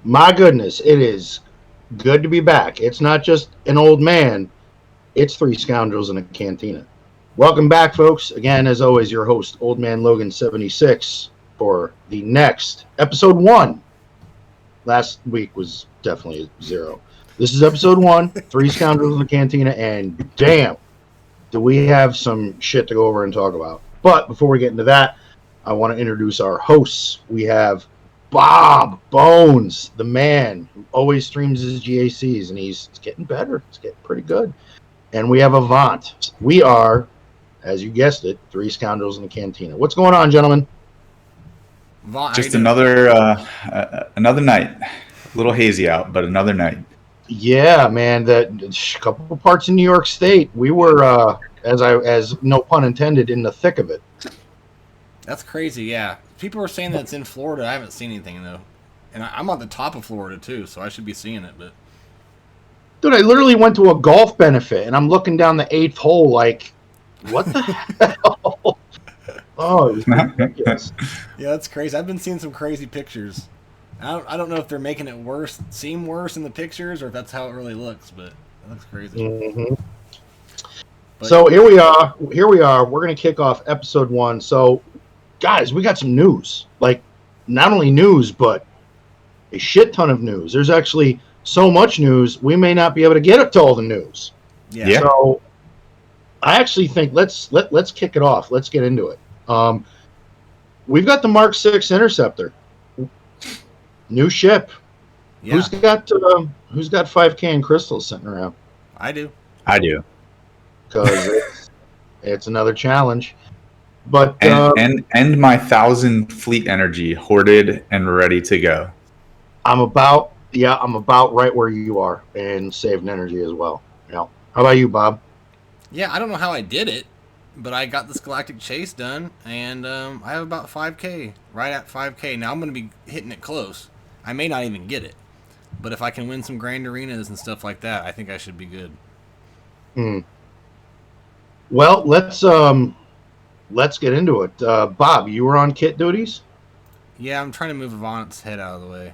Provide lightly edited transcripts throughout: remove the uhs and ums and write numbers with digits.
My goodness, it is good to be back. It's not just an old man, it's three scoundrels in a cantina. Welcome back, folks. Again, as always, your host, Old Man Logan 76, for the next episode one. Last week was definitely zero. This is episode one, three scoundrels in the cantina, and damn, do we have some shit to go over and talk about. But before we get into that, I want to introduce our hosts. We have Bob Bones, the man who always streams his GACs, and he's getting better. It's getting pretty good. And we have Avant. We are, as you guessed it, three scoundrels in the cantina. What's going on, gentlemen? Just another night. A little hazy out, but another night. Yeah, man. That a couple of parts in New York State. We were, as no pun intended, in the thick of it. That's crazy. Yeah, people are saying that it's in Florida. I haven't seen anything though, and I'm on the top of Florida too, so I should be seeing it. But dude, I literally went to a golf benefit, and I'm looking down the eighth hole, like, what the hell? Oh, it was ridiculous. Yeah, that's crazy. I've been seeing some crazy pictures. I don't know if they're making it seem worse in the pictures, or if that's how it really looks, but it looks crazy. Mm-hmm. So here we are. We're going to kick off episode one. So, guys, we got some news. Like, not only news, but a shit ton of news. There's actually so much news, we may not be able to get up to all the news. Yeah. So, I actually think let's kick it off. Let's get into it. We've got the Mark 6 Interceptor. New ship. Yeah. Who's got 5K and crystals sitting around? I do. Because it's another challenge. But and my 1,000 fleet energy hoarded and ready to go. I'm about right where you are and saving energy as well. Yeah. How about you, Bob? Yeah, I don't know how I did it, but I got this galactic chase done, and I have about 5K, right at 5K. Now I'm going to be hitting it close. I may not even get it, but if I can win some grand arenas and stuff like that, I think I should be good. Well, let's get into it. Bob, you were on kit duties? Yeah, I'm trying to move Avant's head out of the way.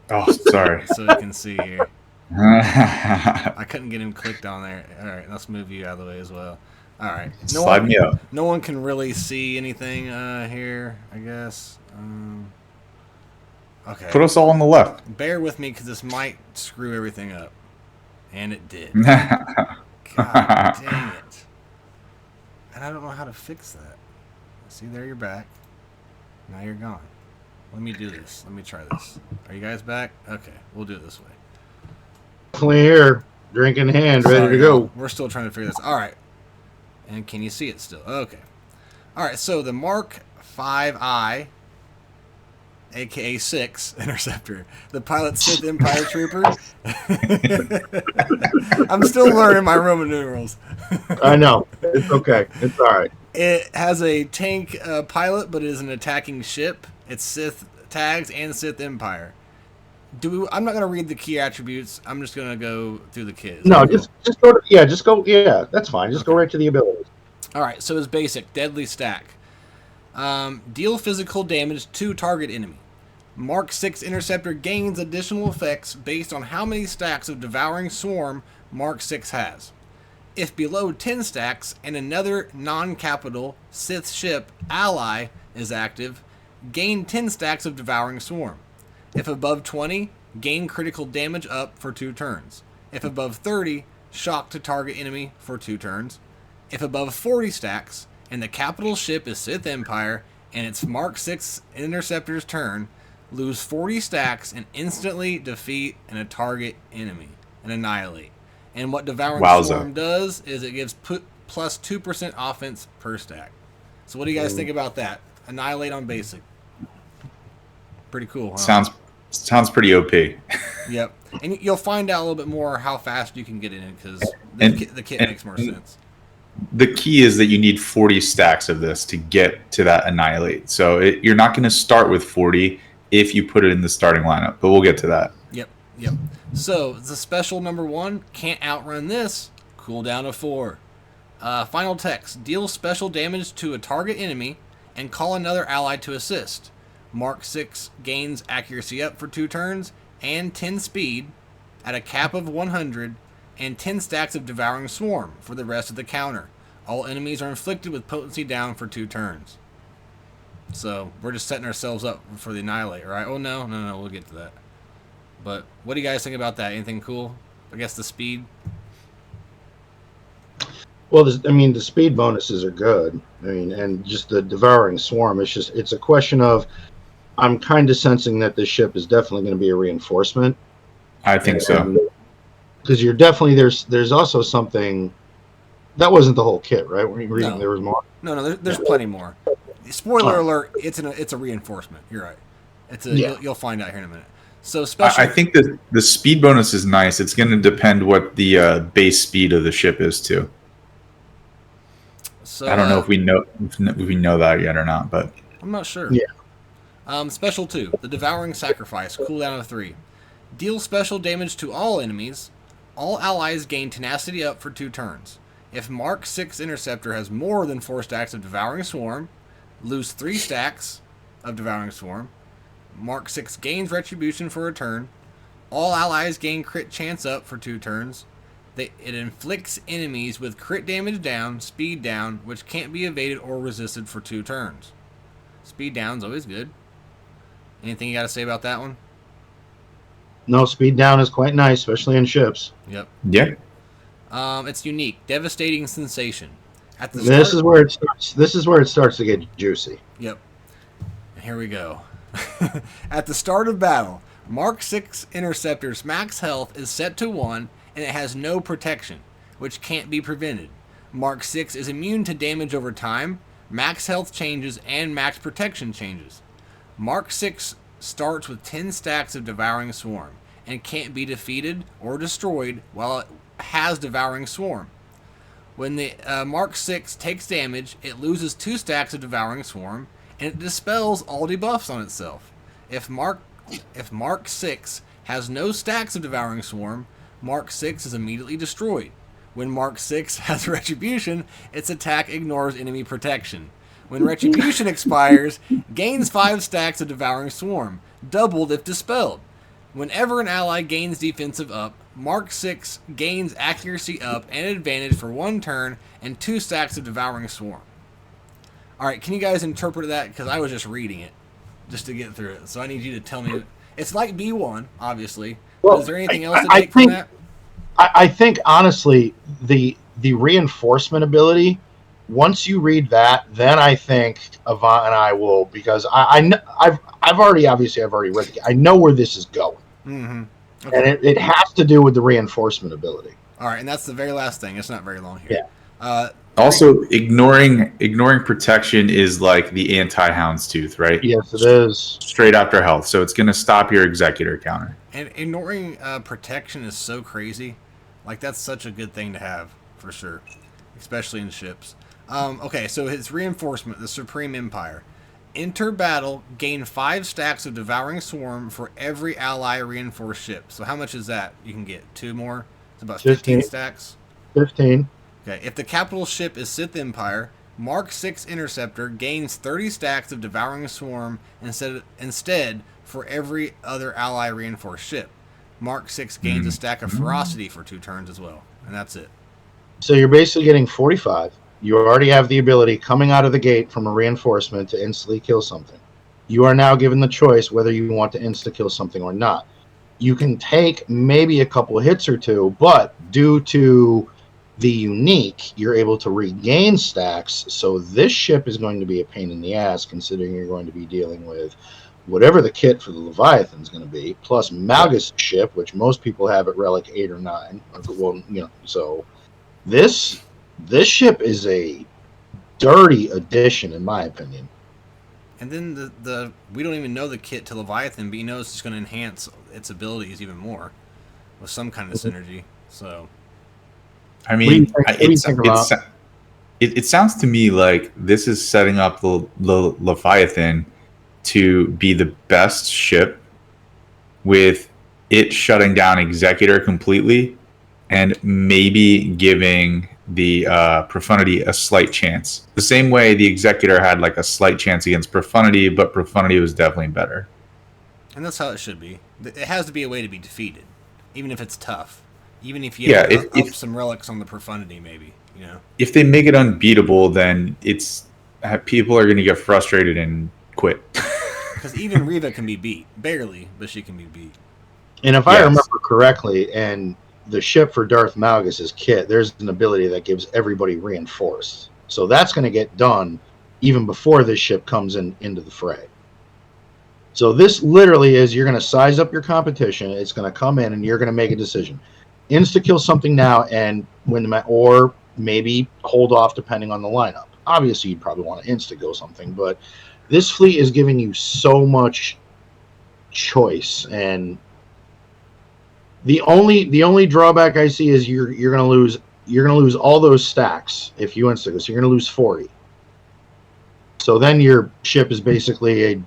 Oh, sorry. So you can see here. I couldn't get him clicked on there. All right, let's move you out of the way as well. All right. Slide me up. No one can really see anything here, I guess. Okay. Put us all on the left. Bear with me because this might screw everything up. And it did. God dang it. And I don't know how to fix that. See, there you're back. Now you're gone. Let me do this. Let me try this. Are you guys back? Okay, we'll do it this way. Clear. Drink in hand, ready to go. We're still trying to figure this. All right. And can you see it still? Okay. All right, so the Mark 5I, a.k.a. 6 Interceptor, the pilot Sith Empire Trooper. I'm still learning my Roman numerals. I know. It's okay. It's all right. It has a tank pilot, but it is an attacking ship. It's Sith tags and Sith Empire. I'm not going to read the key attributes. I'm just going to go through the kits. No, just go. That's fine. Just go right to the abilities. All right. So it's basic deadly stack. Deal physical damage to target enemy. Mark 6 Interceptor gains additional effects based on how many stacks of Devouring Swarm Mark 6 has. If below 10 stacks and another non-capital Sith ship ally is active, gain 10 stacks of Devouring Swarm. If above 20, gain critical damage up for 2 turns. If above 30, shock to target enemy for 2 turns. If above 40 stacks and the capital ship is Sith Empire and it's Mark 6 Interceptor's turn, lose 40 stacks and instantly defeat a target enemy and annihilate. And what Devouring Swarm does is it gives plus 2% offense per stack. So what do you guys think about that? Annihilate on basic. Pretty cool, huh? Sounds pretty OP. Yep. And you'll find out a little bit more how fast you can get in it because the kit makes more sense. The key is that you need 40 stacks of this to get to that Annihilate. So you're not going to start with 40 if you put it in the starting lineup, but we'll get to that. Yep. So the special number 1, can't outrun this, cooldown of 4. Final text, deal special damage to a target enemy and call another ally to assist. Mark 6 gains accuracy up for 2 turns and 10 speed at a cap of 100 and 10 stacks of Devouring Swarm for the rest of the counter. All enemies are inflicted with potency down for 2 turns. So we're just setting ourselves up for the Annihilate, right? Oh, no, we'll get to that. But what do you guys think about that? Anything cool? I guess the speed. Well, the speed bonuses are good. And just the Devouring Swarm. It's a question of, I'm kind of sensing that this ship is definitely going to be a reinforcement. I think so. Because you're definitely there's also something that wasn't the whole kit, right? Were you reading there was more? No, there's plenty more. Spoiler alert! It's a reinforcement. You're right. You'll find out here in a minute. So I think that the speed bonus is nice. It's going to depend what the base speed of the ship is too. So I don't know if we know that yet or not, but I'm not sure. Yeah. Special 2, the Devouring Sacrifice, cooldown of 3. Deal special damage to all enemies. All allies gain tenacity up for 2 turns. If Mark 6 Interceptor has more than 4 stacks of Devouring Swarm, lose 3 stacks of Devouring Swarm. Mark 6 gains Retribution for a turn. All allies gain crit chance up for 2 turns. It inflicts enemies with crit damage down, speed down, which can't be evaded or resisted for 2 turns. Speed down's always good. Anything you got to say about that one? No, speed down is quite nice, especially in ships. Yep. Yeah. It's unique. Devastating Sensation. This is where it starts to get juicy. Yep. Here we go. At the start of battle, Mark 6 Interceptor's max health is set to 1, and it has no protection, which can't be prevented. Mark 6 is immune to damage over time, max health changes, and max protection changes. Mark 6 starts with 10 stacks of Devouring Swarm, and can't be defeated or destroyed while it has Devouring Swarm. When the Mark 6 takes damage, it loses 2 stacks of Devouring Swarm, and it dispels all debuffs on itself. If Mark 6 has no stacks of Devouring Swarm, Mark 6 is immediately destroyed. When Mark 6 has Retribution, its attack ignores enemy protection. When Retribution expires, gains 5 stacks of Devouring Swarm, doubled if dispelled. Whenever an ally gains defensive up, Mark 6 gains accuracy up and advantage for 1 turn and 2 stacks of Devouring Swarm. Alright, can you guys interpret that? Because I was just reading it, just to get through it. So I need you to tell me. It's like B1, obviously. Well, is there anything else to take from that? I think, honestly, the reinforcement ability, once you read that, then I think Avant and I will, because I've already read it. I know where this is going. Mm-hmm. Okay. And it has to do with the reinforcement ability. All right, and that's the very last thing. It's not very long here. Yeah. Also, ignoring protection is like the anti-Houndstooth, right? Yes, it is. Straight after health, so it's going to stop your Executor counter. And ignoring protection is so crazy. Like, that's such a good thing to have, for sure. Especially in ships. Okay, so his reinforcement, the Supreme Empire. Enter battle, gain 5 stacks of Devouring Swarm for every ally reinforced ship. So how much is that? You can get 2 more? It's about 15 stacks? 15. Okay, if the capital ship is Sith Empire, Mark 6 Interceptor gains 30 stacks of Devouring Swarm instead for every other ally reinforced ship. Mark 6 gains a stack of Ferocity for 2 turns as well. And that's it. So you're basically getting 45. You already have the ability coming out of the gate from a reinforcement to instantly kill something. You are now given the choice whether you want to insta-kill something or not. You can take maybe a couple of hits or 2, but due to the unique, you're able to regain stacks. So this ship is going to be a pain in the ass, considering you're going to be dealing with whatever the kit for the Leviathan is going to be, plus Malgus' ship, which most people have at Relic 8 or 9. Well, so this ship is a dirty addition, in my opinion. And then the we don't even know the kit to Leviathan, but you know it's just going to enhance its abilities even more with some kind of synergy. So, I mean, it sounds to me like this is setting up the Leviathan to be the best ship, with it shutting down Executor completely and maybe giving the Profundity a slight chance. The same way the Executor had like a slight chance against Profundity, but Profundity was definitely better. And that's how it should be. It has to be a way to be defeated, even if it's tough. Even if you Yeah, have to up some relics on the Profundity, maybe. If they make it unbeatable, then people are going to get frustrated and quit. Because even Reva can be beat. Barely, but she can be beat. And if I remember correctly, and the ship for Darth Malgus' kit, there's an ability that gives everybody reinforced. So that's going to get done even before this ship comes into the fray. So this literally is, you're going to size up your competition. It's going to come in, and you're going to make a decision. Insta-kill something now and win the match, or maybe hold off depending on the lineup. Obviously, you'd probably want to insta-go something, but this fleet is giving you so much choice, and the only drawback I see is you're gonna lose all those stacks if you insta-go. So you're gonna lose 40. So then your ship is basically a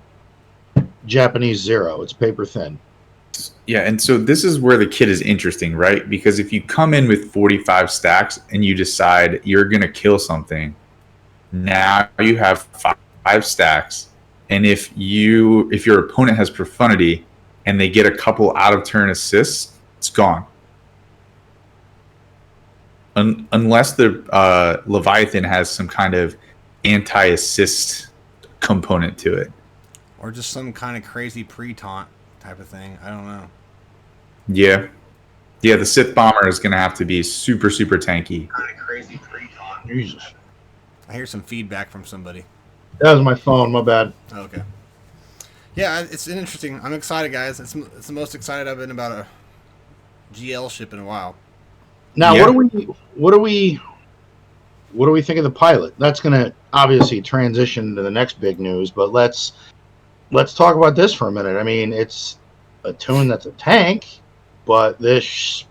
Japanese zero. It's paper thin. Yeah, and so this is where the kit is interesting, right? Because if you come in with 45 stacks and you decide you're gonna kill something, now you have five stacks, and if your opponent has Profundity and they get a couple out of turn assists, it's gone. Unless the Leviathan has some kind of anti-assist component to it. Or just some kind of crazy pre-taunt type of thing. I don't know. Yeah. Yeah, the Sith Bomber is going to have to be super, super tanky. Kind of crazy pre-taunt. Jesus. I hear some feedback from somebody. That was my phone. My bad. Oh, okay. Yeah, it's interesting. I'm excited, guys. It's the most excited I've been about a GL ship in a while. Now, what do we think of the pilot? That's going to obviously transition to the next big news, but let's talk about this for a minute. I mean, it's a tune that's a tank, but this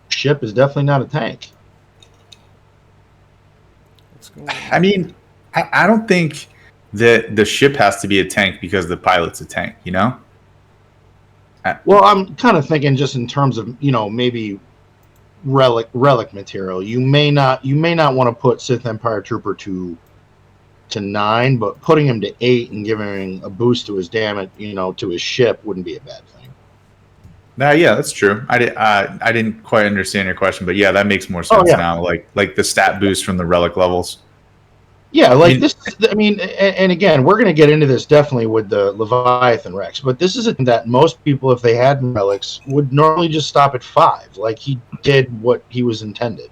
ship is definitely not a tank. I mean, I don't think that the ship has to be a tank because the pilot's a tank, you know? Well, I'm kind of thinking just in terms of, maybe relic material. You may not want to put Sith Empire Trooper to 9, but putting him to 8 and giving him a boost to his damage, to his ship wouldn't be a bad thing. Yeah, that's true. I didn't quite understand your question, but yeah, that makes more sense now. Like the stat boost from the relic levels. Yeah, and again, we're going to get into this definitely with the Leviathan Rex, but this isn't that most people, if they had relics, would normally just stop at 5. Like, he did what he was intended.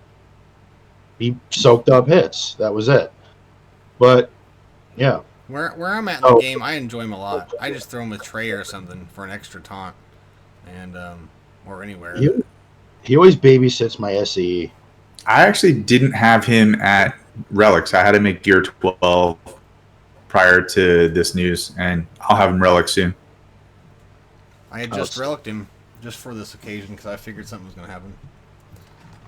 He soaked up hits. That was it. But, yeah. Where I'm at in the game, I enjoy him a lot. I just throw him with Trey or something for an extra taunt, and or anywhere. He always babysits my SE. I actually didn't have him at relics. I had him at gear 12 prior to this news, and I'll have him relic soon. I had just relicked him just for this occasion because I figured something was going to happen.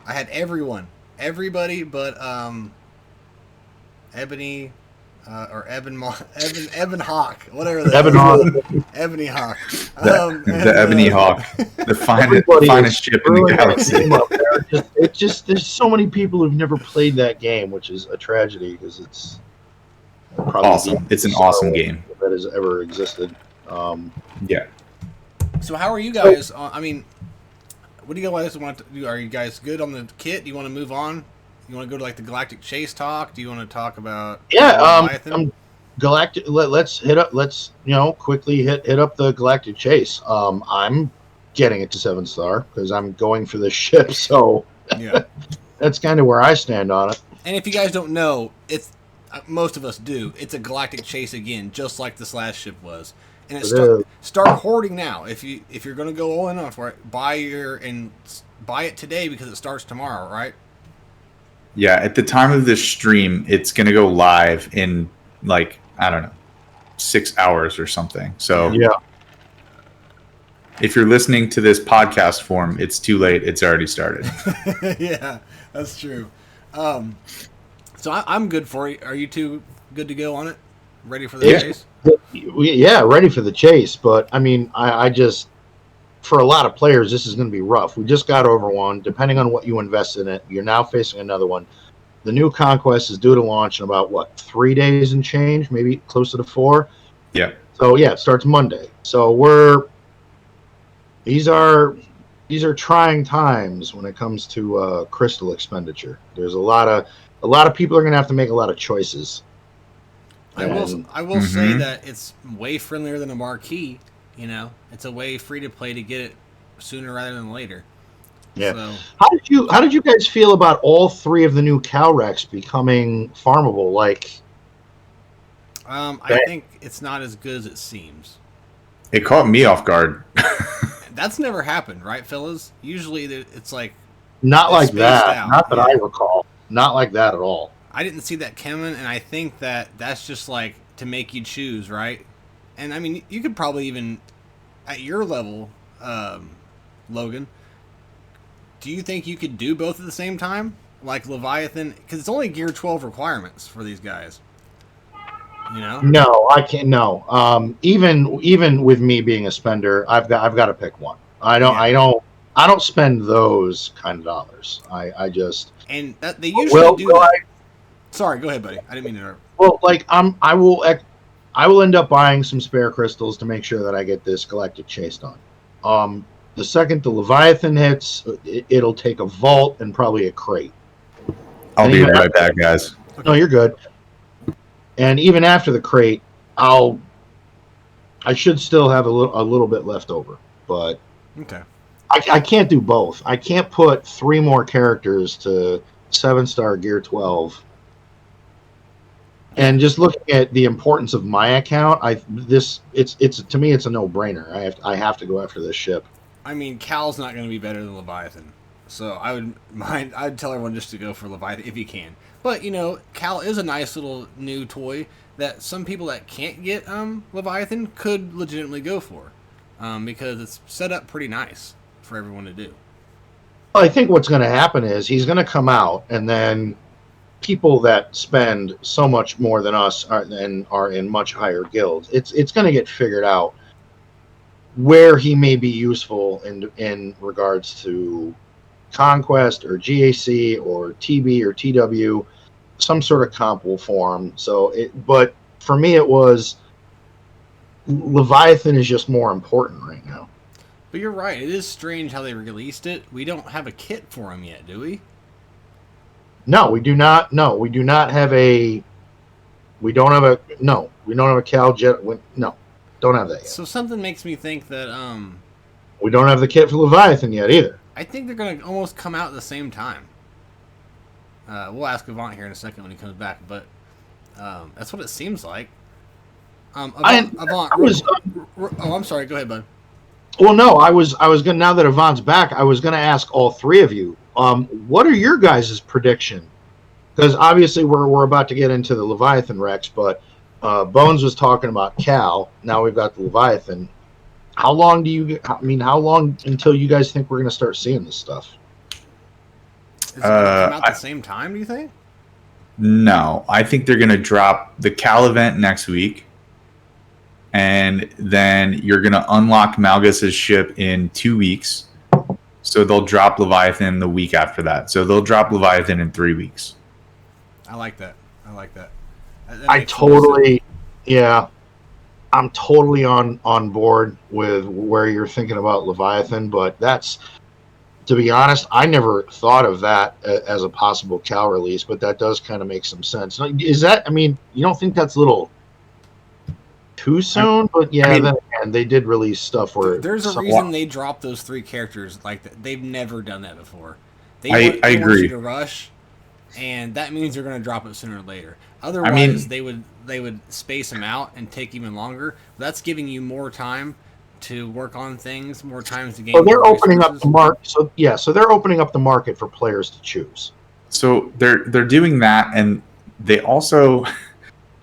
I had everybody but Ebony or Eben Hawk, whatever that Eben is. Hawk. Ebony Hawk. The Ebony Hawk, the finest ship in the galaxy. There's so many people who've never played that game, which is a tragedy because it's probably awesome. It's an awesome game that has ever existed. Yeah. So how are you guys? I mean, what do you guys want to do? Are you guys good on the kit? Do you want to move on? You want to go to like the Galactic Chase talk? Do you want to talk about Galactic? Let's quickly hit up the Galactic Chase. I'm getting it to 7-star because I'm going for this ship. So yeah, that's kind of where I stand on it. And if you guys don't know, it's most of us do. It's a Galactic Chase again, just like this last ship was. And start hoarding now. If you're going to go all in on for it, buy it today because it starts tomorrow, right? Yeah, at the time of this stream, it's going to go live in, 6 hours or something. So yeah, if you're listening to this podcast form, it's too late. It's already started. Yeah, that's true. So I'm good for it. Are you two good to go on it? Ready for the chase? Yeah, ready for the chase. But, I mean, I just... For a lot of players, this is going to be rough. We just got over one. Depending on what you invest in it, you're now facing another one. The new Conquest is due to launch in about, what, 3 days and change, maybe closer to 4. Yeah. So, yeah, it starts Monday. So these are trying times when it comes to crystal expenditure. There's a lot of people are going to have to make a lot of choices. I will And I will say that it's way friendlier than a marquee. You know, it's a way free to play to get it sooner rather than later. yeah, So, how did you guys feel about all 3 of the new CAW wrecks becoming farmable? Like, I think it's not as good as it seems. It caught me off guard. That's never happened, right, fellas? Usually it's like not it's like spaced that. out. Not that I Yeah. recall. Not like that at all. I didn't see that coming, and I think that that's just like to make you choose, right? And I mean, you could probably even at your level, Logan. Do you think you could do both at the same time, like Leviathan? Because it's only Gear 12 requirements for these guys. You know? No, I can't. No, even with me being a spender, I've got to pick one. Yeah. I don't spend those kind of dollars. I just And that they usually do will that. I, Sorry, go ahead, buddy. I didn't mean to interrupt. well, like I will end up buying some spare crystals to make sure that I get this galactic chase done. The second the Leviathan hits, it'll take a vault and probably a crate. I'll be right back, guys. No, you're good. And even after the crate, I should still have a little bit left over, but Okay. I can't do both. I can't put 3 more characters to 7-star Gear 12. And just looking at the importance of my account, it's to me it's a no-brainer. I have to go after this ship. I mean, Cal's not going to be better than Leviathan, so I'd tell everyone just to go for Leviathan if you can. But you know, Cal is a nice little new toy that some people that can't get Leviathan could legitimately go for, because it's set up pretty nice for everyone to do. Well, I think what's going to happen is he's going to come out, and then people that spend so much more than us are in much higher guilds. It's going to get figured out where he may be useful in regards to Conquest or GAC or TB or TW. Some sort of comp will form. But for me, it was Leviathan is just more important right now. But you're right. It is strange how they released it. We don't have a kit for him yet, do we? No, we do not. No, we do not have a. We don't have a. No, we don't have a Cal Jet. No, don't have that yet. So something makes me think that we don't have the kit for Leviathan yet either. I think they're going to almost come out at the same time. We'll ask Avant here in a second when he comes back, but that's what it seems like. Avant, I'm sorry. Go ahead, bud. Well, no, I was going. Now that Avant's back, I was going to ask all 3 of you. What are your guys' prediction? Because obviously we're about to get into the Leviathan Rex, but Bones was talking about Cal. Now we've got the Leviathan. How long until you guys think we're going to start seeing this stuff? Is it going to come out at the same time, do you think? No, I think they're going to drop the Cal event next week. And then you're going to unlock Malgus's ship in 2 weeks. So they'll drop Leviathan the week after that. So they'll drop Leviathan in 3 weeks. I like that. I'm totally on board with where you're thinking about Leviathan, but that's, to be honest, I never thought of that as a possible Cal release, but that does kind of make some sense. Is that, I mean, you don't think that's a little too soon? But yeah, then again, they did release stuff where there's a reason they dropped those 3 characters like that. They've never done that before. I agree. Want you to rush, and that means they're going to drop it sooner or later. Otherwise, they would space them out and take even longer. That's giving you more time to work on things, more time to gain. So they're opening up the market. So they're opening up the market for players to choose. So they're doing that, and they also, I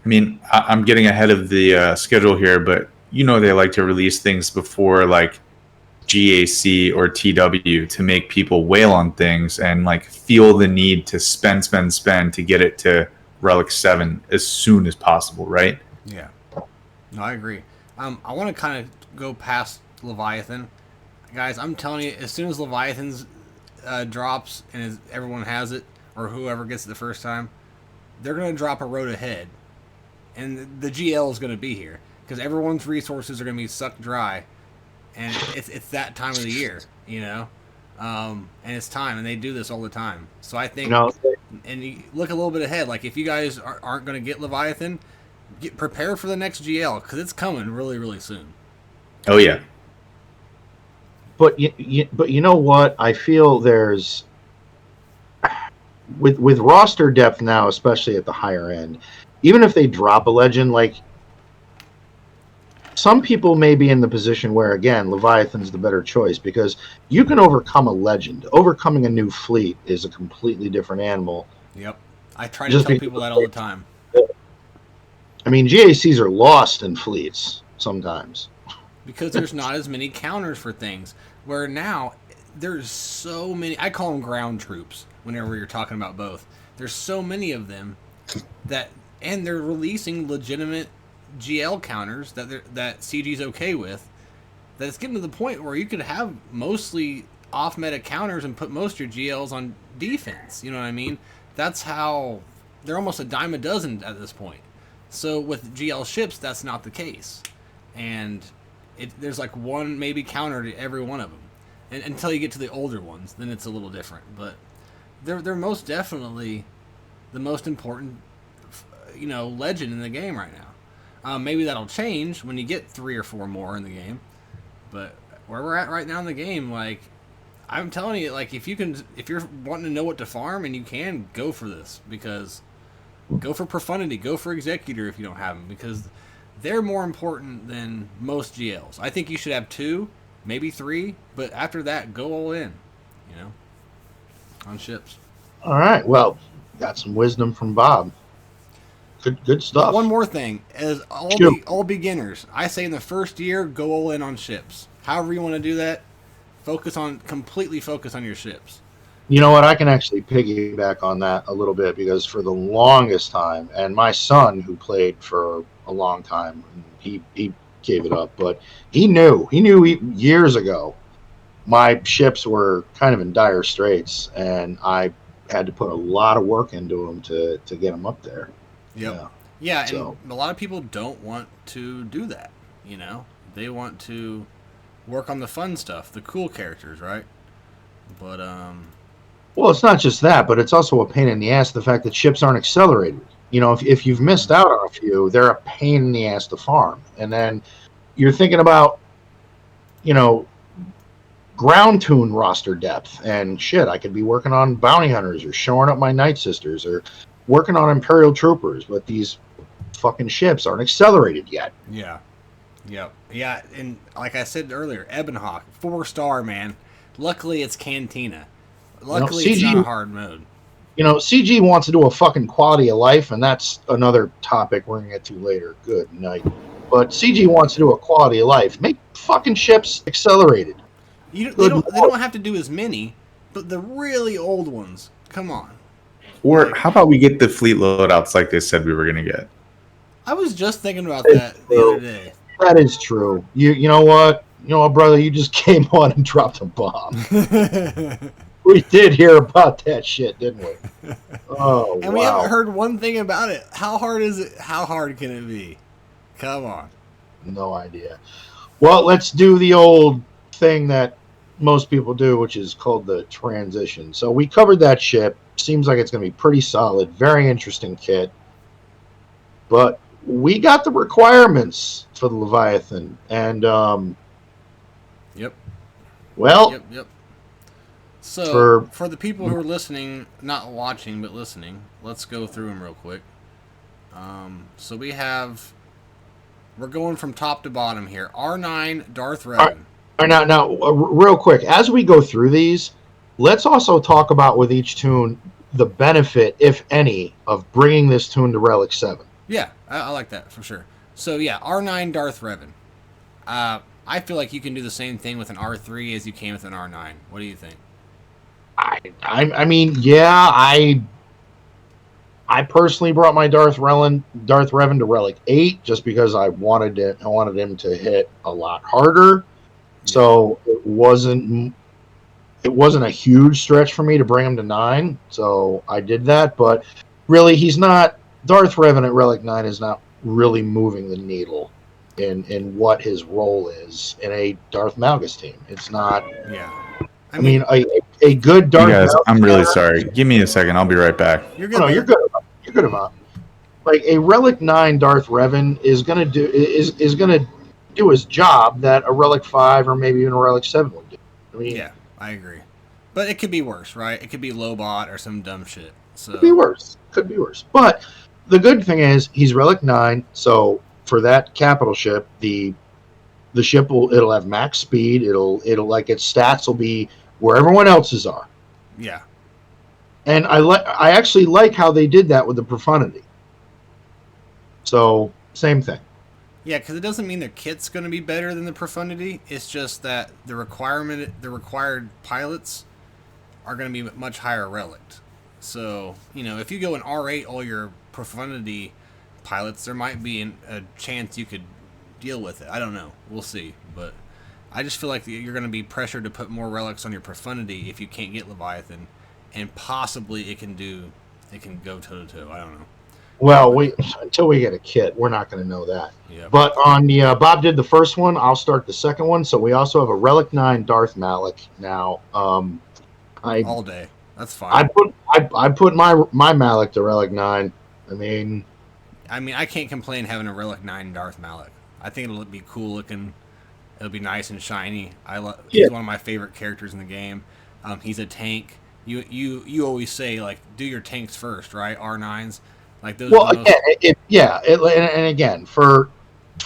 mean, I'm getting ahead of the schedule here, but they like to release things before like GAC or TW to make people wail on things and like feel the need to spend to get it to Relic 7 as soon as possible, right? Yeah. No, I agree. I want to kind of go past Leviathan. Guys, I'm telling you, as soon as Leviathan's drops and everyone has it, or whoever gets it the first time, they're going to drop a road ahead. And the GL is going to be here. Because everyone's resources are going to be sucked dry. And it's that time of the year, you know? And it's time, and they do this all the time. So I think, and you look a little bit ahead. Like, if you guys aren't going to get Leviathan, prepare for the next GL, because it's coming really, really soon. Oh, yeah. But you know what? I feel there's with roster depth now, especially at the higher end, even if they drop a legend, like some people may be in the position where, again, Leviathan's the better choice because you can overcome a legend. Overcoming a new fleet is a completely different animal. Yep. I try to tell people that all the time. I mean, GACs are lost in fleets sometimes. Because there's not as many counters for things. Where now, there's so many... I call them ground troops whenever you're talking about both. There's so many of them that... And they're releasing legitimate GL counters that CG's okay with. That it's getting to the point where you could have mostly off-meta counters and put most of your GLs on defense. You know what I mean? That's how... They're almost a dime a dozen at this point. So with GL ships, that's not the case. And... there's like one maybe counter to every one of them, and until you get to the older ones, then it's a little different. But they're most definitely the most important, legend in the game right now. Maybe that'll change when you get 3 or 4 more in the game, but where we're at right now in the game, like I'm telling you, like if you're wanting to know what to farm and you can, go for this, because go for Profundity, go for Executor if you don't have them, because they're more important than most GLs. I think you should have 2, maybe 3, but after that, go all in, on ships. All right. Well, got some wisdom from Bob. Good stuff. But one more thing, as all beginners, I say in the first year, go all in on ships. However you want to do that, completely focus on your ships. You know what? I can actually piggyback on that a little bit, because for the longest time, and my son, who played for a long time, he gave it up, but he knew years ago my ships were kind of in dire straits, and I had to put a lot of work into them to get them up there. Yep. Yeah, so. And a lot of people don't want to do that. They want to work on the fun stuff, the cool characters, right? But well, it's not just that, but it's also a pain in the ass, the fact that ships aren't accelerated. If you've missed out on a few, they're a pain in the ass to farm. And then you're thinking about, ground tune roster depth. And shit, I could be working on bounty hunters or shoring up my Night Sisters or working on Imperial Troopers, but these fucking ships aren't accelerated yet. Yeah. Yep. Yeah, and like I said earlier, Ebonhawk, 4-star, man. Luckily, it's Cantina. Luckily, it's not a hard mode. CG wants to do a fucking quality of life, and that's another topic we're going to get to later. Good night. But CG wants to do a quality of life. Make fucking ships accelerated. They don't have to do as many, but the really old ones, come on. Or how about we get the fleet loadouts like they said we were going to get? I was just thinking about that the other day. That is true. You know what? Brother, you just came on and dropped a bomb. We did hear about that shit, didn't we? Oh, and we haven't heard one thing about it. How hard is it? How hard can it be? Come on. No idea. Well, let's do the old thing that most people do, which is called the transition. So we covered that ship. Seems like it's going to be pretty solid. Very interesting kit. But we got the requirements for the Leviathan. And, Yep. Well... Yep. So, for the people who are listening, not watching, but listening, let's go through them real quick. So we're going from top to bottom here. R9, Darth Revan. All right, now, real quick, as we go through these, let's also talk about with each tune the benefit, if any, of bringing this tune to Relic 7. Yeah, I like that, for sure. So, yeah, R9, Darth Revan. I feel like you can do the same thing with an R3 as you can with an R9. What do you think? I mean, yeah, I personally brought my Darth Revan to Relic 8 just because I wanted him to hit a lot harder. So it wasn't it wasn't a huge stretch for me to bring him to 9, so I did that. But really, he's not. Darth Revan at Relic 9 is not really moving the needle in what his role is in a Darth Malgus team. It's not. Yeah. I mean, a good You Darth guys, Malgus I'm really counter- sorry. Give me a second. I'll be right back. You're Oh, good. no, brother. you're good. You're good about. Like a Relic 9 Darth Revan is gonna do his job that a Relic 5 or maybe even a Relic 7 would do. I mean, Yeah, I agree. But it could be worse, right? It could be Lobot or some dumb shit. So could be worse. Could be worse. But the good thing is he's Relic 9, so for that capital ship, the ship it'll have max speed. It'll like its stats will be where everyone else's are. Yeah. And I actually like how they did that with the profundity. So same thing. Yeah, because it doesn't mean their kit's going to be better than the profundity. It's just that the required pilots are going to be much higher relict. So, if you go in R8 all your profundity pilots, there might be a chance you could deal with it. I don't know. We'll see. But I just feel like you're going to be pressured to put more relics on your profundity if you can't get Leviathan. And possibly it can go toe-to-toe. I don't know. Well, until we get a kit, we're not going to know that. Yeah. But on the Bob did the first one, I'll start the second one. So we also have a Relic 9 Darth Malak now. All day. That's fine. I put my Malak to Relic 9. I mean, I can't complain having a Relic 9 Darth Malak. I think it'll be cool looking. It'll be nice and shiny. He's one of my favorite characters in the game. He's a tank. You always say, like, do your tanks first, right? R9s. Like those. Well, again, and again, for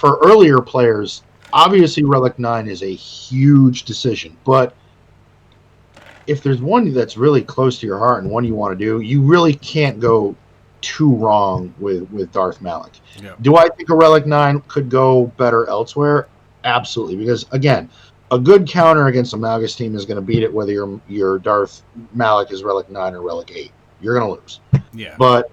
earlier players, obviously Relic 9 is a huge decision. But if there's one that's really close to your heart and one you want to do, you really can't go too wrong with Darth Malak. Yeah. Do I think a Relic 9 could go better elsewhere? Absolutely, because again, a good counter against a Malgus team is going to beat it whether your Darth Malak is Relic 9 or Relic 8. You're going to lose. Yeah. But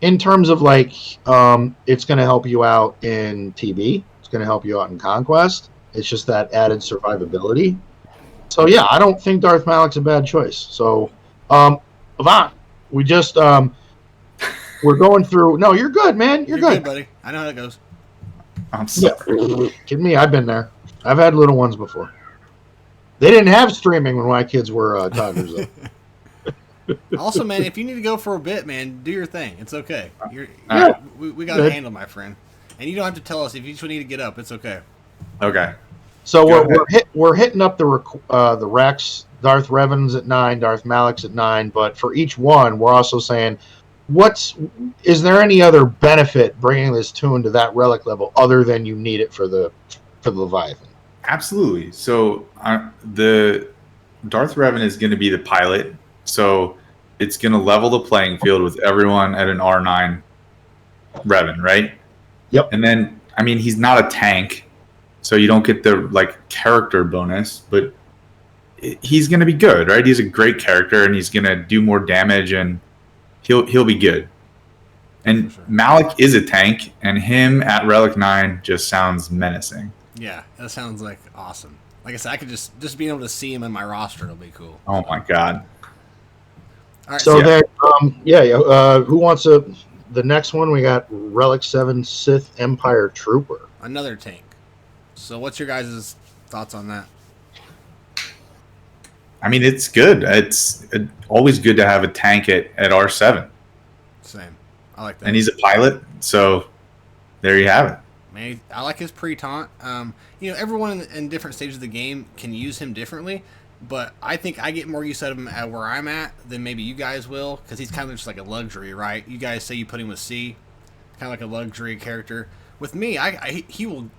in terms of it's going to help you out in TB. It's going to help you out in Conquest. It's just that added survivability. So yeah, I don't think Darth Malak's a bad choice. So, Avant, we just we're going through. No, you're good, man. You're good, buddy. I know how it goes. I'm sorry. Yeah. Kidding me? I've been there. I've had little ones before. They didn't have streaming when my kids were toddlers. Also, man, if you need to go for a bit, man, do your thing. It's okay. We got it handled, my friend. And you don't have to tell us if you just need to get up. It's okay. Okay. So we're hitting up the Rex, Darth Revan's at 9, Darth Malak's at 9, but for each one, we're also saying, is there any other benefit bringing this tune to that relic level other than you need it for the Leviathan? Absolutely. So the Darth Revan is going to be the pilot. So it's going to level the playing field with everyone at an R9 Revan, right? Yep. And then, he's not a tank, so you don't get the character bonus, but he's going to be good, right? He's a great character, and he's going to do more damage, and he'll be good. And sure. Malak is a tank, and him at Relic 9 just sounds menacing. Yeah, that sounds like awesome. Like I said, I could just being able to see him in my roster will be cool. Oh my god! All right, so who wants the next one? We got Relic 7 Sith Empire Trooper, another tank. So what's your guys' thoughts on that? It's good. It's always good to have a tank at R7. Same. I like that. And he's a pilot, so there you have it. Man, I like his pre-taunt. Everyone in different stages of the game can use him differently, but I think I get more use out of him at where I'm at than maybe you guys will, because he's kind of just like a luxury, right? You guys say you put him with C, kind of like a luxury character. With me, he will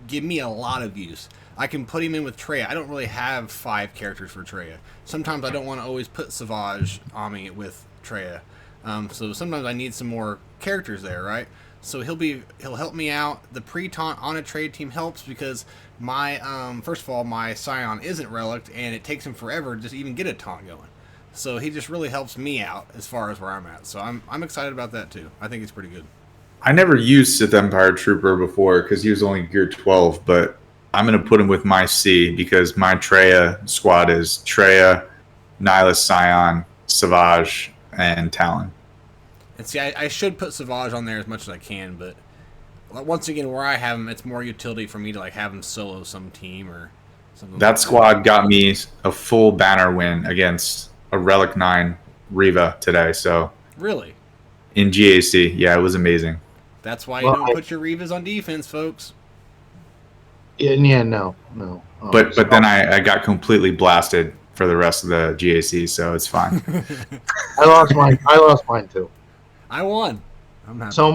give me a lot of use. I can put him in with Traya. I don't really have 5 characters for Traya. Sometimes I don't want to always put Savage on me with Traya. So sometimes I need some more characters there, right? So he'll help me out. The pre-taunt on a trade team helps because my first of all, my Scion isn't relict, and it takes him forever to just even get a taunt going. So he just really helps me out as far as where I'm at. So I'm excited about that too. I think it's pretty good. I never used Sith Empire Trooper before because he was only gear 12, but I'm going to put him with my C because my Treya squad is Treya, Nihilus Scion, Savage, and Talon. And see, I should put Savage on there as much as I can, but once again, where I have him, it's more utility for me to like have him solo some team or something. That like squad got me a full banner win against a Relic 9 Riva today. So really, in GAC, yeah, it was amazing. That's why you don't put your Rivas on defense, folks. Yeah, no. But then I got completely blasted for the rest of the GAC, so it's fine. I lost mine too. I won. I'm happy. So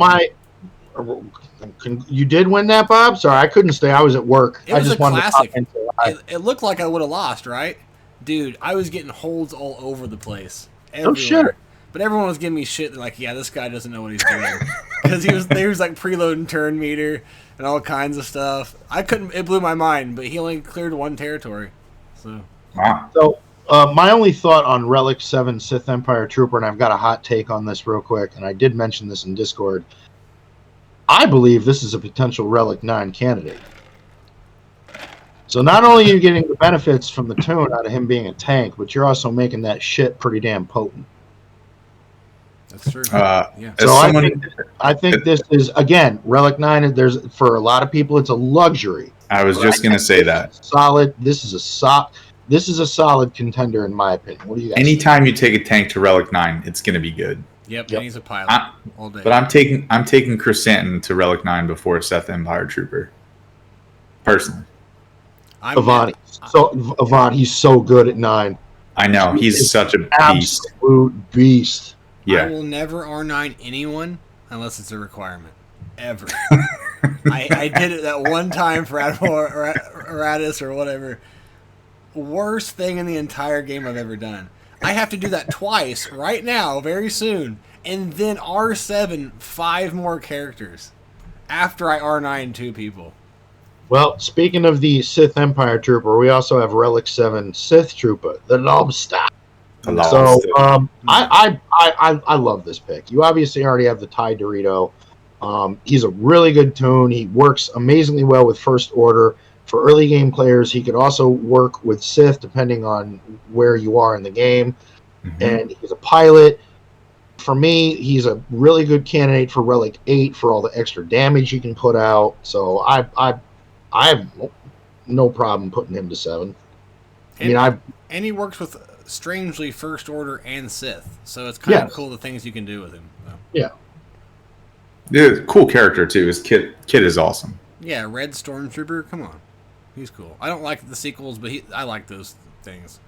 you did win that, Bob? Sorry, I couldn't stay. I was at work. It was I just a wanted classic. To It looked like I would have lost, right? Dude, I was getting holds all over the place. Oh shit! But everyone was giving me shit. They're like, yeah, this guy doesn't know what he's doing. Because he was like preloading turn meter and all kinds of stuff. It blew my mind, but he only cleared one territory. So, Wow. So my only thought on Relic 7 Sith Empire Trooper, and I've got a hot take on this real quick, and I did mention this in Discord. I believe this is a potential Relic 9 candidate. So not only are you getting the benefits from the tune out of him being a tank, but you're also making that shit pretty damn potent. that's true. Yeah. So I think this is, again, Relic 9, for a lot of people, it's a luxury. I was just going to say that. Solid. This is a solid contender in my opinion. What do you guys Anytime you take a tank to Relic 9, it's going to be good. Yep, and he's a pilot all day. But I'm taking Chrysanthemum to Relic 9 before Seth Empire Trooper. Personally. Avant. Avant, he's so good at 9. I know. He's such a beast. Absolute beast. Yeah. I will never R9 anyone unless it's a requirement. Ever. I did it that one time for Admiral Aratus or whatever. Worst thing in the entire game I've ever done. I have to do that twice right now, very soon, and then R7 5 more characters after I R9 2 people. Well, speaking of the Sith Empire Trooper, we also have Relic 7 Sith Trooper, the Lobster. So I love this pick. You obviously already have the Thai Dorito. He's a really good tune. He works amazingly well with First Order. For early game players, he could also work with Sith depending on where you are in the game. Mm-hmm. And he's a pilot. For me, he's a really good candidate for Relic 8 for all the extra damage he can put out. So I have no problem putting him to 7. And he works with strangely First Order and Sith, so it's kind of cool the things you can do with him. So. Yeah, cool character too. His kid is awesome. Yeah, Red Stormtrooper. Come on, he's cool. I don't like the sequels, but I like those things.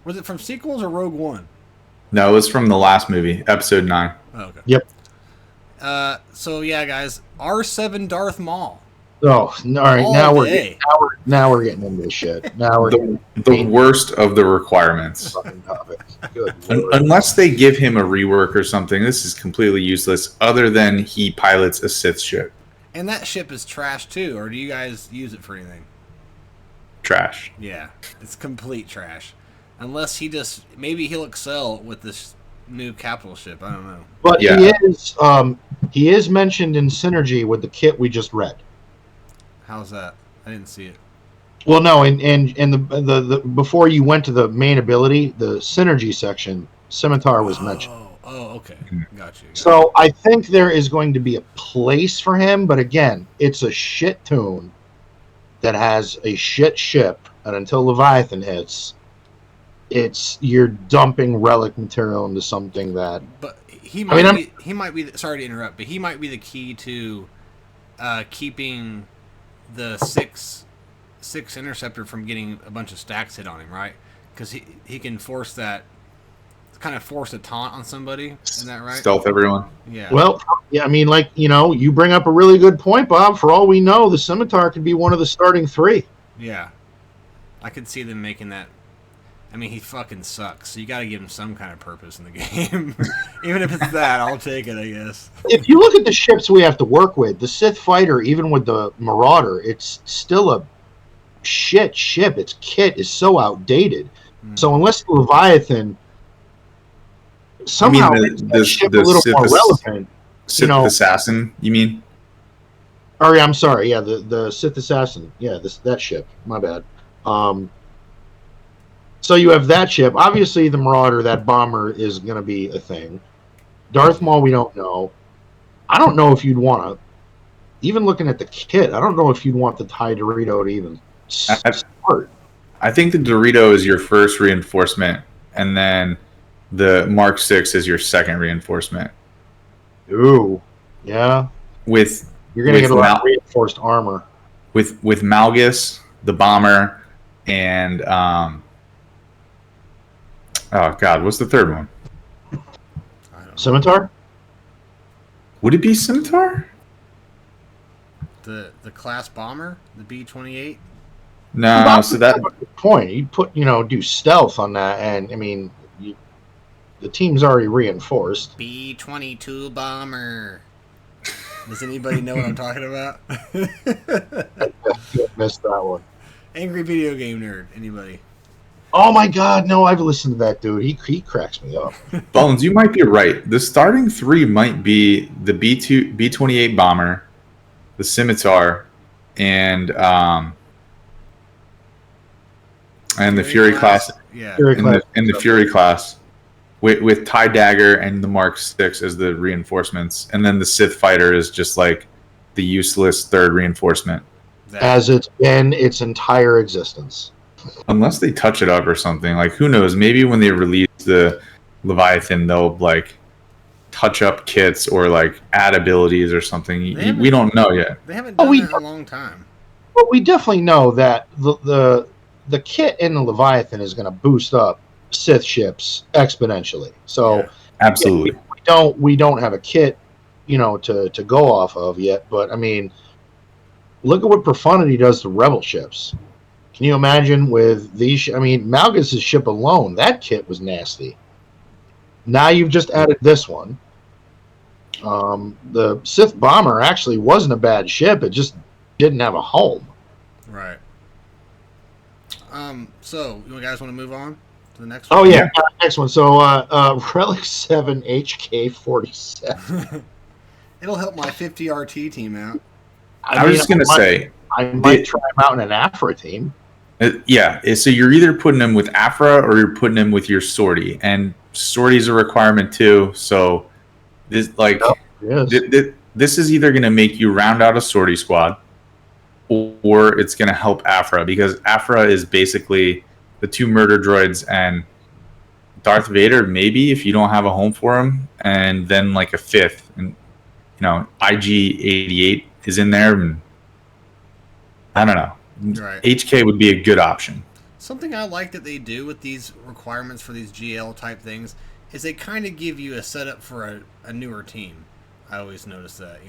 Was it from sequels or Rogue One? No, it was from the last movie, Episode 9. Oh, okay. Yep. So yeah, guys, R7 Darth Maul. Oh, all right. Now we're getting into this shit. Now we're the worst of the requirements. Unless they give him a rework or something, this is completely useless. Other than he pilots a Sith ship. And that ship is trash too. Or do you guys use it for anything? Trash. Yeah, it's complete trash. Unless maybe he'll excel with this new capital ship. I don't know. But he is mentioned in synergy with the kit we just read. How's that? I didn't see it. Well, no, and the before you went to the main ability, the synergy section, Scimitar was mentioned. Oh, okay. Got you. So I think there is going to be a place for him, but again, it's a shit tune that has a shit ship, and until Leviathan hits, you're dumping relic material into something that. But he might be. Sorry to interrupt, but he might be the key to keeping the six interceptor from getting a bunch of stacks hit on him, right? Because he can force a taunt on somebody. Isn't that right? Stealth everyone. Yeah. Well, yeah, I mean, you bring up a really good point, Bob. For all we know, the Scimitar could be one of the starting 3. Yeah. I could see them making that. I mean, he fucking sucks, so you got to give him some kind of purpose in the game. Even if it's that, I'll take it, I guess. If you look at the ships we have to work with, the Sith Fighter, even with the Marauder, it's still a shit ship. Its kit is so outdated. So unless the Leviathan somehow makes that ship a little more relevant. Sith assassin, you mean? Or I'm sorry, yeah, the Sith Assassin. Yeah, that ship. My bad. Um, so you have that ship. Obviously, the Marauder, that bomber, is going to be a thing. Darth Maul, we don't know. I don't know if you'd want to. Even looking at the kit, I don't know if you'd want the TIE Dorito to even I, start. I think the Dorito is your first reinforcement, and then the Mark 6 is your second reinforcement. Ooh, yeah. With You're going to get a lot of reinforced armor. With Malgus, the bomber, and oh god, what's the third one? Scimitar? Would it be Scimitar? The class bomber, the B-28. No, so that point you put do stealth on that, and I mean the team's already reinforced. B-22 bomber. Does anybody know what I'm talking about? I missed that one. Angry video game nerd. Anybody? Oh my god, no! I've listened to that dude. He cracks me up. Bones, you might be right. The starting three might be the B-28 bomber, the Scimitar, and the Fury class. Yeah. And the Fury class. With TIE Dagger and the Mark 6 as the reinforcements. And then the Sith Fighter is just like the useless third reinforcement. As it's been its entire existence. Unless they touch it up or something. Like, who knows? Maybe when they release the Leviathan, they'll, like, touch up kits or, like, add abilities or something. We don't know yet. They haven't done that in a long time. But we definitely know that the kit in the Leviathan is going to boost up Sith ships exponentially. So yeah, absolutely, we don't have a kit, to go off of yet. But I mean, look at what Profundity does to Rebel ships. Can you imagine with these? I mean, Malgus' ship alone, that kit was nasty. Now you've just added this one. The Sith bomber actually wasn't a bad ship. It just didn't have a home. Right. So you guys want to move on to the next one? Oh yeah, next one. So Relic 7 HK47. It'll help my 50 RT team out. I was just gonna say I might try him out in an Afra team. Yeah, so you're either putting him with Afra or you're putting him with your sortie, and sortie's a requirement too. So this this is either gonna make you round out a sortie squad, or it's gonna help Afra, because Afra is basically the two murder droids and Darth Vader, maybe, if you don't have a home for him, and then like a fifth, and IG-88 is in there, and I don't know. Right. HK would be a good option. Something I like that they do with these requirements for these GL type things is they kind of give you a setup for a newer team. I always notice that,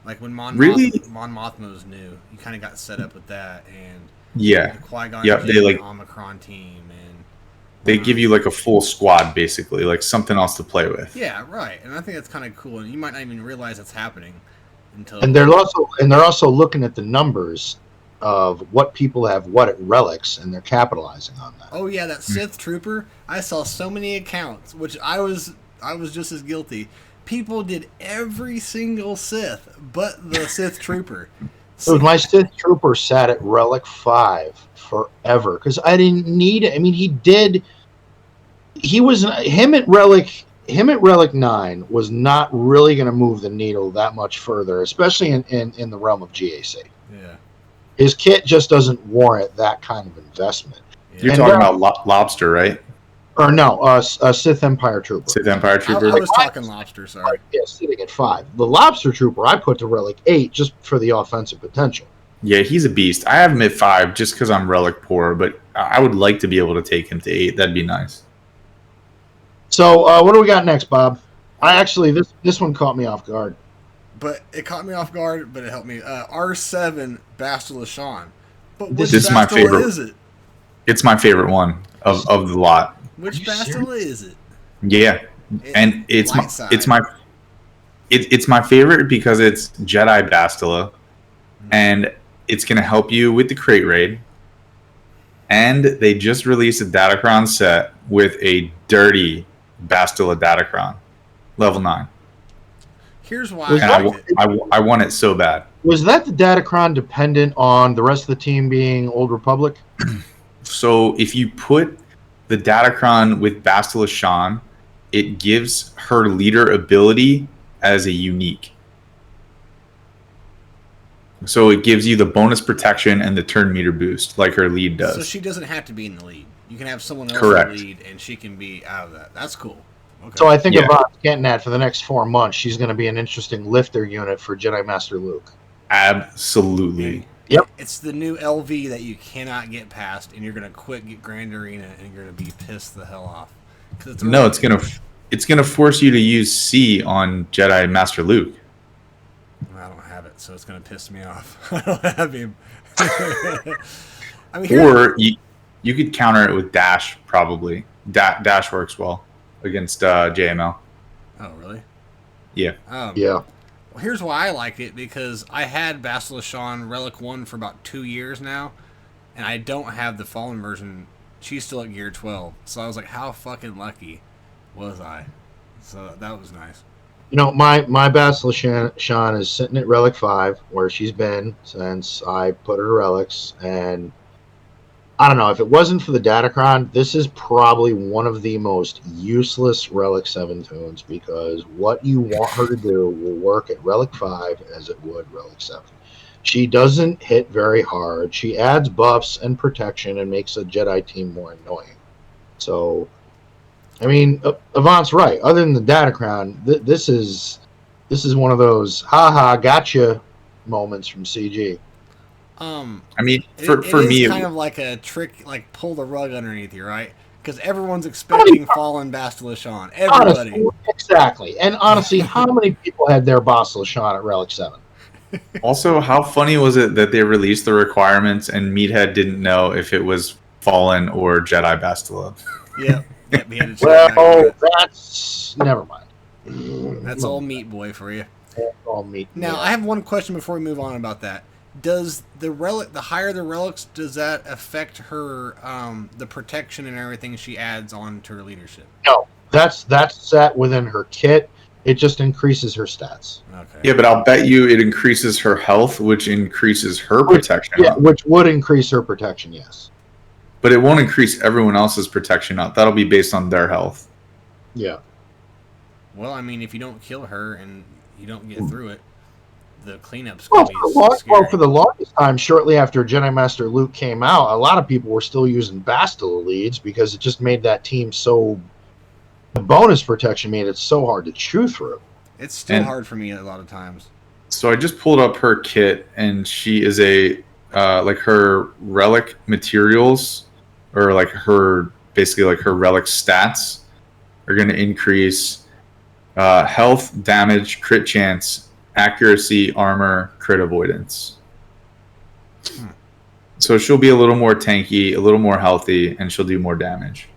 like when Mon Mothma was new, you kind of got set up with that, and the Qui-Gon they like Omicron team, and they give you like a full squad, basically, like something else to play with. Yeah, right. And I think that's kind of cool, and you might not even realize that's happening until. And they're also looking at the numbers of what people have what at relics, and they're capitalizing on that. Oh yeah, that Sith Trooper! I saw so many accounts, which I was just as guilty. People did every single Sith but the Sith Trooper. So my Sith Trooper sat at Relic 5 forever because I didn't need it. I mean, him at Relic 9 was not really going to move the needle that much further, especially in the realm of GAC. Yeah. His kit just doesn't warrant that kind of investment. Yeah. You're talking about Lobster, right? Or no, Sith Empire Trooper. Sith Empire Trooper. I was talking Lobster, sorry. Yeah, sitting at 5. The Lobster Trooper I put to Relic 8 just for the offensive potential. Yeah, he's a beast. I have him at 5 just because I'm Relic poor, but I would like to be able to take him to 8. That'd be nice. So what do we got next, Bob? This one caught me off guard. But it caught me off guard, but it helped me. R7 Bastila Shan. But this is my favorite. Is it? It's my favorite one of the lot. Which Bastila is it? Yeah, and it's my favorite because it's Jedi Bastila, and it's gonna help you with the crate raid. And they just released a Datacron set with a dirty Bastila Datacron, level 9. Here's why I want it so bad. Was that the Datacron dependent on the rest of the team being Old Republic? So if you put the Datacron with Bastila Shan, it gives her leader ability as a unique. So it gives you the bonus protection and the turn meter boost like her lead does. So she doesn't have to be in the lead. You can have someone else Correct. in the lead, and she can be out of that. That's cool. Okay. So I think Yvonne's getting at for the next 4 months, she's going to be an interesting lifter unit for Jedi Master Luke. Absolutely. Yep. It's the new LV that you cannot get past, and you're gonna quit get Grand Arena, and you're gonna be pissed the hell off. No, it's gonna force you to use C on Jedi Master Luke. I don't have it, so it's gonna piss me off. I don't have him. I mean, Or you could counter it with Dash, probably. Dash works well against JML. Oh, really? Yeah. Yeah. Well, here's why I like it, because I had Bastila Shan Relic 1 for about 2 years now, and I don't have the Fallen version. She's still at Gear 12. So I was like, how fucking lucky was I? So that was nice. You know, my Bastila Shan is sitting at Relic 5, where she's been since I put her to Relics, and I don't know, if it wasn't for the Datacron, this is probably one of the most useless Relic 7 tunes, because what you want her to do will work at Relic 5 as it would Relic 7. She doesn't hit very hard. She adds buffs and protection and makes a Jedi team more annoying. So, I mean, Avant's right. Other than the Datacron, this is one of those haha gotcha moments from CG. I mean, it for is me, kind of like a trick, like pull the rug underneath you, right? Because everyone's expecting Fallen Bastila Shan. Everybody. Honestly, exactly. And honestly, how many people had their Bastila Shan at Relic 7? also, how funny was it that they released the requirements and Meathead didn't know if it was Fallen or Jedi Bastila? Yeah. Yep, he had to check back Well, on that. that's never mind. That's all meat boy for you. That's all meat. Now, Yeah. I have one question before we move on about that. Does the higher the relics, does that affect her, the protection and everything she adds on to her leadership? No, that's set within her kit. It just increases her stats. Okay. Yeah, but I'll bet you it increases her health, which increases her protection. Yeah, which would increase her protection, yes. But it won't increase everyone else's protection up. That'll be based on their health. Yeah. Well, I mean, if you don't kill her and you don't get through it, the cleanup's Well, going to be scary. for the longest time, shortly after Jedi Master Luke came out, a lot of people were still using Bastila leads because it just made that team so... The bonus protection made it so hard to chew through. It's still hard for me a lot of times. So I just pulled up her kit, and she is like her relic materials, or like basically like her relic stats are going to increase health, damage, crit chance, accuracy, armor, crit avoidance. So she'll be a little more tanky, a little more healthy, and she'll do more damage.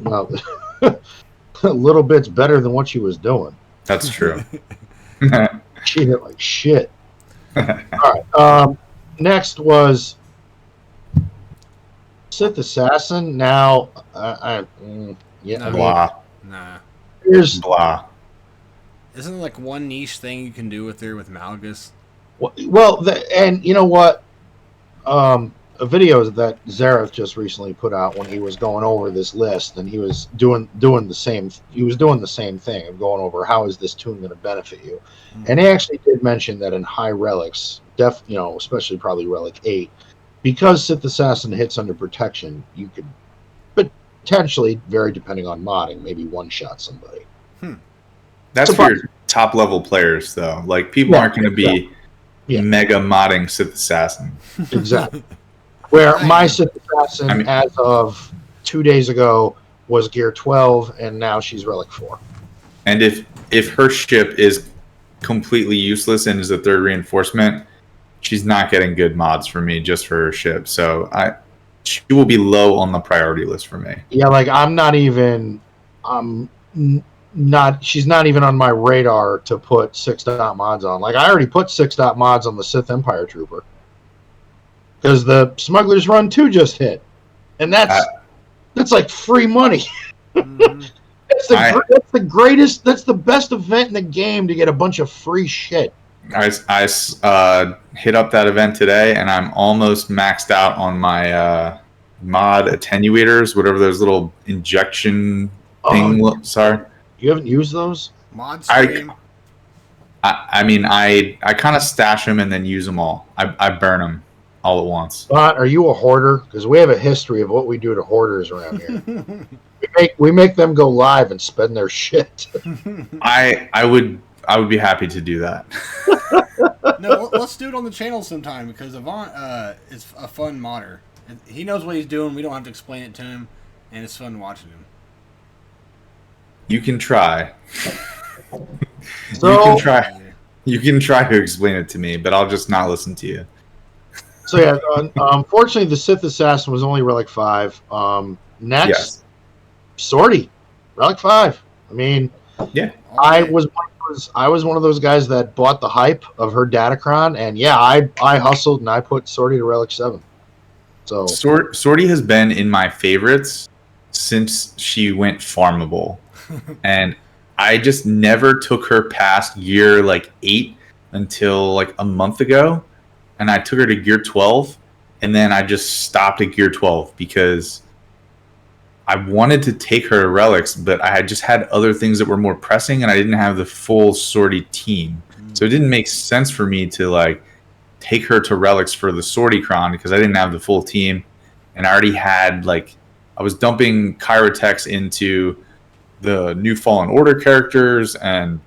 Well, a little bit's better than what she was doing. That's true. She hit like shit. All right. Next was Sith Assassin. Now, Blah. Nah. Here's Blah. Isn't there like one niche thing you can do with her with Malgus? well, and you know what? A video that Zareth just recently put out when he was going over this list, and he was doing the same. He was doing the same thing of going over how is this tune going to benefit you, and he actually did mention that in high relics, especially probably relic 8, because Sith Assassin hits under protection, you could potentially, very depending on modding, maybe one shot somebody. That's for your top level players, though. Like people aren't going to be mega modding Sith Assassin. Exactly. Where my Sith Assassin, as of 2 days ago, was Gear 12, and now she's Relic 4. And if her ship is completely useless and is a third reinforcement, she's not getting good mods for me just for her ship. So she will be low on the priority list for me. Yeah, like she's not even on my radar to put 6-dot mods on. Like I already put 6-dot mods on the Sith Empire Trooper. Because the Smuggler's Run 2 just hit. And that's like free money. That's the greatest, that's the best event in the game to get a bunch of free shit. I hit up that event today, and I'm almost maxed out on my mod attenuators, whatever those little injection Oh, thing. Sorry, you haven't used those? Mod I stream. I mean I kind of stash them and then use them all. I burn them all at once. But are you a hoarder? Because we have a history of what we do to hoarders around here. we make them go live and spend their shit. I would be happy to do that. No, let's do it on the channel sometime because Avant is a fun modder. He knows what he's doing. We don't have to explain it to him, and it's fun watching him. You can try. So, You can try. You can try to explain it to me, but I'll just not listen to you. So yeah, unfortunately, the Sith Assassin was only Relic 5. Next, Yes. Sortie, Relic 5. I mean, Yeah. I was one of those guys that bought the hype of her Datacron, and yeah, I hustled and I put Sortie to Relic 7. So Sortie has been in my favorites since she went farmable, and I just never took her past gear like 8 until like a month ago, and I took her to gear 12, and then I just stopped at gear 12 because I wanted to take her to relics, but I had just had other things that were more pressing, and I didn't have the full Sortie team, so it didn't make sense for me to like take her to relics for the Sortie Cron because I didn't have the full team, and I already had like I was dumping Kyrotex into the new Fallen Order characters and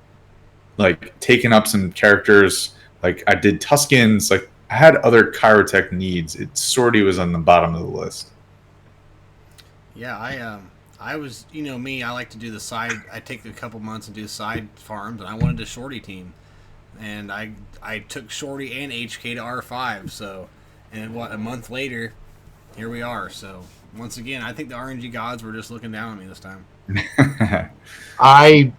like taking up some characters like I did Tuskens. Like I had other Kyrotech needs. Sortie was on the bottom of the list. Yeah, I was, me. I like to do the side. I take a couple months and do side farms, and I wanted a Shorty team, and I took Shorty and HK to R5. So, and a month later, here we are. So once again, I think the RNG gods were just looking down on me this time.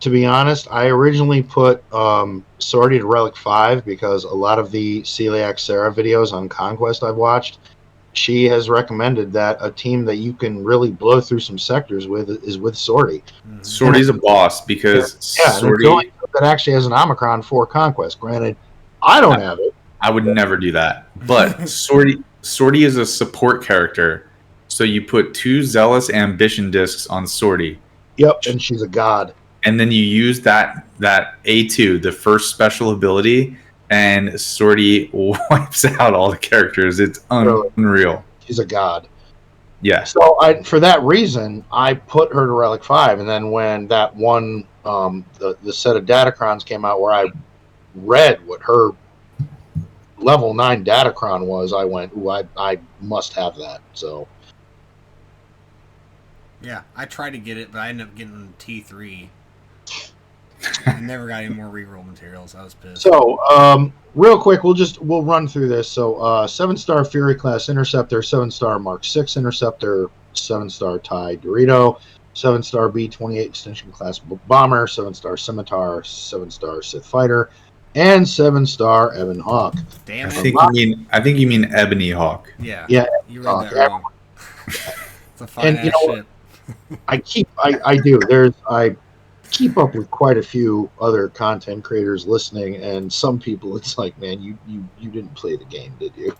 to be honest, I originally put Sortie to Relic 5 because a lot of the Celiac Sarah videos on Conquest I've watched, she has recommended that a team that you can really blow through some sectors with is with Sortie. Sortie's a boss because Yeah, and it's the Sortie. only team that actually has an Omicron for Conquest. Granted, I don't have it. I would never do that. But Sortie is a support character, so you put 2 Zealous Ambition discs on Sortie. Yep, and she's a god. And then you use that A2, the first special ability, and Sortie wipes out all the characters. It's unreal. She's a god. Yes. So for that reason, I put her to Relic 5, and then when that one, the set of Datacrons came out where I read what her level 9 Datacron was, I went, ooh, I must have that. So Yeah, I tried to get it, but I ended up getting T3. I never got any more reroll materials. I was pissed. So, real quick, we'll run through this. So, 7-star Fury class Interceptor, 7-star Mark 6 Interceptor, 7-star TIE Dorito, 7-star B-28 Extension class Bomber, 7-star Scimitar, 7-star Sith Fighter, and 7-star Ebon Hawk. Damn I it. think you mean Ebony Hawk. Yeah. Yeah, You read that wrong. It's a fine ass ship. I keep up with quite a few other content creators listening, and some people it's like, man, you didn't play the game, did you?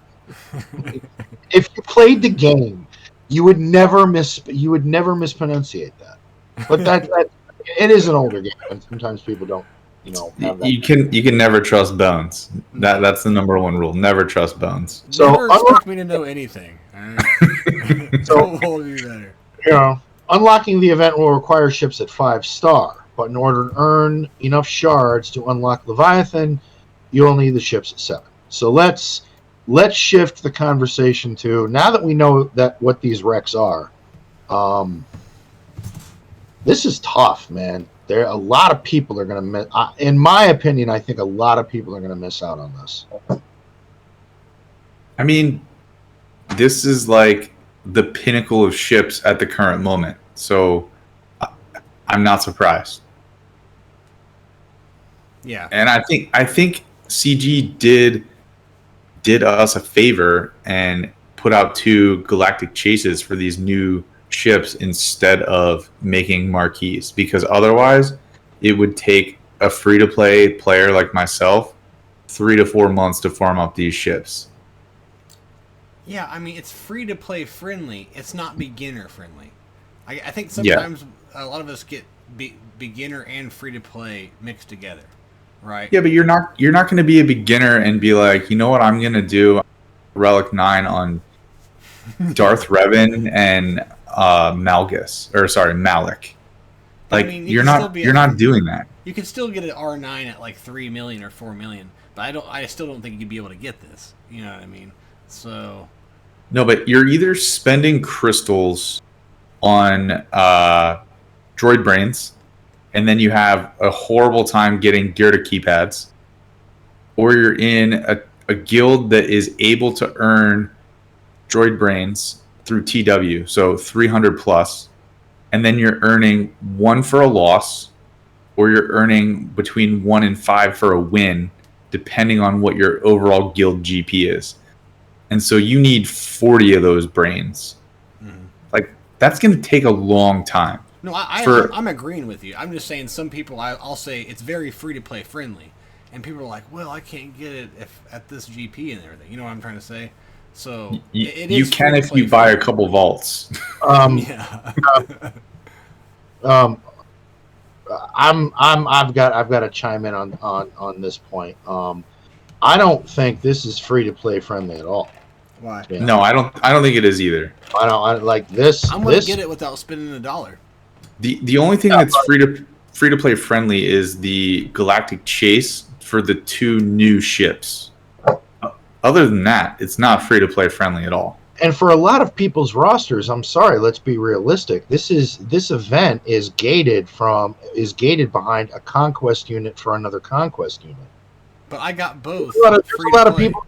If you played the game, you would never mispronunciate that. But that it is an older game, and sometimes people don't, have that. You can never trust Bones. That's the number one rule. Never trust Bones. So, Never expect me to know anything. All right? So we'll do better. Unlocking the event will require ships at 5-star, but in order to earn enough shards to unlock Leviathan, you'll need the ships at 7. So let's shift the conversation to, now that we know that what these wrecks are, this is tough, man. There are a lot of people are going to miss. In my opinion, I think a lot of people are going to miss out on this. I mean, this is like the pinnacle of ships at the current moment. So I'm not surprised. Yeah. And I think CG did us a favor and put out 2 galactic chases for these new ships instead of making marquees, because otherwise it would take a free-to-play player like myself 3 to 4 months to farm up these ships. Yeah, I mean, it's free to play friendly. It's not beginner friendly. I think sometimes a lot of us get beginner and free to play mixed together, right? Yeah, but you're not going to be a beginner and be like, you know what I'm going to do? Relic 9 on Darth Revan and Malik. Like, I mean, you're not doing that. You could still get an R9 at like 3 million or 4 million, but I still don't think you'd be able to get this. You know what I mean? So No, but you're either spending crystals on droid brains, and then you have a horrible time getting Gerda keypads, or you're in a guild that is able to earn droid brains through TW, so 300 plus, and then you're earning 1 for a loss, or you're earning between 1 and 5 for a win, depending on what your overall guild GP is. And so you need 40 of those brains. Mm-hmm. Like, that's going to take a long time. No, I'm agreeing with you. I'm just saying some people, I'll say it's very free to play friendly. And people are like, well, I can't get it at this GP and everything. You know what I'm trying to say? So you can if you buy a couple vaults. Yeah. I've got to chime in on this point. I don't think this is free to play friendly at all. Why? Yeah. No, I don't think it is either. I like this. I'm going to get it without spending $1. The only thing that's free to play friendly is the Galactic Chase for the 2 new ships. Other than that, it's not free to play friendly at all. And for a lot of people's rosters, I'm sorry, let's be realistic. This event is gated behind a conquest unit for another conquest unit. But I got both. There's a lot of people.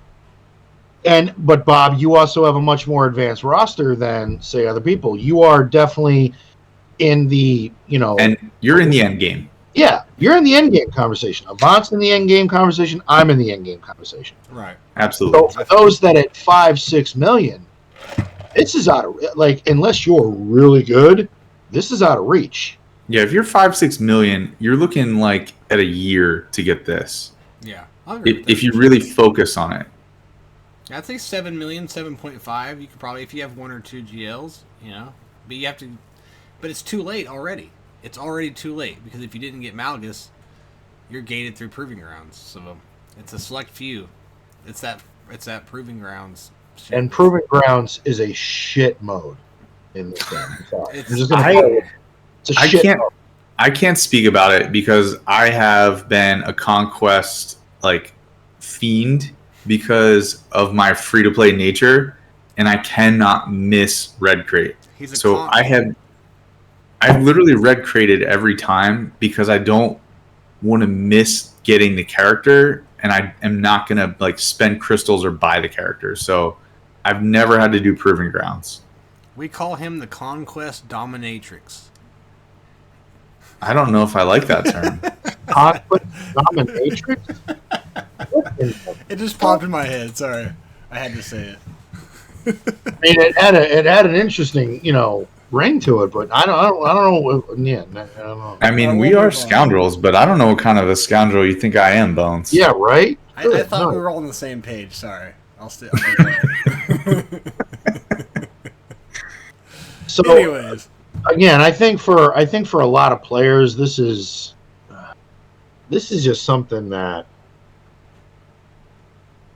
But Bob, you also have a much more advanced roster than, say, other people. You are definitely in the, and you're in the end game. Yeah, you're in the end game conversation. Avant's in the end game conversation. I'm in the end game conversation. Right. Absolutely. So for those that at 5-6 million, this is out of, like, unless you're really good, this is out of reach. Yeah, if you're 5-6 million, you're looking like at a year to get this. Yeah. If you really focus on it. I'd say 7 million, 7.5. You could probably, if you have 1 or 2 GLs, but you have to. But it's too late already. It's already too late because if you didn't get Malgus, you're gated through Proving Grounds. So it's a select few. It's that Proving Grounds. Shit. And Proving Grounds is a shit mode in this game. I can't speak about it because I have been a conquest fiend because of my free to play nature, and I cannot miss Red Crate. I've literally red crated every time because I don't want to miss getting the character, and I am not going to spend crystals or buy the character. So I've never had to do Proving Grounds. We call him the Conquest Dominatrix. I don't know if I like that term. Conquest Dominatrix? It just popped in my head. Sorry. I had to say it. I mean, it had an interesting, ring to it, but I don't know. Yeah, I don't know. I mean, we are scoundrels, but I don't know what kind of a scoundrel you think I am, Bones. Yeah, right? I thought we were all on the same page. Sorry. I'll stay. So, anyways, again, I think for a lot of players, this is just something that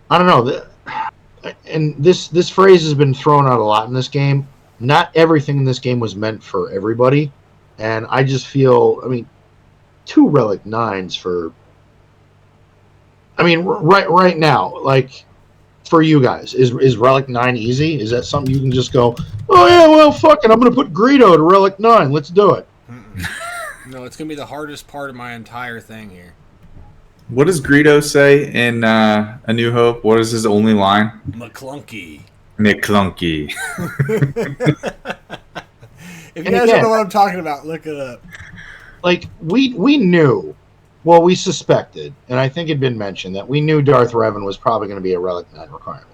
I don't know. And this phrase has been thrown out a lot in this game. Not everything in this game was meant for everybody, and I just feel, 2 Relic 9s for. Right now, for you guys, is Relic 9 easy? Is that something you can just go, oh yeah, well, fuck it, I'm gonna put Greedo to Relic 9. Let's do it. No, it's gonna be the hardest part of my entire thing here. What does Greedo say in A New Hope? What is his only line? McClunky. McClunky. If you guys don't know what I'm talking about, look it up. We knew, well, we suspected, and I think it had been mentioned that we knew Darth Revan was probably going to be a Relic 9 requirement.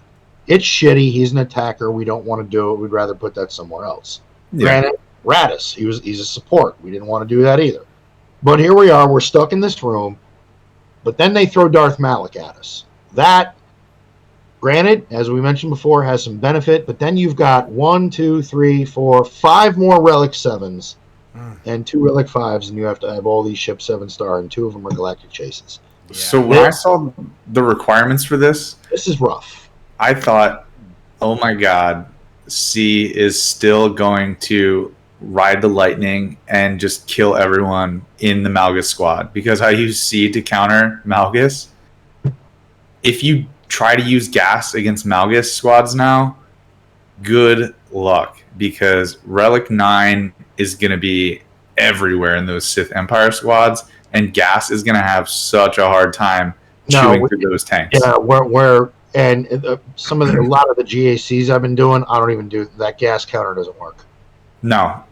It's shitty. He's an attacker. We don't want to do it. We'd rather put that somewhere else. Yeah. Granted, Radis, he's a support. We didn't want to do that either. But here we are. We're stuck in this room. But then they throw Darth Malak at us. That, granted, as we mentioned before, has some benefit, but then you've got 1, 2, 3, 4, 5 more Relic 7s and 2 Relic 5s, and you have to have all these ships 7-star, and 2 of them are Galactic Chases. Yeah. So when I saw the requirements for this is rough. I thought, oh my God, C is still going to ride the lightning and just kill everyone in the Malgus squad, because I use C to counter Malgus. If you try to use gas against Malgus squads now, good luck, because Relic 9 is going to be everywhere in those Sith Empire squads, and gas is going to have such a hard time chewing through those tanks. Yeah, and a lot of the GACs I've been doing, I don't even do that. Gas counter doesn't work. No,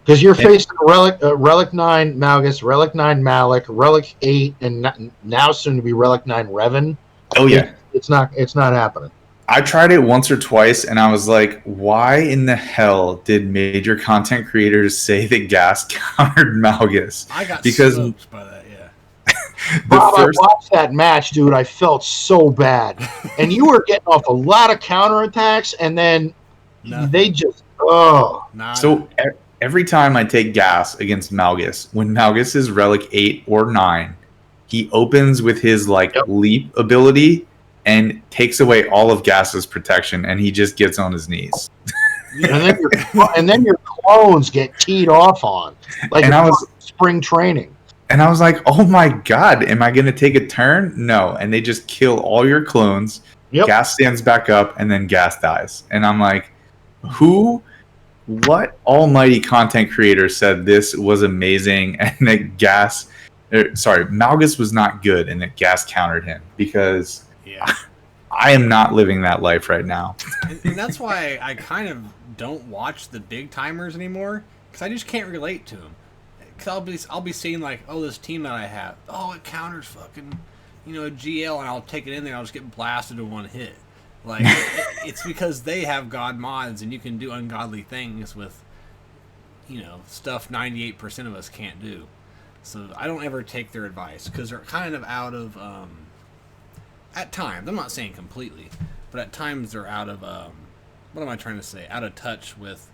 because you're facing Relic 9 Malgus, Relic 9 Malak, Relic 8, and now soon to be Relic 9 Revan. Oh yeah, it's not happening. I tried it once or twice, and I was like, why in the hell did major content creators say that gas countered Malgus? I got smoked by that, yeah. Bob, I watched that match, dude. I felt so bad. And you were getting off a lot of counterattacks, and then they just, So every time I take gas against Malgus, when Malgus is Relic 8 or 9, he opens with his leap ability and takes away all of Gas's protection, and he just gets on his knees. and then your clones get teed off on, spring training. And I was like, oh my God, am I going to take a turn? No. And they just kill all your clones. Yep. Gas stands back up, and then Gas dies. And I'm like, what almighty content creator said this was amazing and that Malgus was not good and that Gas countered him? Because I am not living that life right now. And that's why I kind of don't watch the big timers anymore, because I just can't relate to them. Because I'll be seeing this team that I have, it counters fucking, a GL, and I'll take it in there, and I'll just get blasted in one hit. It's because they have god mods, and you can do ungodly things with, stuff 98% of us can't do. So I don't ever take their advice, because they're kind of out of, at times, I'm not saying completely, but at times they're out of, what am I trying to say? Out of touch with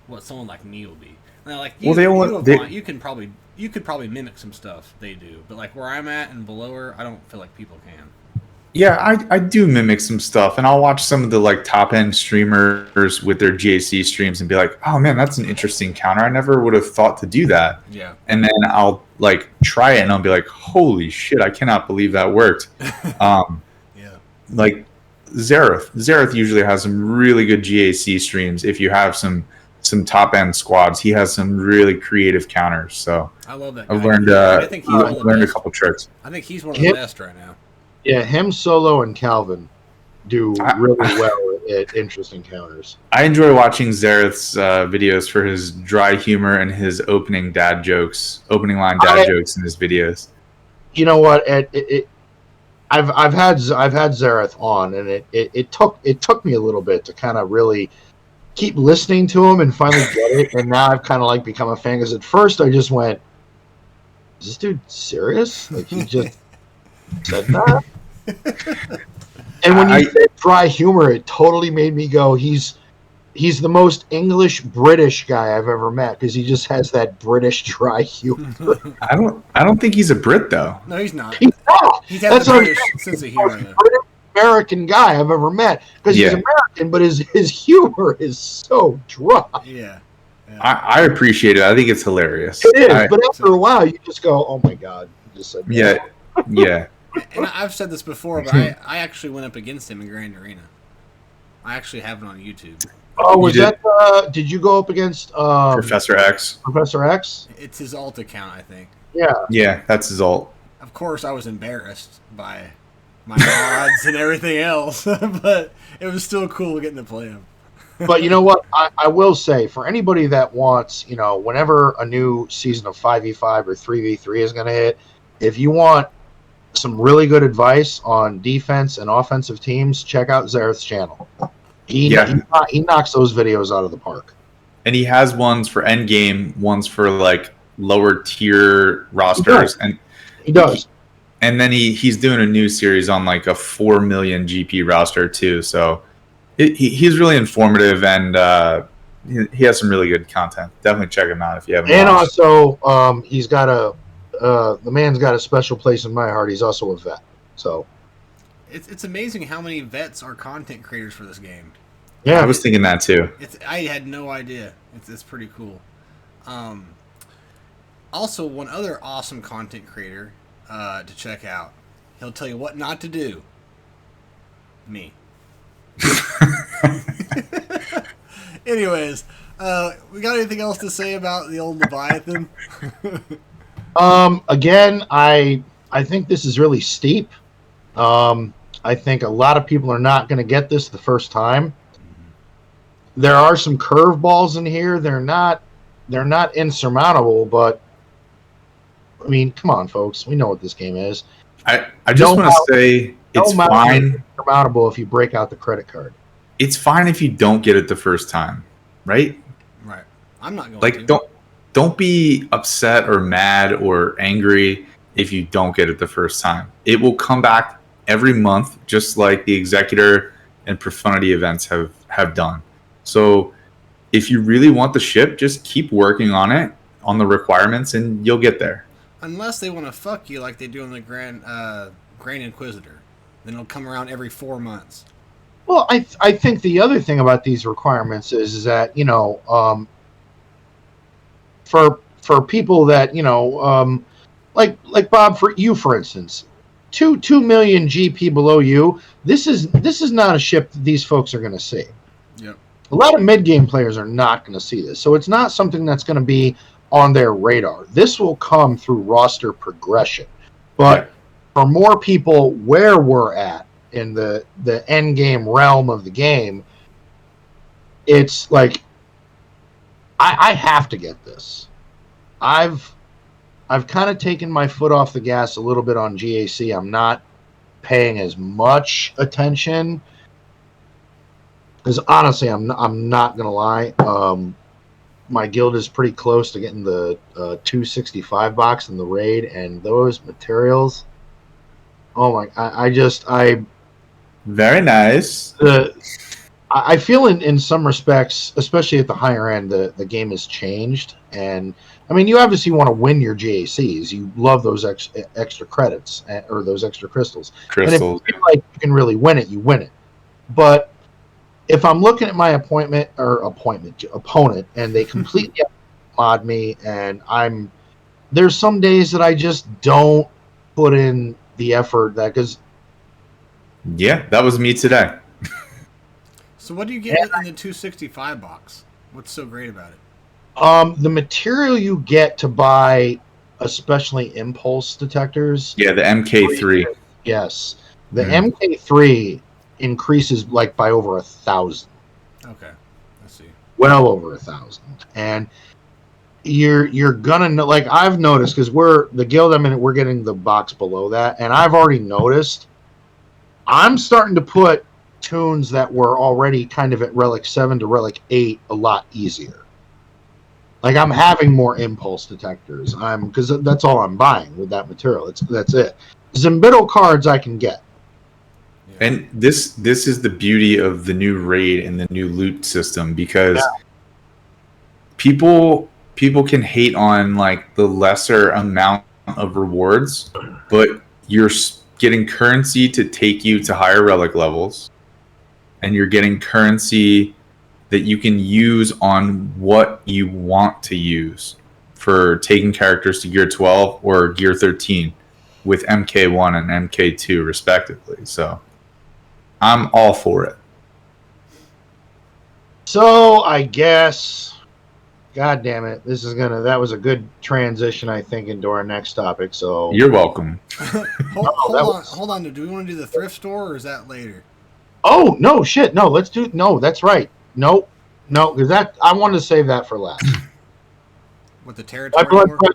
what someone like me will be. Now, you could probably mimic some stuff they do, but where I'm at and below her, I don't feel like people can. Yeah, I do mimic some stuff, and I'll watch some of the top end streamers with their GAC streams and be like, oh man, that's an interesting counter. I never would have thought to do that. Yeah. And then I'll try it, and I'll be like, holy shit, I cannot believe that worked. Zareth usually has some really good GAC streams. If you have some top end squads, he has some really creative counters. So I love that guy. I've learned a couple tricks. I think he's one of the best right now. Yeah, him, Solo, and Calvin do really well at interesting counters. I enjoy watching Zareth's videos for his dry humor and his opening line dad jokes in his videos. You know what? I've had Zareth on, and it took me a little bit to kind of really keep listening to him and finally get it. And now I've kind of become a fan, because at first I just went, "Is this dude serious? He just said that?" And when you said dry humor, it totally made me go, he's the most English British guy I've ever met, because he just has that British dry humor. I don't think he's a Brit though. No, he's not. He's not. He's got the British sense of humor. British American guy I've ever met, because he's American, but his humor is so dry. Yeah. I appreciate it. I think it's hilarious. It is, but after a while, you just go, "Oh my God!" You just said, yeah. And I've said this before, but I actually went up against him in Grand Arena. I actually have it on YouTube. Oh, was that? Did you go up against Professor X? Professor X? It's his alt account, I think. Yeah, that's his alt. Of course, I was embarrassed by my mods and everything else, but it was still cool getting to play him. But you know what? I will say, for anybody that wants, whenever a new season of 5v5 or 3v3 is going to hit, if you want some really good advice on defense and offensive teams, check out Zareth's channel. He knocks those videos out of the park. And he has ones for endgame, ones for lower tier rosters, and he does. And then he's doing a new series on like a 4 million GP roster too. So he's really informative, and he has some really good content. Definitely check him out if you haven't And watched. also, he's got the man's got a special place in my heart. He's also a vet. So It's amazing how many vets are content creators for this game. yeah, I was thinking that too. I had no idea. It's pretty cool. Also, one other awesome content creator to check out. He'll tell you what not to do. Me. Anyways, we got anything else to say about the old Leviathan? Again, I think this is really steep. I think a lot of people are not going to get this the first time. There are some curveballs in here. They're not insurmountable, but I mean, come on, folks. We know what this game is. I just want to say it's fine. Insurmountable if you break out the credit card. It's fine if you don't get it the first time, right? Right. I'm not going like to. don't be upset or mad or angry if you don't get it the first time. It will come back every month, just like the Executor and Profundity events have done. So if you really want the ship, just keep working on it, on the requirements, and you'll get there. Unless they want to fuck you like they do in the Grand Inquisitor. Then it'll come around every 4 months. Well, I think the other thing about these requirements is that, for people that, like Bob, for you, for instance, 2 million GP below you, this is not a ship that these folks are going to see. Yep. A lot of mid-game players are not going to see this. So it's not something that's going to be on their radar. This will come through roster progression. But for more people where we're at in the end game realm of the game, it's like I have to get this. I've kind of taken my foot off the gas a little bit on GAC. I'm not paying as much attention because honestly, I'm not gonna lie. My guild is pretty close to getting the 265 box in the raid, and those materials. Oh my! I very nice. I feel in some respects, especially at the higher end, the game has changed. And I mean, you obviously want to win your JACs. You love those extra credits or those extra crystals. And if you feel like you can really win it, you win it. But if I'm looking at my opponent, and they completely mod me, and there's some days that I just don't put in the effort because. Yeah, that was me today. So what do you get in the 265 box? What's so great about it? The material you get to buy, especially impulse detectors. Yeah, the MK3. Yes, the MK3 increases like by over 1,000. Okay, I see. Well over 1,000, and you're gonna know. Like I've noticed because we're the guild I'm in, we're getting the box below that, and I've already noticed. I'm starting to put tunes that were already kind of at Relic 7 to Relic 8 a lot easier. Like I'm having more impulse detectors. Because that's all I'm buying with that material. That's it. Zimbital cards I can get. Yeah. And this is the beauty of the new raid and the new loot system, because people can hate on like the lesser amount of rewards, but you're getting currency to take you to higher relic levels, and you're getting currency that you can use on what you want to use for taking characters to gear 12 or gear 13 with MK1 and MK2 respectively. So I'm all for it. So I guess, God damn it, that was a good transition, I think, into our next topic. So you're welcome. Hold on. Do we want to do the thrift store, or is that later? Oh no, shit, no. Let's do. No, that's right. No, because I wanted to save that for last. With the territory.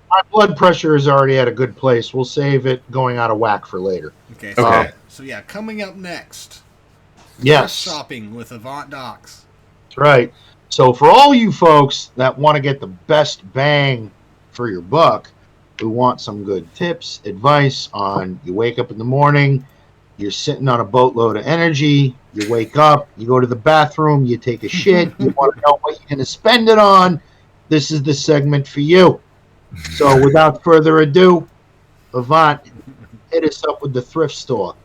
My blood pressure is already at a good place. We'll save it going out of whack for later. Okay. So yeah, coming up next. Yes. Shopping with Avant Docs. That's right. So for all you folks that want to get the best bang for your buck, We want some good tips, advice on you wake up in the morning, you're sitting on a boatload of energy, you wake up, you go to the bathroom, you take a shit, you want to know what you're going to spend it on. This is the segment for you. So without further ado, Avant, hit us up with the thrift store.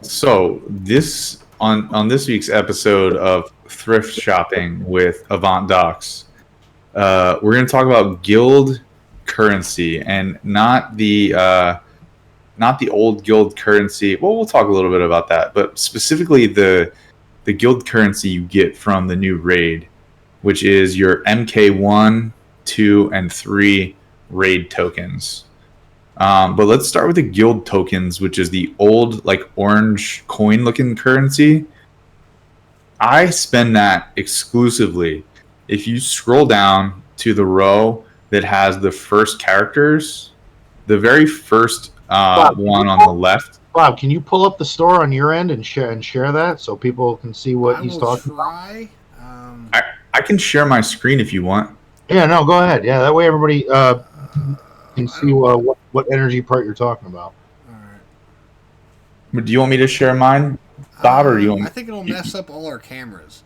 So this on this week's episode of Thrift Shopping with Avant Docs, we're going to talk about guild currency and not the old guild currency. Well, we'll talk a little bit about that, but specifically the guild currency you get from the new raid, which is your MK1, 2, and 3 raid tokens. But let's start with the guild tokens, which is the old, like, orange coin-looking currency. I spend that exclusively. If you scroll down to the row that has the first characters, the very first one on the left. Bob, can you pull up the store on your end and share that so people can see what he's talking about? I can share my screen if you want. Yeah, no, go ahead. Yeah, that way everybody can see what energy part you're talking about. All right. Do you want me to share mine, Bob, or do you want me? I think it'll mess up all our cameras.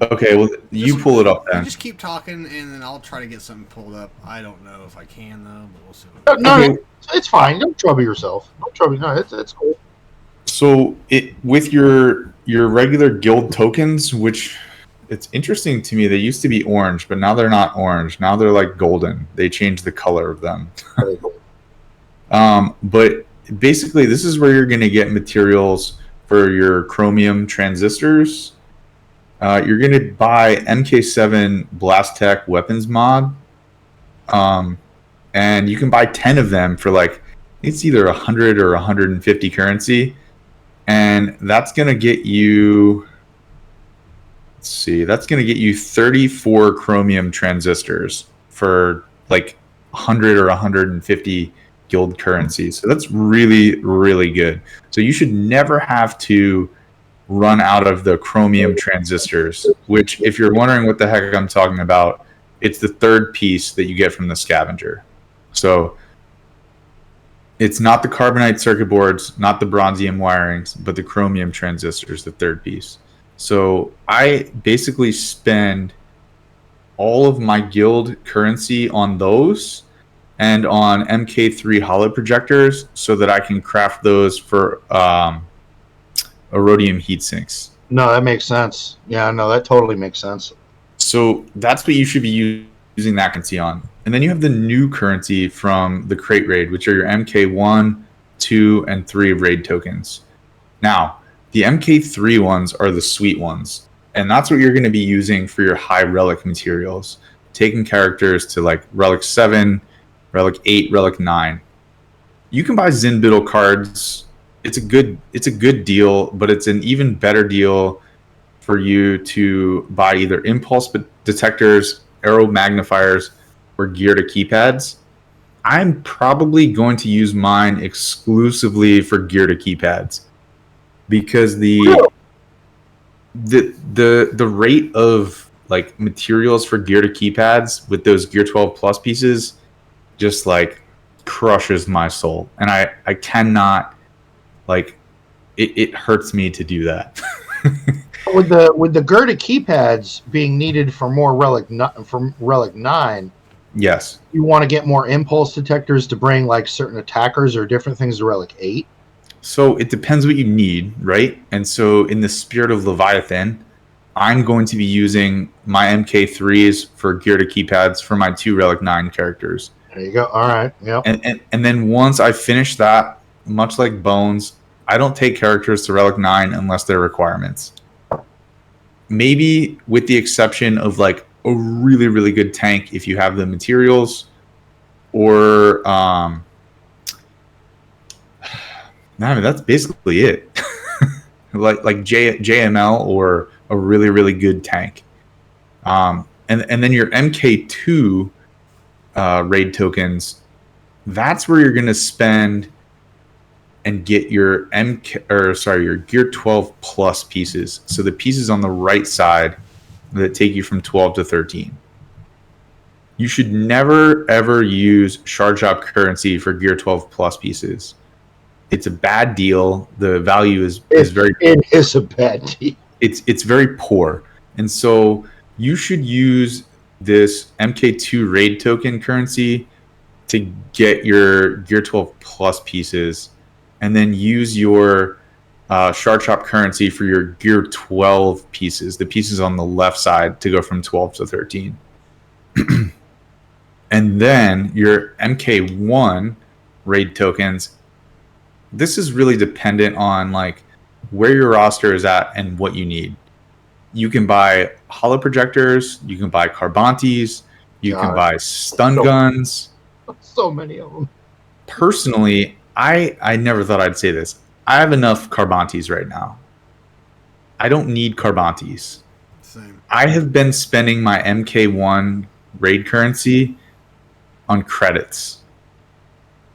Okay, well, you pull it up then. You just keep talking, and then I'll try to get something pulled up. I don't know if I can, though, but we'll see. No, it's fine. Don't trouble yourself. Don't trouble. No, it's cool. So with your regular guild tokens, which it's interesting to me, they used to be orange, but now they're not orange. Now they're like golden. They changed the color of them. But basically, this is where you're going to get materials for your chromium transistors. You're going to buy MK7 Blast Tech weapons mod. And you can buy 10 of them for like, it's either 100 or 150 currency. And that's going to get you, let's see, that's going to get you 34 chromium transistors for like 100 or 150 guild currency. So that's really, really good. So you should never have to run out of the chromium transistors, which, if you're wondering what the heck I'm talking about, it's the third piece that you get from the scavenger. So it's not the carbonite circuit boards, not the bronzium wirings, but the chromium transistors, the third piece. So I basically spend all of my guild currency on those and on MK3 hollow projectors so that I can craft those for Erodium heat sinks. No, that makes sense. Yeah, no, that totally makes sense. So that's what you should be using that currency on. And then you have the new currency from the crate raid, which are your MK1, 2, and 3 raid tokens. Now, the MK3 ones are the sweet ones. And that's what you're going to be using for your high relic materials. Taking characters to like Relic 7, Relic 8, Relic 9. You can buy Zinbiddle cards. It's a good deal, but it's an even better deal for you to buy either impulse detectors, arrow magnifiers, or gear to keypads. I'm probably going to use mine exclusively for gear to keypads because the rate of like materials for gear to keypads with those Gear 12 Plus pieces just like crushes my soul, and I cannot, like, it hurts me to do that. With the Gear to keypads being needed for more Relic 9, yes, you want to get more impulse detectors to bring like certain attackers or different things to Relic 8. So it depends what you need, right? And so in the spirit of Leviathan, I'm going to be using my MK3s for gear to keypads for my 2 Relic 9 characters. There you go. All right. Yep. And then once I finish that, much like Bones, I don't take characters to Relic 9 unless they're requirements. Maybe with the exception of like a really, really good tank if you have the materials, or that's basically it. like JML or a really, really good tank. And then your MK2 raid tokens, that's where you're going to spend and get your your Gear 12 Plus pieces. So the pieces on the right side that take you from 12 to 13. You should never ever use shard shop currency for Gear 12 plus pieces. It's a bad deal. The value is very It is a bad deal. it's very poor. And so you should use this MK2 raid token currency to get your Gear 12 plus pieces, and then use your shard shop currency for your Gear 12 pieces, the pieces on the left side, to go from 12 to 13. And then your MK1 raid tokens, this is really dependent on like where your roster is at and what you need. You can buy holo projectors, you can buy carbantes, you can buy stun guns. So many of them. Personally, I never thought I'd say this. I have enough carbantes right now. I don't need carbantes. Same. I have been spending my MK1 raid currency on credits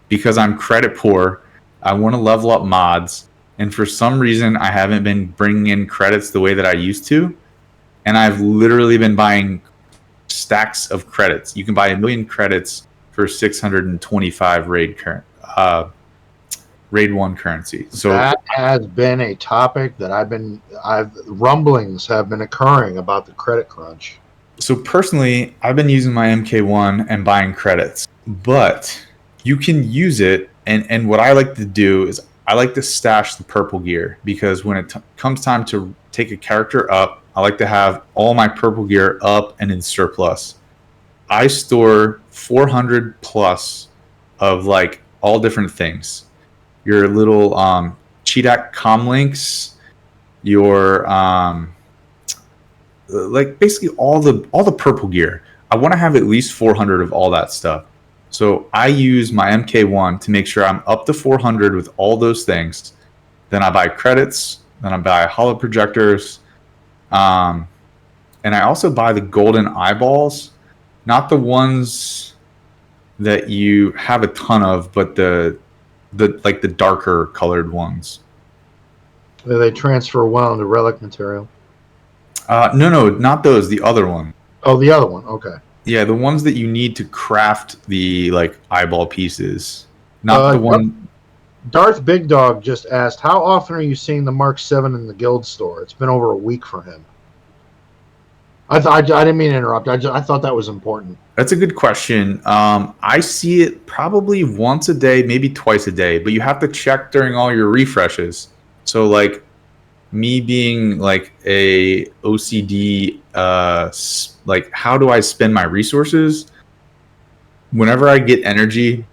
because I'm credit poor. I want to level up mods, and for some reason I haven't been bringing in credits the way that I used to, and I've literally been buying stacks of credits. You can buy 1 million credits for 625 raid 1 currency. So that has been a topic that rumblings have been occurring about the credit crunch. So personally, I've been using my MK1 and buying credits, but you can use it. And what I like to do is I like to stash the purple gear, because when it comes time to take a character up, I like to have all my purple gear up and in surplus. I store 400 plus of like all different things. Your little Cheetah comlinks, your like basically all the purple gear. I want to have at least 400 of all that stuff. So I use my MK1 to make sure I'm up to 400 with all those things. Then I buy credits. Then I buy holo projectors. And I also buy the golden eyeballs. Not the ones that you have a ton of, but the like the darker colored ones. They transfer well into relic material. No, not those. The other one. Oh, the other one. Okay. Yeah, the ones that you need to craft the like eyeball pieces, not the one. Darth Big Dog just asked, "How often are you seeing the Mark 7 in the guild store?" It's been over a week for him. I didn't mean to interrupt. I thought that was important. That's a good question. I see it probably once a day, maybe twice a day, but you have to check during all your refreshes. So like me being like a OCD, like how do I spend my resources? Whenever I get energy,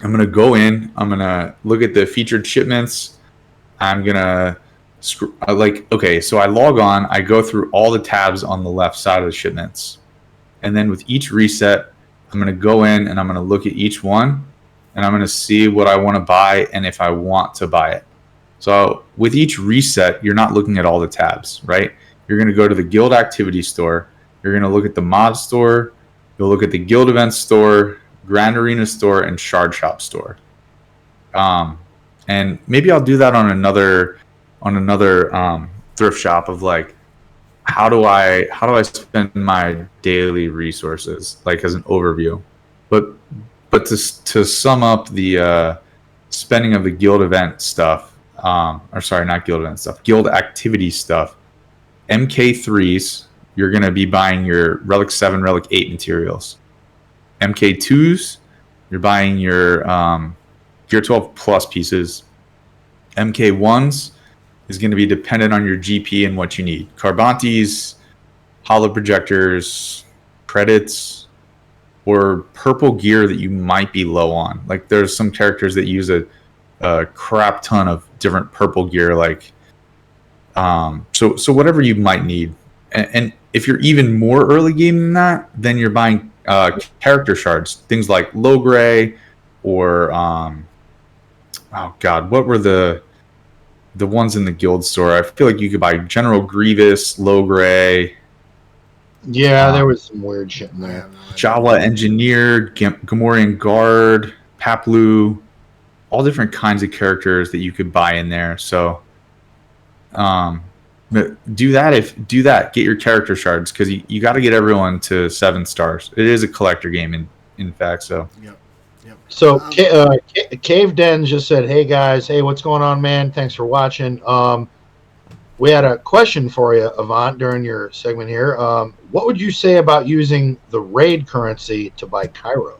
I'm going to go in, I'm going to look at the featured shipments. I'm going to okay, so I log on, I go through all the tabs on the left side of the shipments. And then with each reset, I'm going to go in and I'm going to look at each one, and I'm going to see what I want to buy and if I want to buy it. So with each reset, you're not looking at all the tabs, right? You're going to go to the guild activity store. You're going to look at the mod store. You'll look at the guild event store, Grand Arena store, and Shard Shop store. And maybe I'll do that on another thrift shop of like, how do I spend my daily resources, like as an overview. But to sum up the spending of the guild event stuff, or sorry, not guild event stuff, guild activity stuff, MK3s, you're going to be buying your Relic 7, Relic 8 materials. MK2s, you're buying your Gear 12 plus pieces. MK1s is going to be dependent on your GP and what you need. Carbantes, holo projectors, credits, or purple gear that you might be low on. Like there's some characters that use a crap ton of different purple gear, like so whatever you might need. And if you're even more early game than that, then you're buying character shards, things like low gray or oh god, what were the ones in the guild store? I feel like you could buy General Grievous, low gray. Yeah, there was some weird shit in there. Jawa Engineer, Gamorrean Guard, Paplu, all different kinds of characters that you could buy in there. So But do that. Get your character shards because you got to get everyone to 7 stars. It is a collector game, in fact. So Yep. So Cave Den just said, "Hey guys, hey, what's going on, man? Thanks for watching. We had a question for you, Avant, during your segment here. What would you say about using the raid currency to buy Cairo?"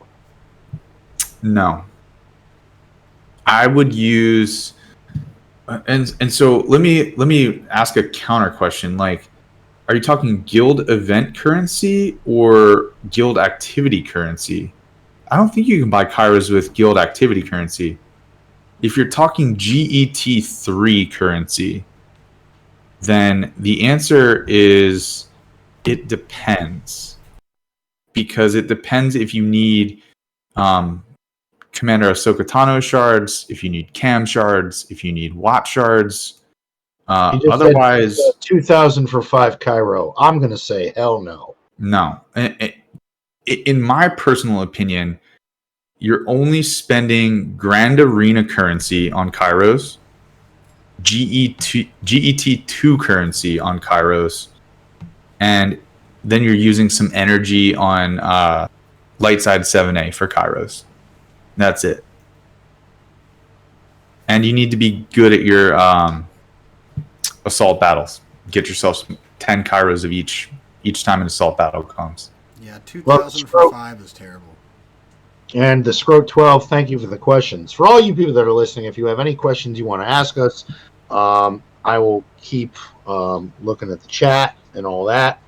no, I would use. And so let me ask a counter question. Like, are you talking guild event currency or guild activity currency? I don't think you can buy Kairos with guild activity currency. If you're talking GET3 currency, then the answer is it depends. Because it depends if you need Commander Ahsoka Tano shards, if you need Cam shards, if you need Watt shards. You just Otherwise, said 2,000 for 5 Cairo. I'm gonna say hell no. no. In my personal opinion, you're only spending Grand Arena currency on Kairos, GET2 currency on Kairos, and then you're using some energy on Lightside 7A for Kairos. That's it. And you need to be good at your assault battles. Get yourself 10 Kairos of each time an assault battle comes. Yeah, 2,000 for 5 is terrible. And the Scrote 12, thank you for the questions. For all you people that are listening, if you have any questions you want to ask us, I will keep looking at the chat and all that.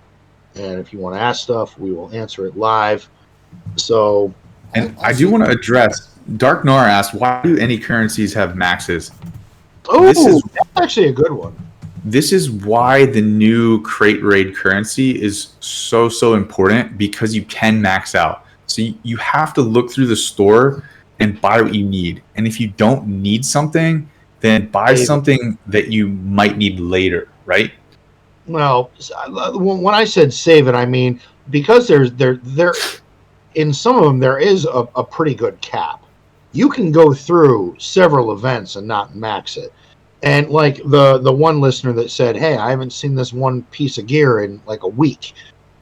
And if you want to ask stuff, we will answer it live. So, and I do want to address Dark Nora asked, why do any currencies have maxes? That's actually a good one. This is why the new crate raid currency is so important, because you can max out. So you have to look through the store and buy what you need. And if you don't need something, then buy something that you might need later, right? Well, when I said save it, I mean because there in some of them there is a pretty good cap. You can go through several events and not max it. And like the one listener that said, "Hey, I haven't seen this one piece of gear in like a week."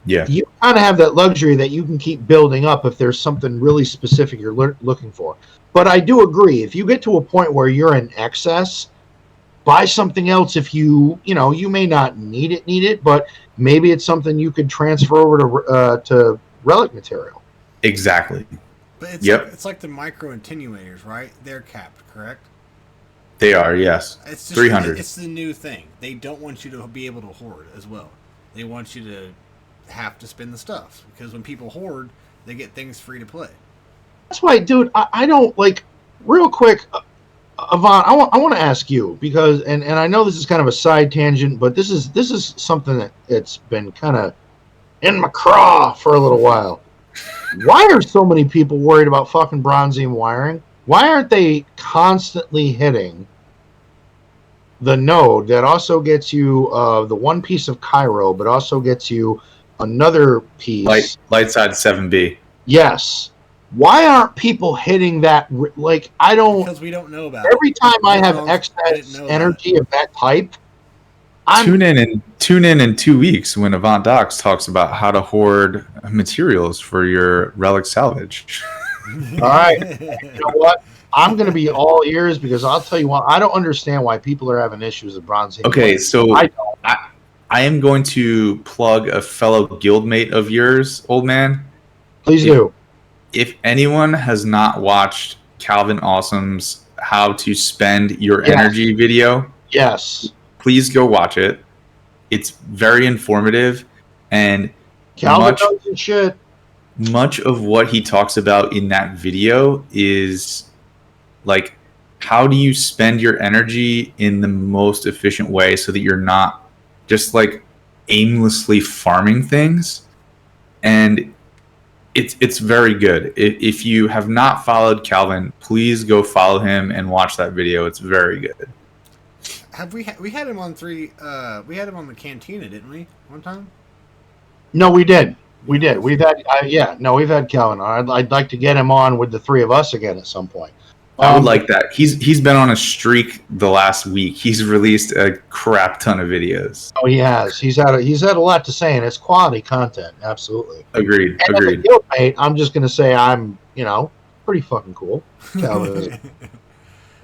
Yeah. You kind of have that luxury that you can keep building up if there's something really specific you're looking for. But I do agree, if you get to a point where you're in excess, buy something else. If you may not need it, but maybe it's something you could transfer over to relic material. Exactly. But it's like the micro attenuators, right? They're capped, correct? They are, yes. It's just 300. It's the new thing. They don't want you to be able to hoard as well. They want you to have to spend the stuff, because when people hoard, they get things free to play. That's why, dude, I don't like. Real quick, Avant, I want to ask you, because and I know this is kind of a side tangent, but this is something that's been kind of in my craw for a little while. Why are so many people worried about fucking bronzium wiring? Why aren't they constantly hitting the node that also gets you the one piece of Cairo, but also gets you another piece? Lightside 7B. Yes. Why aren't people hitting that? Like, I don't. Because we don't know about every it. time I have excess energy of that type, tune in 2 weeks when Avant Docs talks about how to hoard materials for your relic salvage. All right. You know what? I'm going to be all ears, because I'll tell you what, I don't understand why people are having issues with bronze. Okay, so I am going to plug a fellow guildmate of yours, old man. Please do. If anyone has not watched Calvin Awesome's How to Spend Your Energy video, yes, please go watch it. It's very informative, and Calvin knows his shit. Much of what he talks about in that video is like, how do you spend your energy in the most efficient way so that you're not just like aimlessly farming things. And it's very good. If you have not followed Calvin, please go follow him and watch that video. It's very good. Have we had him on we had him on the Cantina, didn't we, one time? No, we did. We've had Calvin. I'd like to get him on with the three of us again at some point. I would like that. He's been on a streak the last week. He's released a crap ton of videos. Oh, he has. He's had a lot to say, and it's quality content. Absolutely. Agreed. And as a Agreed. guildmate, I'm just going to say I'm, pretty fucking cool. Calvin is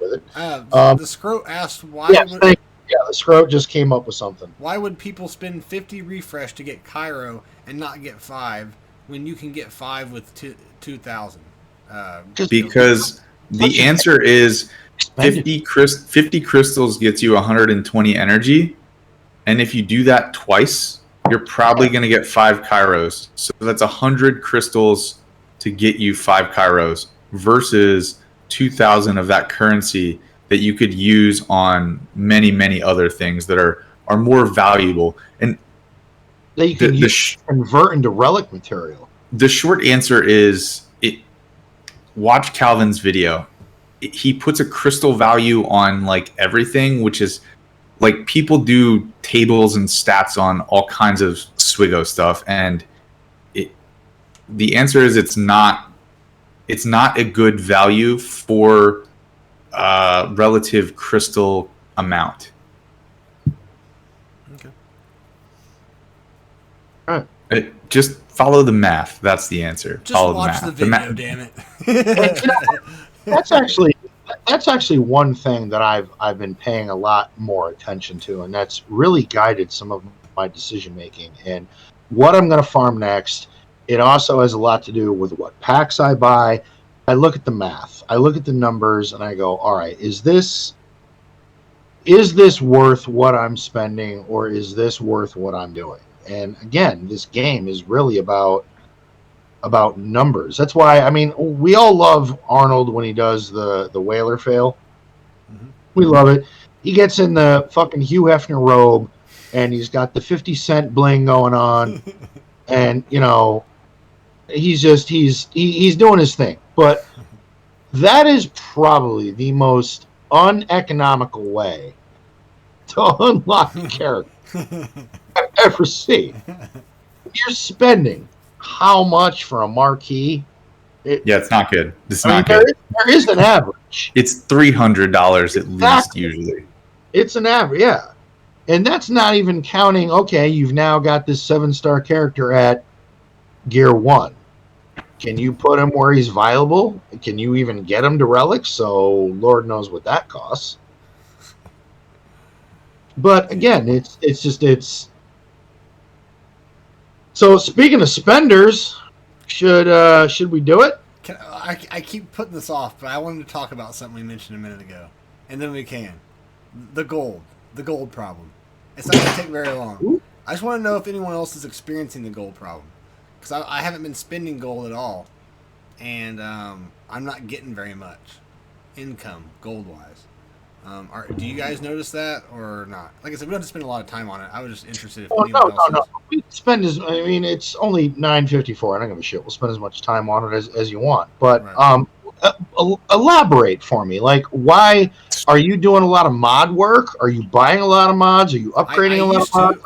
with it. The Scroat asked why. Yes, thank you. Yeah, the Scroat just came up with something. Why would people spend 50 refresh to get Cairo and not get 5 when you can get 5 with 2,000? Because the answer is 50 crystals gets you 120 energy, and if you do that twice, you're probably going to get 5 Kairos. So that's 100 crystals to get you 5 Kairos versus 2,000 of that currency that you could use on many, many other things that are more valuable. And that you can convert into relic material. The short answer is watch Calvin's video. He puts a crystal value on like everything, which is like people do tables and stats on all kinds of Swigo stuff, and the answer is it's not a good value for relative crystal amount. Okay. All right. Just follow the math. That's the answer. Just follow watch the video, damn it. That's actually one thing that I've been paying a lot more attention to, and that's really guided some of my decision making and what I'm going to farm next. It also has a lot to do with what packs I buy. I look at the math, I look at the numbers, and I go, all right, is this worth what I'm spending, or is this worth what I'm doing? And again, this game is really about numbers. That's why, I mean, we all love Arnold when he does the whaler fail. Mm-hmm. We love it. He gets in the fucking Hugh Hefner robe, and he's got the 50-cent bling going on, and he's doing his thing. But that is probably the most uneconomical way to unlock a character I've ever seen. You're spending how much for a marquee? It's not good. It's not good. There is an average. It's $300 at least usually. It's an average, yeah. And that's not even counting, okay, you've now got this 7-star character at Gear 1. Can you put him where he's viable? Can you even get him to relics? So Lord knows what that costs. But again, it's so speaking of spenders, should we do it? I keep putting this off, but I wanted to talk about something we mentioned a minute ago, and then we can. The gold problem. It's not going to take very long. Ooh. I just want to know if anyone else is experiencing the gold problem, because I haven't been spending gold at all, and I'm not getting very much income gold-wise. Do you guys notice that or not? Like I said, we don't have to spend a lot of time on it. I was just interested if anyone else No. We spend it's only $9.54. I don't give a shit. We'll spend as much time on it as you want. But right. Elaborate for me. Like, why are you doing a lot of mod work? Are you buying a lot of mods? Are you upgrading a lot of mods?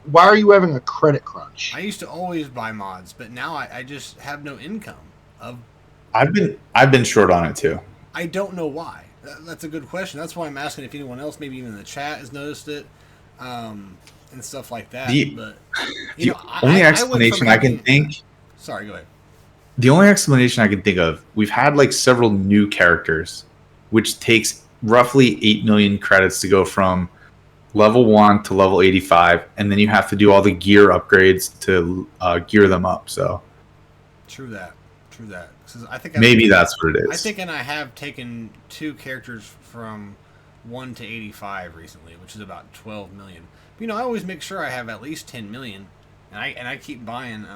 Why are you having a credit crunch? I used to always buy mods, but now I just have no income. I've been short on it too. I don't know why. That's a good question. That's why I'm asking if anyone else, maybe even in the chat, has noticed it, and stuff like that. The only explanation I can think. Sorry, go ahead. The only explanation I can think of, we've had like several new characters, which takes roughly 8 million credits to go from level 1 to level 85, and then you have to do all the gear upgrades to gear them up. So, true that. I think maybe that's what it is. I think, and I have taken 2 characters from 1 to 85 recently, which is about 12 million. But, I always make sure I have at least 10 million, and I keep buying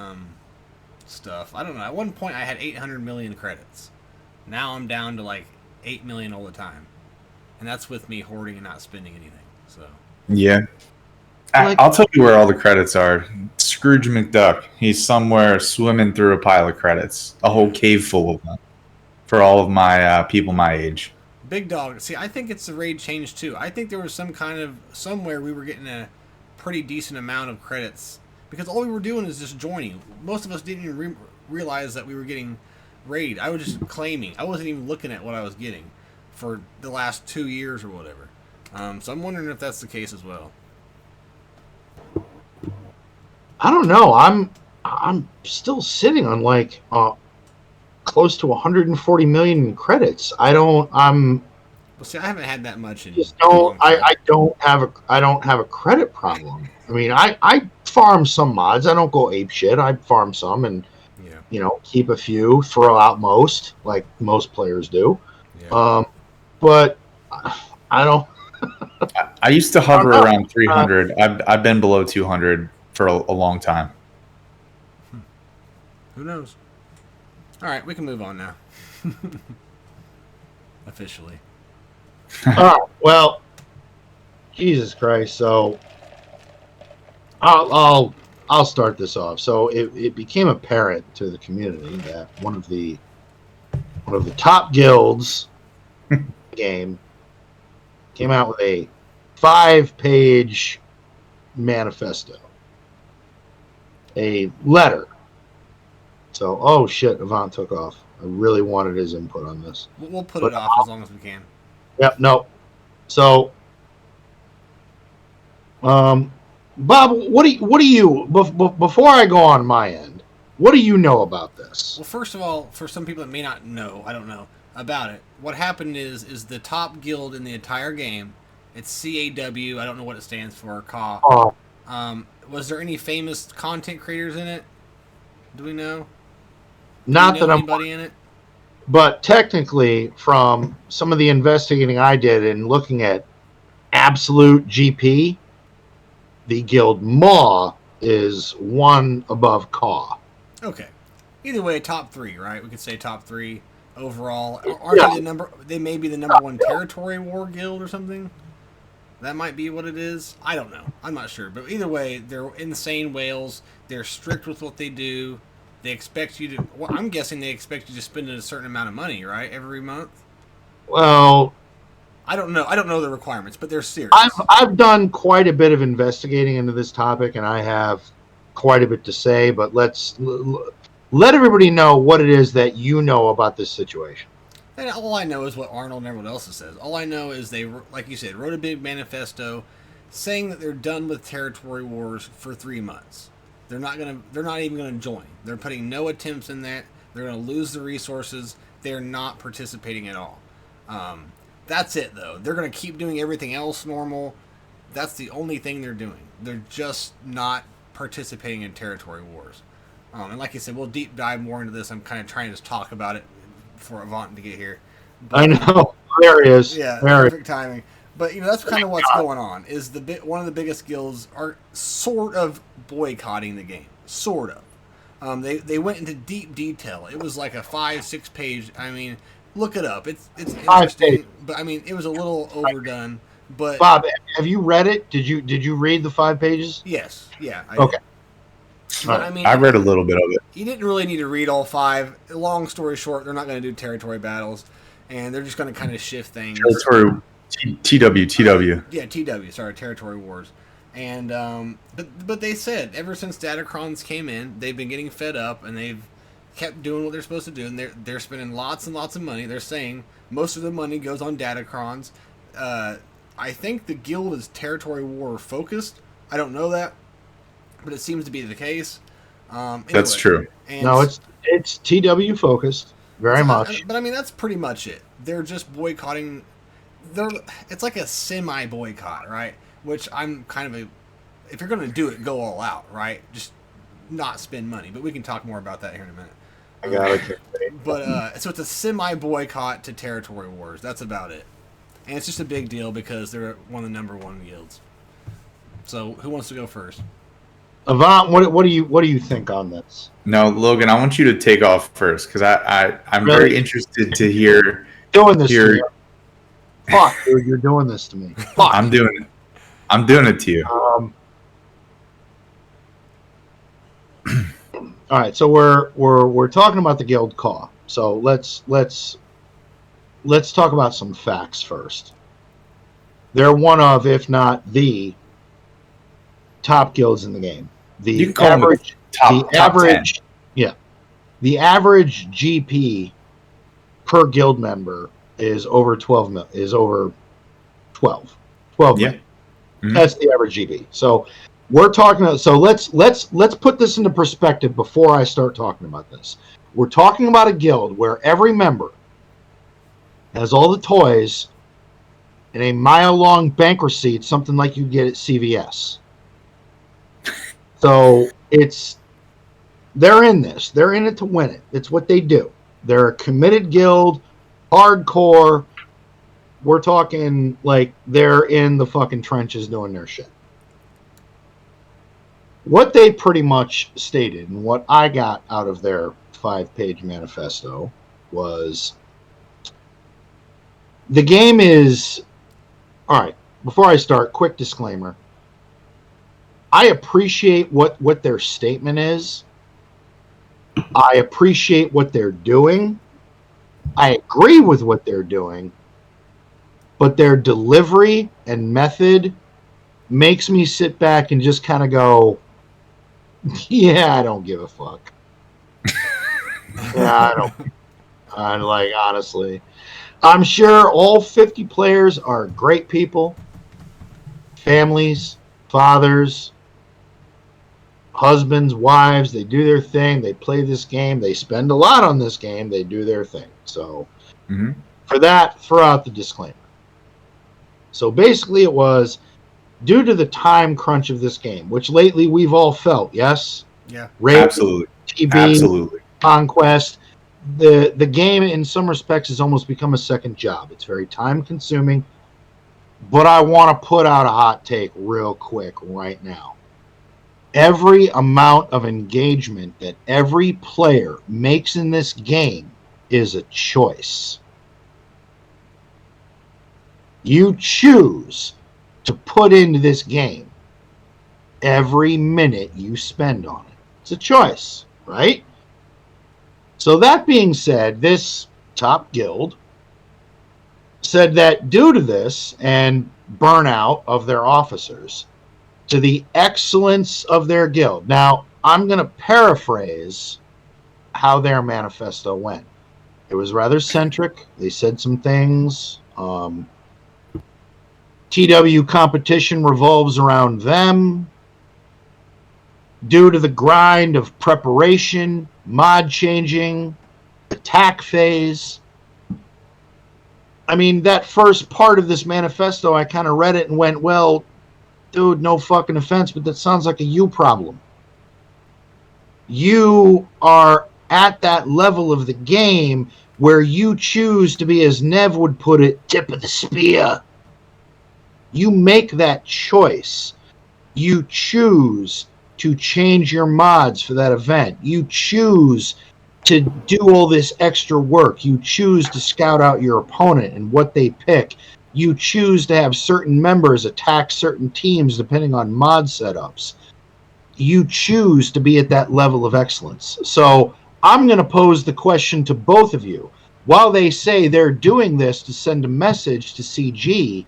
stuff. I don't know. At one point, I had 800 million credits. Now I'm down to like 8 million all the time, and that's with me hoarding and not spending anything. So yeah. I'll tell you where all the credits are. Scrooge McDuck. He's somewhere swimming through a pile of credits. A whole cave full of them. For all of my people my age. Big Dog. See, I think it's the raid change too. I think there was somewhere we were getting a pretty decent amount of credits. Because all we were doing is just joining. Most of us didn't even realize that we were getting raid. I was just claiming. I wasn't even looking at what I was getting for the last 2 years or whatever. So I'm wondering if that's the case as well. I don't know. I'm still sitting on like close to 140 million in credits. I'm Well, see, I haven't had that much in just a don't long time. I don't have a credit problem. I mean, I farm some mods. I don't go ape shit. I farm some and Yeah. keep a few, throw out most, like most players do. Yeah. But I don't. I used to I don't hover know. around 300. I've been below 200 for a long time. Who knows? All right, we can move on now. Officially. All right. Well, Jesus Christ. So I'll start this off. So it became apparent to the community that one of the top guilds in the game came out with a 5-page manifesto, a letter. So, oh shit, Avant took off. I really wanted his input on this. We'll put it off as long as we can. Yep, no. So, Bob, what do you before I go on my end? What do you know about this? Well, first of all, for some people that may not know, I don't know about it. What happened is the top guild in the entire game. It's CAW. I don't know what it stands for. CAW. Was there any famous content creators in it? Do we know? Not that I'm. Anybody in it? But technically, from some of the investigating I did and looking at absolute GP, the guild MAW is one above CAW. Okay. Either way, top 3, right? We could say top 3 overall. Aren't they the number? They may be the number 1 territory war guild or something. That might be what it is. I don't know. I'm not sure. But either way, they're insane whales. They're strict with what they do. They expect you to. Well, I'm guessing they expect you to spend a certain amount of money, right, every month. Well, I don't know. I don't know the requirements, but they're serious. I've done quite a bit of investigating into this topic, and I have quite a bit to say. But let everybody know what it is that you know about this situation. And all I know is what Arnold and everyone else says. All I know is they, like you said, wrote a big manifesto saying that they're done with territory wars for 3 months. They're not even gonna join. They're putting no attempts in that. They're gonna lose the resources. They're not participating at all. That's it though. They're gonna keep doing everything else normal. That's the only thing they're doing. They're just not participating in territory wars. And like I said, we'll deep dive more into this. I'm kind of trying to just talk about it for Avant to get here. But, I know. There he is. Yeah, there perfect timing. But that's kind of what's going on. Is one of the biggest guilds are sort of boycotting the game, sort of. They went into deep detail. It was like a 5-6 page. I mean, look it up. It's interesting, but I mean, it was a little overdone. But Bob, have you read it? Did you read the 5 pages? Yes. Yeah. Okay. But, I mean, I read a little bit of it. You didn't really need to read all 5. Long story short, they're not going to do territory battles, and they're just going to kind of shift things. Territory, TW. Yeah, TW. Sorry, territory wars. And but they said ever since Datacrons came in, they've been getting fed up, and they've kept doing what they're supposed to do, and they're spending lots and lots of money. They're saying most of the money goes on Datacrons. I think the guild is territory war focused. I don't know that, but it seems to be the case. Anyway, That's true. No, it's TW focused very much. But I mean, that's pretty much it. They're just boycotting. It's like a semi boycott, right? Which I'm kind of if you're going to do it, go all out, right? Just not spend money. But we can talk more about that here in a minute. I got it. But so it's a semi boycott to territory wars. That's about it. And it's just a big deal because they're one of the number 1 guilds. So who wants to go first? Avant, what do you think on this? No, Logan, I want you to take off first because I'm Really? very interested to hear. Doing this to me. Fuck, dude, you're doing this to me. Fuck. I'm doing it. I'm doing it to you. All right, so we're talking about the guild CAW. So let's talk about some facts first. They're one of, if not the top guilds in the game. You can call them top 10. Yeah, the average GP per guild member is over 12 mil, is over 12 million. Mm-hmm. That's the average GP. So we're talking. So let's put this into perspective before I start talking about this. We're talking about a guild where every member has all the toys in a mile-long bank receipt, something like you get at CVS. So they're in this. They're in it to win it. It's what they do. They're a committed guild, hardcore. We're talking like they're in the fucking trenches doing their shit. What they pretty much stated and what I got out of their 5-page manifesto was the game is... All right, before I start, quick disclaimer. I appreciate what their statement is. I appreciate what they're doing. I agree with what they're doing. But their delivery and method makes me sit back and just kind of go, yeah, I don't give a fuck. Yeah, I don't. I'm like, honestly. I'm sure all 50 players are great people, families, fathers, husbands, wives. They do their thing. They play this game. They spend a lot on this game. They do their thing. So for that, throw out the disclaimer. So basically it was due to the time crunch of this game, which lately we've all felt, yes? Yeah. Raid, Absolutely. TB, Absolutely. Conquest. The game in some respects has almost become a second job. It's very time consuming, but I want to put out a hot take real quick right now. Every amount of engagement that every player makes in this game is a choice. You choose to put into this game every minute you spend on it. It's a choice, right? So that being said, this top guild said that due to this and burnout of their officers, to the excellence of their guild. Now, I'm going to paraphrase how their manifesto went. It was rather centric. They said some things. TW competition revolves around them. Due to the grind of preparation, mod changing, attack phase. I mean, that first part of this manifesto, I kind of read it and went, well, dude, no fucking offense, but that sounds like a you problem. You are at that level of the game where you choose to be, as Nev would put it, tip of the spear. You make that choice. You choose to change your mods for that event. You choose to do all this extra work. You choose to scout out your opponent and what they pick. You choose to have certain members attack certain teams depending on mod setups. You choose to be at that level of excellence. So I'm going to pose the question to both of you. While they say they're doing this to send a message to CG,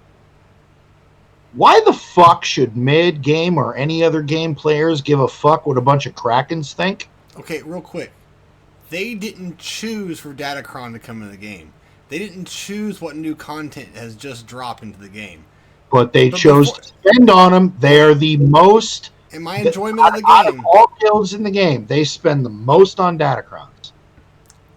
why the fuck should mid-game or any other game players give a fuck what a bunch of Krakens think? Okay, real quick. They didn't choose for Datacron to come into the game. They didn't choose what new content has just dropped into the game. But they chose to spend on them. They're the most... In my enjoyment of the out game... of all guilds in the game, they spend the most on Datacrons.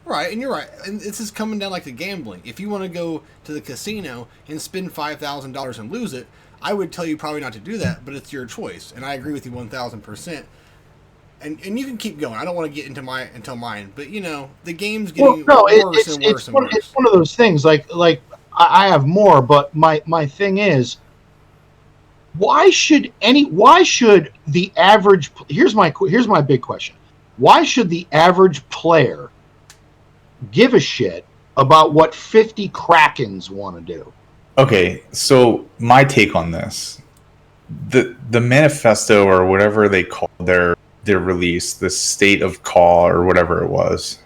Right, and you're right. And this is coming down like the gambling. If you want to go to the casino and spend $5,000 and lose it, I would tell you probably not to do that, but it's your choice. And I agree with you 1,000%. And you can keep going. I don't want to get into mine, but you know the game's getting worse and worse. It's one of those things. Like I have more, but my thing is, why should the average? Here's my big question. Why should the average player give a shit about what 50 Krakens want to do? Okay, so my take on this, the manifesto or whatever they call their release, the state of CAW or whatever it was,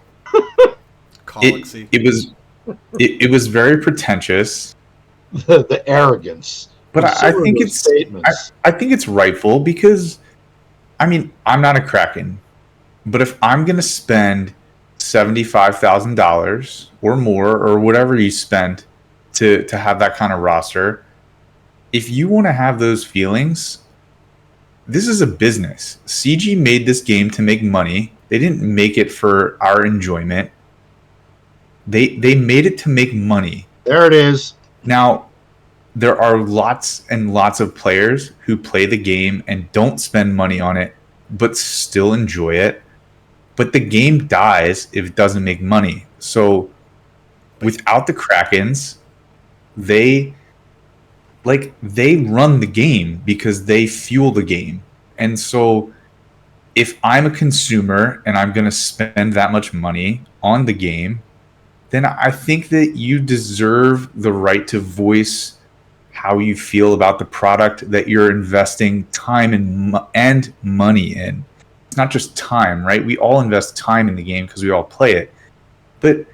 it was very pretentious. The arrogance, but I think it's rightful because, I mean, I'm not a Kraken, but if I'm gonna spend $75,000 or more, or whatever you spend to have that kind of roster. If you want to have those feelings, this is a business. CG made this game to make money. They didn't make it for our enjoyment. They made it to make money. There it is. Now, there are lots and lots of players who play the game and don't spend money on it, but still enjoy it. But the game dies if it doesn't make money. So without the Krakens, they run the game because they fuel the game. And so if I'm a consumer and I'm going to spend that much money on the game, then I think that you deserve the right to voice how you feel about the product that you're investing time and money in. It's not just time, right? We all invest time in the game because we all play it. But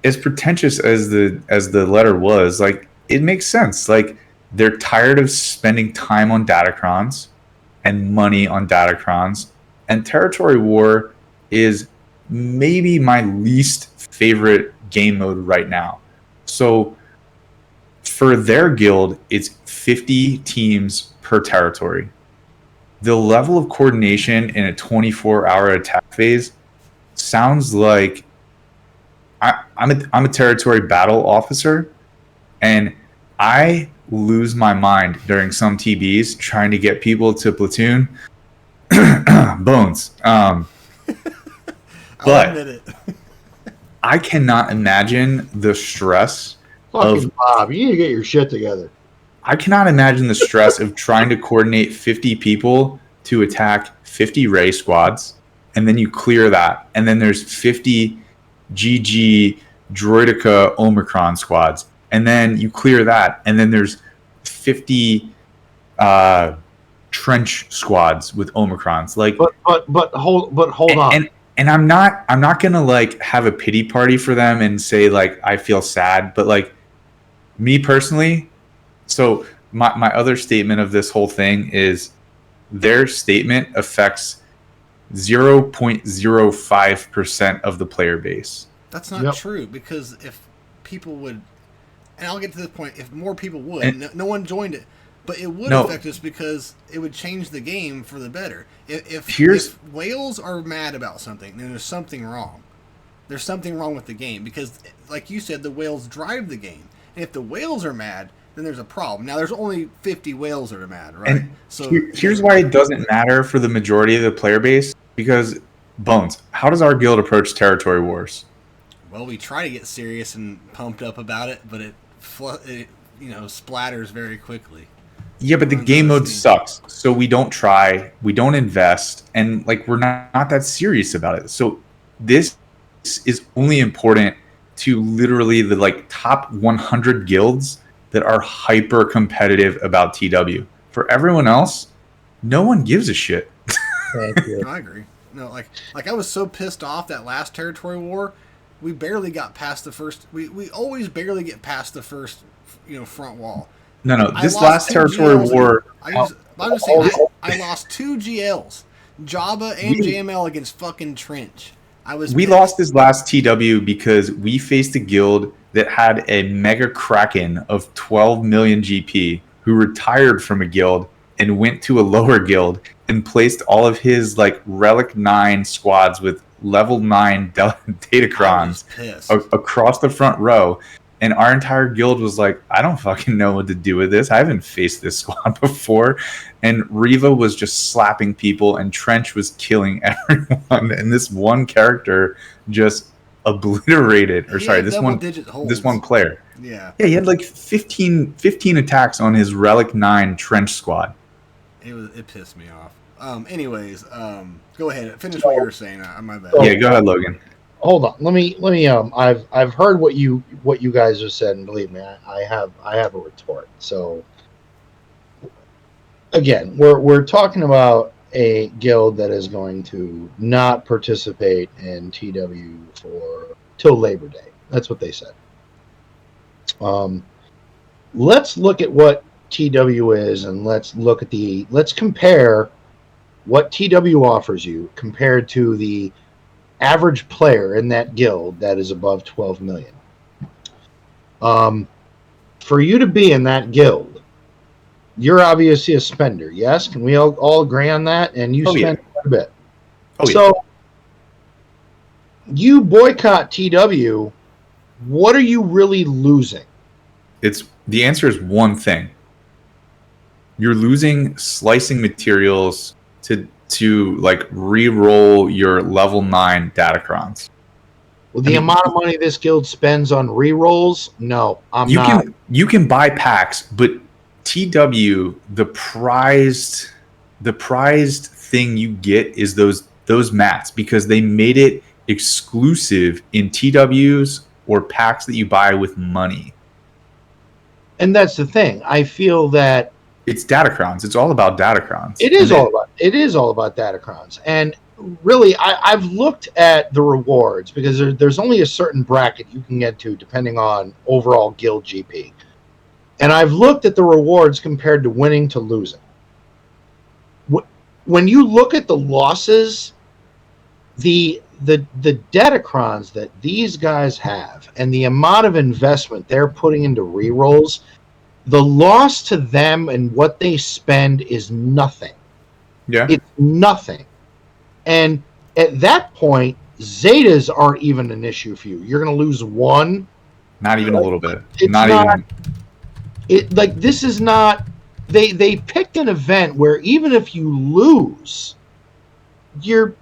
as pretentious as the letter was, like, it makes sense. Like, they're tired of spending time on datacrons and money on datacrons. And Territory War is maybe my least favorite game mode right now. So for their guild, it's 50 teams per territory. The level of coordination in a 24-hour attack phase sounds like I'm a territory battle officer, and I lose my mind during some TBs trying to get people to platoon bones. I'll admit it. I cannot imagine the stress Fucking Bob, you need to get your shit together. I cannot imagine the stress of trying to coordinate 50 people to attack 50 Ray squads, and then you clear that, and then there's 50 GG Droidica Omicron squads, and then you clear that, and then there's 50 trench squads with Omicrons. Like, but hold on. And I'm not gonna like have a pity party for them and say like I feel sad, but like me personally, so my other statement of this whole thing is their statement affects 0.05% of the player base. That's not true, because if people would, and I'll get to this point, if more people would, no one joined it, but it would affect us because it would change the game for the better. If whales are mad about something, then there's something wrong. There's something wrong with the game because, like you said, the whales drive the game. And if the whales are mad, then there's a problem. Now, there's only 50 whales that are mad, right? And so here's why it doesn't matter for the majority of the player base, because, Bones, how does our guild approach territory wars? Well, we try to get serious and pumped up about it, but it splatters very quickly. Yeah, but the game mode sucks. So we don't try, we don't invest, and like we're not that serious about it. So this is only important to literally the like top 100 guilds that are hyper competitive about TW. For everyone else, no one gives a shit. Thank you. I agree. No, like I was so pissed off that last territory war, we barely got past the first. We always barely get past the first, front wall. No. This last territory war. I lost 2 GLs, Jabba and JML against fucking Trench. We lost this last TW because we faced a guild that had a mega kraken of 12 million GP who retired from a guild and went to a lower guild and placed all of his like Relic 9 squads with level 9 Datacrons across the front row. And our entire guild was like, I don't fucking know what to do with this. I haven't faced this squad before. And Riva was just slapping people and Trench was killing everyone. And this one character just obliterated. This one player. Yeah, he had like 15 attacks on his Relic 9 Trench squad. It pissed me off. Anyways, go ahead. Finish what you were saying. My bad. Yeah, go ahead, Logan. Hold on. Let me. I've heard what you guys have said, and believe me, I have a retort. So again, we're talking about a guild that is going to not participate in TW till Labor Day. That's what they said. Let's look at what TW is, and let's compare what TW offers you compared to the average player in that guild that is above 12 million. For you to be in that guild, you're obviously a spender. Yes, can we all agree on that? And you spend quite a bit. So you boycott TW. What are you really losing? The answer is one thing. You're losing slicing materials to like re-roll your level 9 datacrons. Well, the amount of money this guild spends on re-rolls, no, You can buy packs, but TW, the prized thing you get is those mats, because they made it exclusive in TWs or packs that you buy with money. And that's the thing. I feel that it's datacrons. It's all about datacrons. It is all about datacrons. And really, I've looked at the rewards, because there's only a certain bracket you can get to depending on overall guild GP. And I've looked at the rewards compared to winning to losing. When you look at the losses, the datacrons that these guys have and the amount of investment they're putting into rerolls, the loss to them and what they spend is nothing. Yeah. It's nothing. And at that point, Zetas aren't even an issue for you. You're going to lose one. Not even a little bit. This is not... They picked an event where even if you lose, you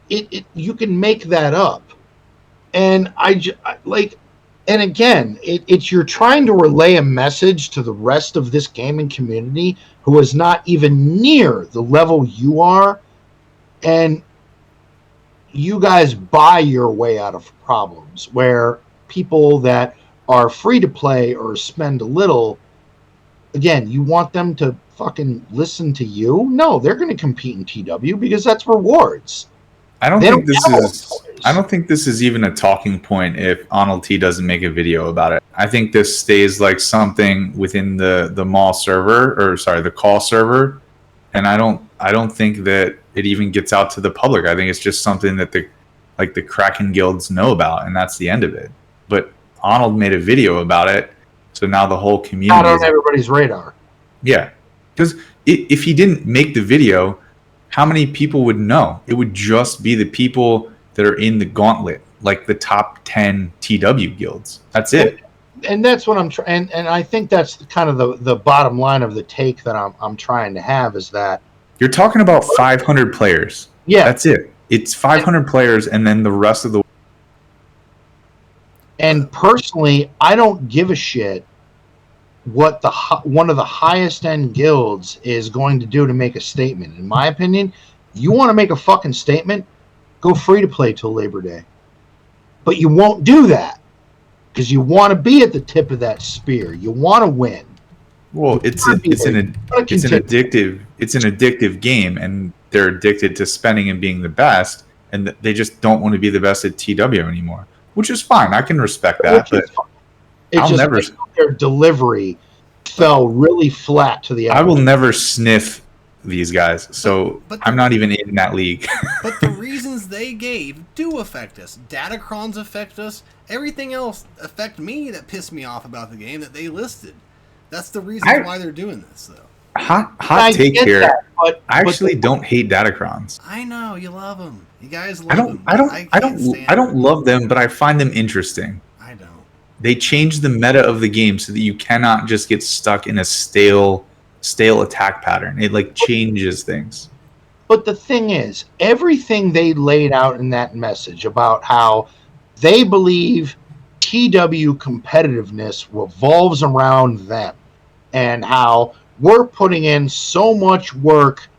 can make that up. And and again, it's you're trying to relay a message to the rest of this gaming community who is not even near the level you are, and you guys buy your way out of problems where people that are free to play or spend a little, again, you want them to fucking listen to you? No, they're going to compete in TW because that's rewards. I don't think this is even a talking point if Arnold T doesn't make a video about it. I think this stays like something within the mall server, the call server, and I don't think that it even gets out to the public. I think it's just something that the Kraken guilds know about, and that's the end of it. But Arnold made a video about it, so now the whole community not on everybody's radar. Yeah, because if he didn't make the video, how many people would know? It would just be the people that are in the gauntlet, like the top 10 TW guilds. That's it. And that's what I'm trying. And I think that's kind of the bottom line of the take that I'm trying to have, is that you're talking about 500 players. Yeah, that's it. It's 500 players, and then the rest of the. And personally, I don't give a shit what one of the highest end guilds is going to do to make a statement. In my opinion, you want to make a fucking statement, go free to play till Labor Day. But you won't do that because you want to be at the tip of that spear. You want to win. Well, it's an addictive game, and they're addicted to spending and being the best, and they just don't want to be the best at TW anymore, which is fine. I can respect that, but their delivery fell really flat to the. I will never sniff these guys, so I'm not even in that league. But the reasons they gave do affect us. Datacrons affect us. Everything else affect me that pissed me off about the game that they listed. That's the reason why they're doing this, though. Hot take here. I actually don't hate Datacrons. I know you love them. You guys love them. I don't love them, but I find them interesting. I don't. They change the meta of the game so that you cannot just get stuck in a stale attack pattern. It changes things. But the thing is, everything they laid out in that message about how they believe TW competitiveness revolves around them, and how we're putting in so much work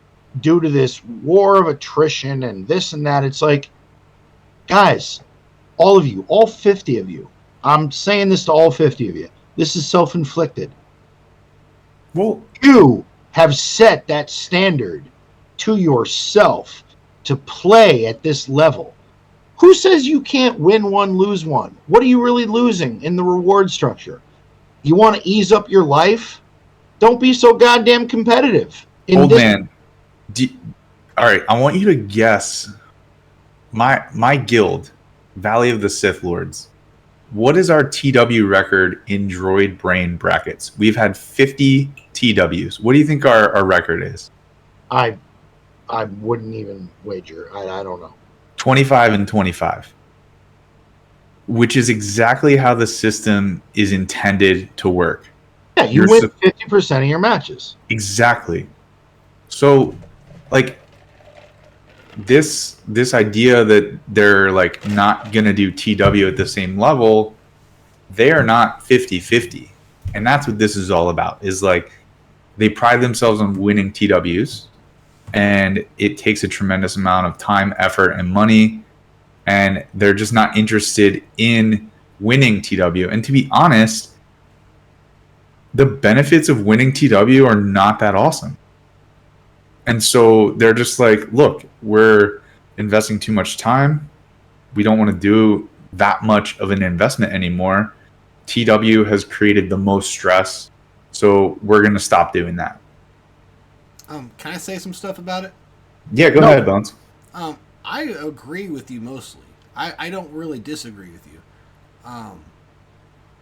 due to this war of attrition and this and that. It's like, guys, all of you, all 50 of you, I'm saying this to all 50 of you, this is self-inflicted. Well, you have set that standard to yourself to play at this level. Who says you can't win one, lose one? What are you really losing in the reward structure? You want to ease up your life? Don't be so goddamn competitive. Old man, all right, I want you to guess my guild, Valley of the Sith Lords. What is our TW record in droid brain brackets? We've had 50 TWs. What do you think our record is? I wouldn't even wager. I don't know. 25 and 25. Which is exactly how the system is intended to work. Yeah, you win 50% of your matches. Exactly. So, like, this idea that they're like not gonna do TW at the same level, they are not 50-50. And that's what this is all about. Is like they pride themselves on winning TWs, and it takes a tremendous amount of time, effort, and money, and they're just not interested in winning TW. And to be honest, the benefits of winning TW are not that awesome. And so they're just like, look, we're investing too much time. We don't want to do that much of an investment anymore. TW has created the most stress, so we're going to stop doing that. Can I say some stuff about it? Yeah, go ahead, Bones. I agree with you mostly. I don't really disagree with you.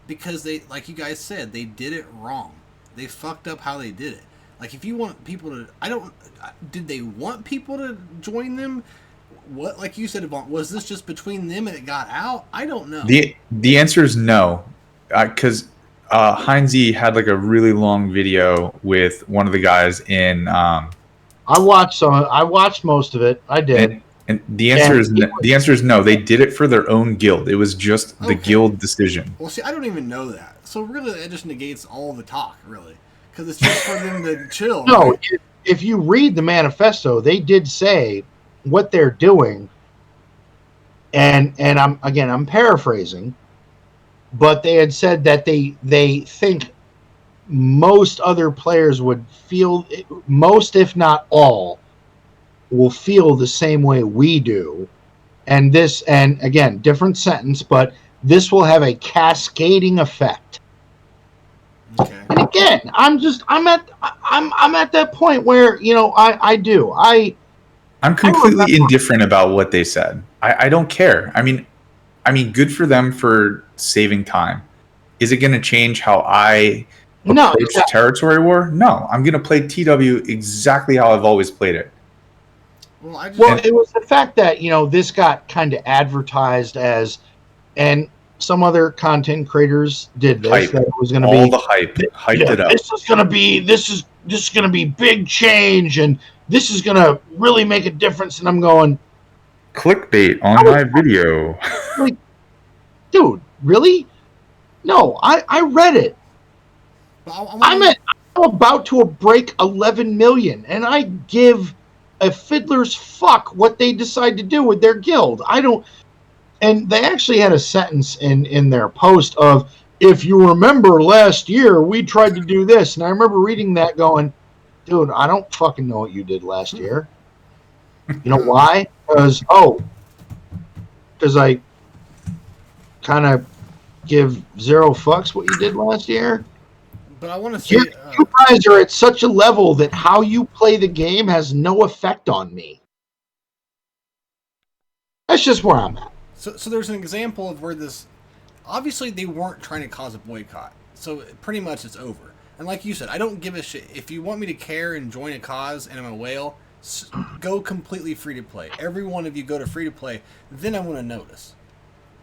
Because they, like you guys said, they did it wrong. They fucked up how they did it. Like, if you want people to, did they want people to join them? What, like you said, Yvonne, was this just between them and it got out? I don't know. The answer is no, because Heinze had like a really long video with one of the guys in. I watched most of it. I did. And the answer is no. They did it for their own guild. It was just the guild decision. Well, see, I don't even know that. So really, that just negates all the talk, really, because it's just for them to chill. No, right? If you read the manifesto, they did say what they're doing, and I'm paraphrasing, but they had said that they think most other players would feel, most if not all, will feel the same way we do, and again, different sentence, but this will have a cascading effect. Okay. And again, I'm at that point where, you know, I'm completely indifferent about what they said. I don't care. I mean, good for them for saving time. Is it going to change how I approach territory war? No, I'm going to play TW exactly how I've always played it. Well, it was the fact that, you know, this got kind of advertised as, and some other content creators did this. Hype. That it was going to be all the hype. Hyped it up. This is going to be big change, and this is going to really make a difference. And I'm going, clickbait on my video. Like, dude, really? No, I read it. I'm about to break 11 million, and I give a fiddler's fuck what they decide to do with their guild. I don't. And they actually had a sentence in their post of, if you remember last year, we tried to do this. And I remember reading that going, dude, I don't fucking know what you did last year. You know why? Because I kind of give zero fucks what you did last year. But I want to say, you guys are at such a level that how you play the game has no effect on me. That's just where I'm at. So there's an example of where this, obviously they weren't trying to cause a boycott. So pretty much it's over. And like you said, I don't give a shit. If you want me to care and join a cause and I'm a whale, go completely free to play. Every one of you go to free to play, then I'm going to notice.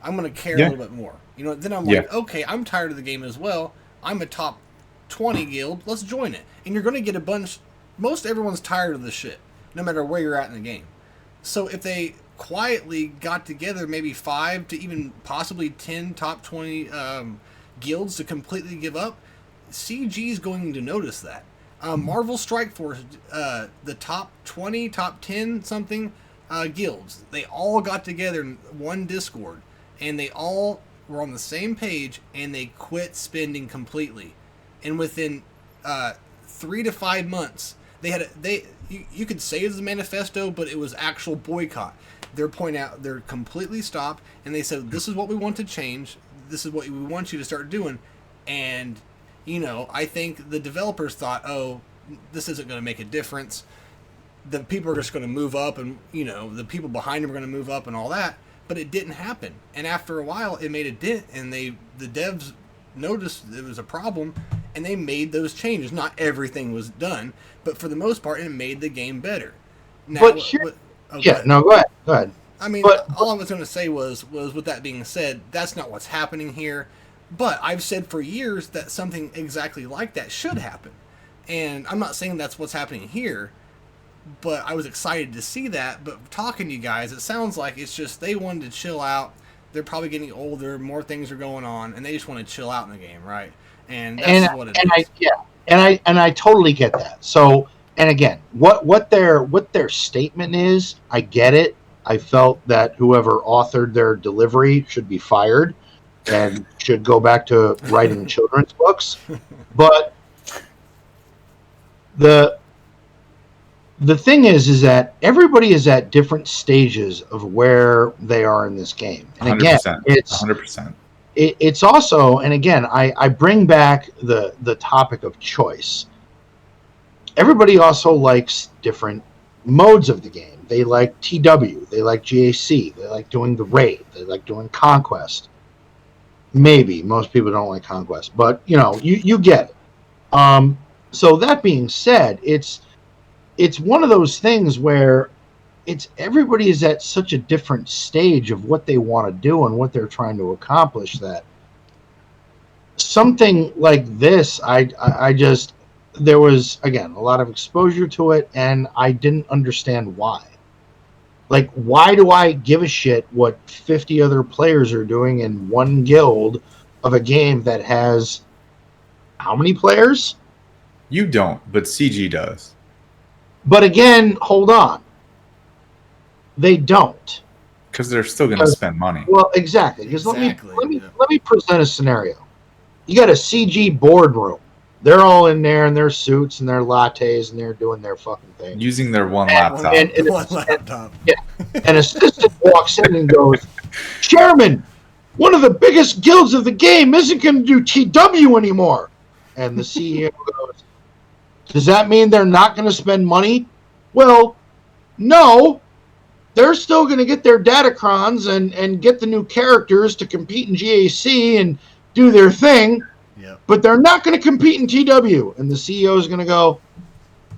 I'm going to care a little bit more. You know, then I'm like, okay, I'm tired of the game as well. I'm a top 20 guild. Let's join it. And you're going to get a bunch. Most everyone's tired of this shit, no matter where you're at in the game. So if they quietly got together maybe 5 to even possibly 10 top 20 guilds to completely give up, CG's going to notice that. Marvel Strike Force, the top 20, top 10 something guilds, they all got together in one Discord, and they all were on the same page, and they quit spending completely. And within 3 to 5 months, you could say it's a manifesto, but it was actual boycott. They're completely stopped, and they said, this is what we want to change, this is what we want you to start doing. And, you know, I think the developers thought, oh, this isn't going to make a difference. the people are just going to move up, and the people behind them are going to move up and all that. But it didn't happen, and after a while, it made a dent, and the devs noticed it was a problem, and they made those changes. Not everything was done, but for the most part, it made the game better. Now, but here, go ahead. I mean, all I was going to say was with that being said, that's not what's happening here. But I've said for years that something exactly like that should happen. And I'm not saying that's what's happening here, but I was excited to see that. But talking to you guys, it sounds like it's just they wanted to chill out. They're probably getting older, more things are going on, and they just want to chill out in the game, right? And that's what it is. I totally get that. So, and again, what their statement is, I get it. I felt that whoever authored their delivery should be fired and should go back to writing children's books. But the thing is that everybody is at different stages of where they are in this game. And again, 100%. It's also, and again, I bring back the topic of choice. Everybody also likes different modes of the game. They like TW, they like GAC, they like doing the raid, they like doing conquest. Maybe most people don't like conquest, but you get it. So that being said, it's one of those things where everybody is at such a different stage of what they want to do and what they're trying to accomplish that something like this, I just, there was, again, a lot of exposure to it, and I didn't understand why. Like, why do I give a shit what 50 other players are doing in one guild of a game that has how many players? You don't, but CG does. But again, hold on. They don't. Because they're still going to spend money. Well, exactly. Because let me present a scenario. You got a CG boardroom. They're all in there in their suits and their lattes, and they're doing their fucking thing. Using their one laptop. One laptop. Yeah. An assistant walks in and goes, "Chairman, one of the biggest guilds of the game isn't going to do TW anymore." And the CEO goes, "Does that mean they're not going to spend money?" Well, no. They're still going to get their datacrons and get the new characters to compete in GAC and do their thing. Yep. But they're not going to compete in TW. And the CEO is going to go,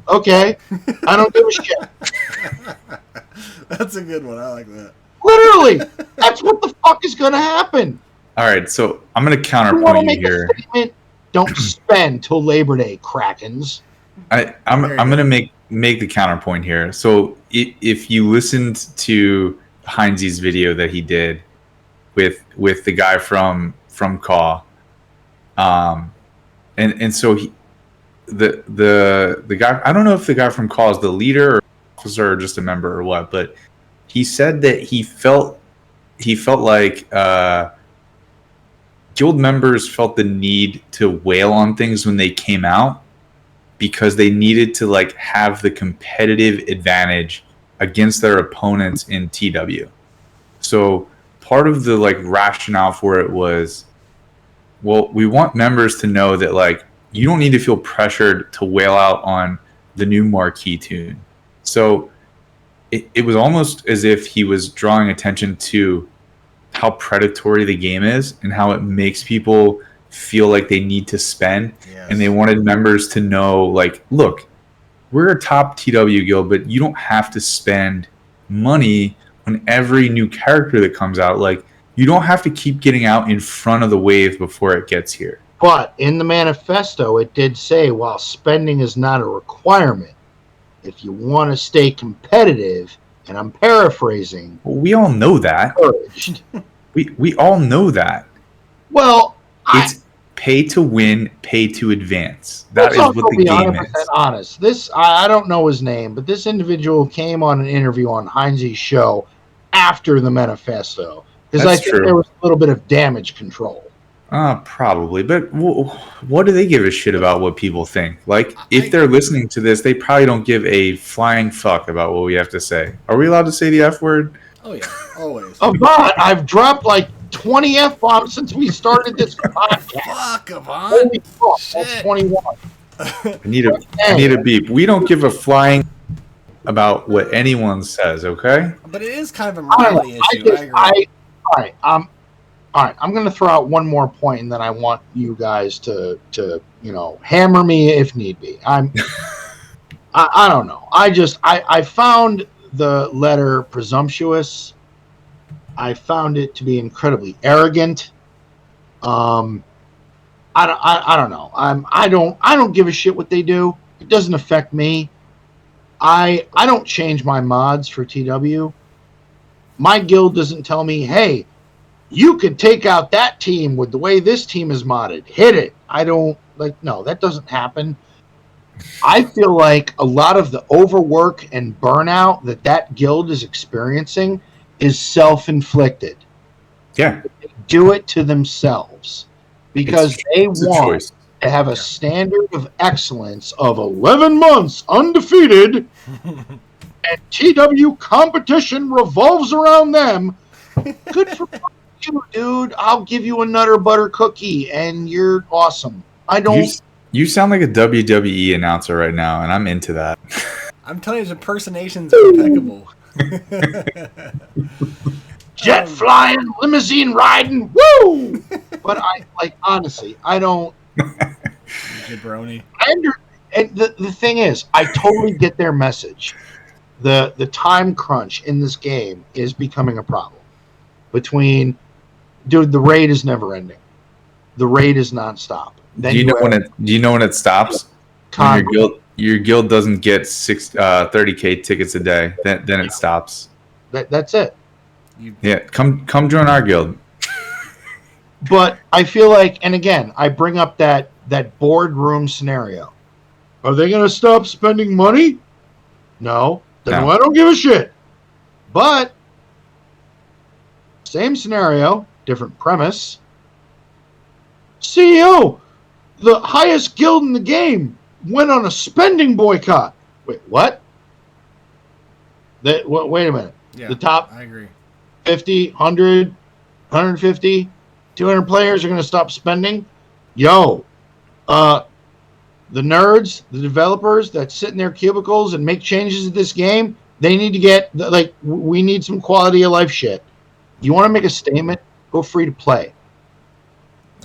"Okay, I don't give a shit." That's a good one. I like that. Literally, that's what the fuck is going to happen. All right, so I'm going to counterpoint you here. Don't spend till Labor Day, Krakens. I'm going to make the counterpoint here. So if you listened to Heinze's video that he did with the guy from CAW, and so the guy, I don't know if the guy from CAW is the leader or officer or just a member or what, but he said that he felt like guild members felt the need to wail on things when they came out because they needed to like have the competitive advantage against their opponents in TW. So part of the like rationale for it was, well, we want members to know that like you don't need to feel pressured to wail out on the new marquee tune. So it was almost as if he was drawing attention to how predatory the game is and how it makes people feel like they need to spend. Yes. And they wanted members to know, like, look, we're a top TW guild, but you don't have to spend money on every new character that comes out. Like, you don't have to keep getting out in front of the wave before it gets here. But in the manifesto, it did say, while spending is not a requirement, if you want to stay competitive, and I'm paraphrasing. Well, we all know that. we all know that. Well, it's pay to win, pay to advance. That is what the game is. Honest. This, I don't know his name, but this individual came on an interview on Heinze's show after the manifesto. Because I think there was a little bit of damage control. Probably. But what do they give a shit about what people think? Like, if they're listening to this, they probably don't give a flying fuck about what we have to say. Are we allowed to say the F word? Oh, yeah. Always. But I've dropped like 20 F-bombs since we started this podcast. Fuck, Avon. Holy fuck, that's 21. I need a beep. We don't give a flying about what anyone says, okay? But it is kind of a I don't know. morality issue. I agree. All right. All right. I'm going to throw out one more point, and then I want you guys to hammer me if need be. I don't know. I found the letter presumptuous. I found it to be incredibly arrogant. I don't know. I don't give a shit what they do. It doesn't affect me. I don't change my mods for TW. My guild doesn't tell me, hey, you could take out that team with the way this team is modded. Hit it. I don't no, that doesn't happen. I feel like a lot of the overwork and burnout that guild is experiencing is self-inflicted. Yeah. They do it to themselves because they want to have a standard of excellence of 11 months undefeated and TW competition revolves around them. Good for you, dude. I'll give you a Nutter Butter cookie and you're awesome. I don't... You sound like a WWE announcer right now, and I'm into that. I'm telling you, his impersonations are impeccable. Jet flying, limousine riding, woo! But honestly, I don't... Jabroni. And the thing is, I totally get their message. The time crunch in this game is becoming a problem. Dude, the raid is never ending. The raid is nonstop. Then do you know when it stops? When your guild doesn't get 30K tickets a day, then it stops. That's it. Yeah, come join our guild. But I feel like, and again, I bring up that boardroom scenario. Are they going to stop spending money? No. Then I don't give a shit. But same scenario, different premise. CEO, the highest guild in the game, went on a spending boycott. Wait, what? Wait a minute. Yeah, the top I agree. 50, 100, 150, 200 players are going to stop spending? Yo, the nerds, the developers that sit in their cubicles and make changes to this game, they need to get, we need some quality of life shit. You want to make a statement? Go free to play.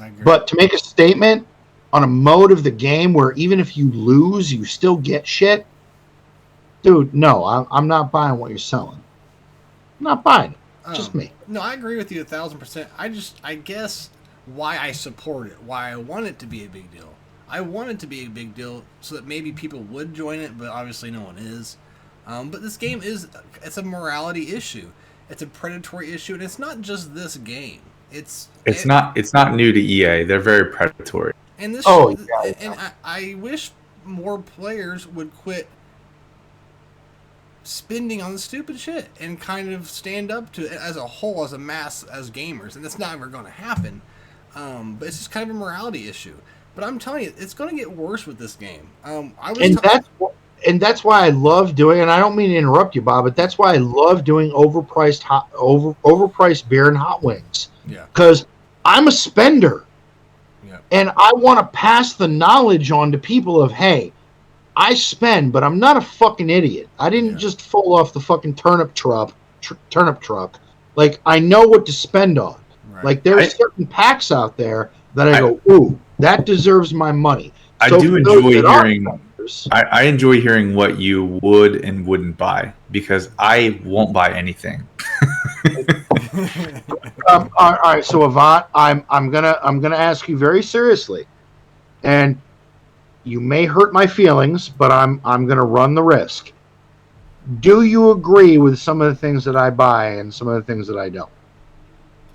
I agree. But to make a statement on a mode of the game where even if you lose, you still get shit, dude, no, I'm not buying what you're selling. I'm not buying it. Just me. No, I agree with you 1,000%. I guess why I support it, why I want it to be a big deal. I want it to be a big deal so that maybe people would join it, but obviously no one is. But this game it's a morality issue. It's a predatory issue, and it's not just this game. It's not new to EA. They're very predatory. And this I wish more players would quit spending on the stupid shit and kind of stand up to it as a whole, as a mass, as gamers. And that's not ever going to happen. But it's just kind of a morality issue. But I'm telling you, it's going to get worse with this game. That's why I love doing, and I don't mean to interrupt you, Bob, but that's why I love doing overpriced beer and hot wings. Yeah. Because I'm a spender. Yeah. And I want to pass the knowledge on to people of, hey, I spend, but I'm not a fucking idiot. I didn't just fall off the fucking turnip truck. Like, I know what to spend on. Right. Like, there are certain packs out there that I go, ooh, that deserves my money. I enjoy hearing what you would and wouldn't buy, because I won't buy anything. All right, so Avant, I'm gonna ask you very seriously, and you may hurt my feelings, but I'm gonna run the risk. Do you agree with some of the things that I buy and some of the things that I don't?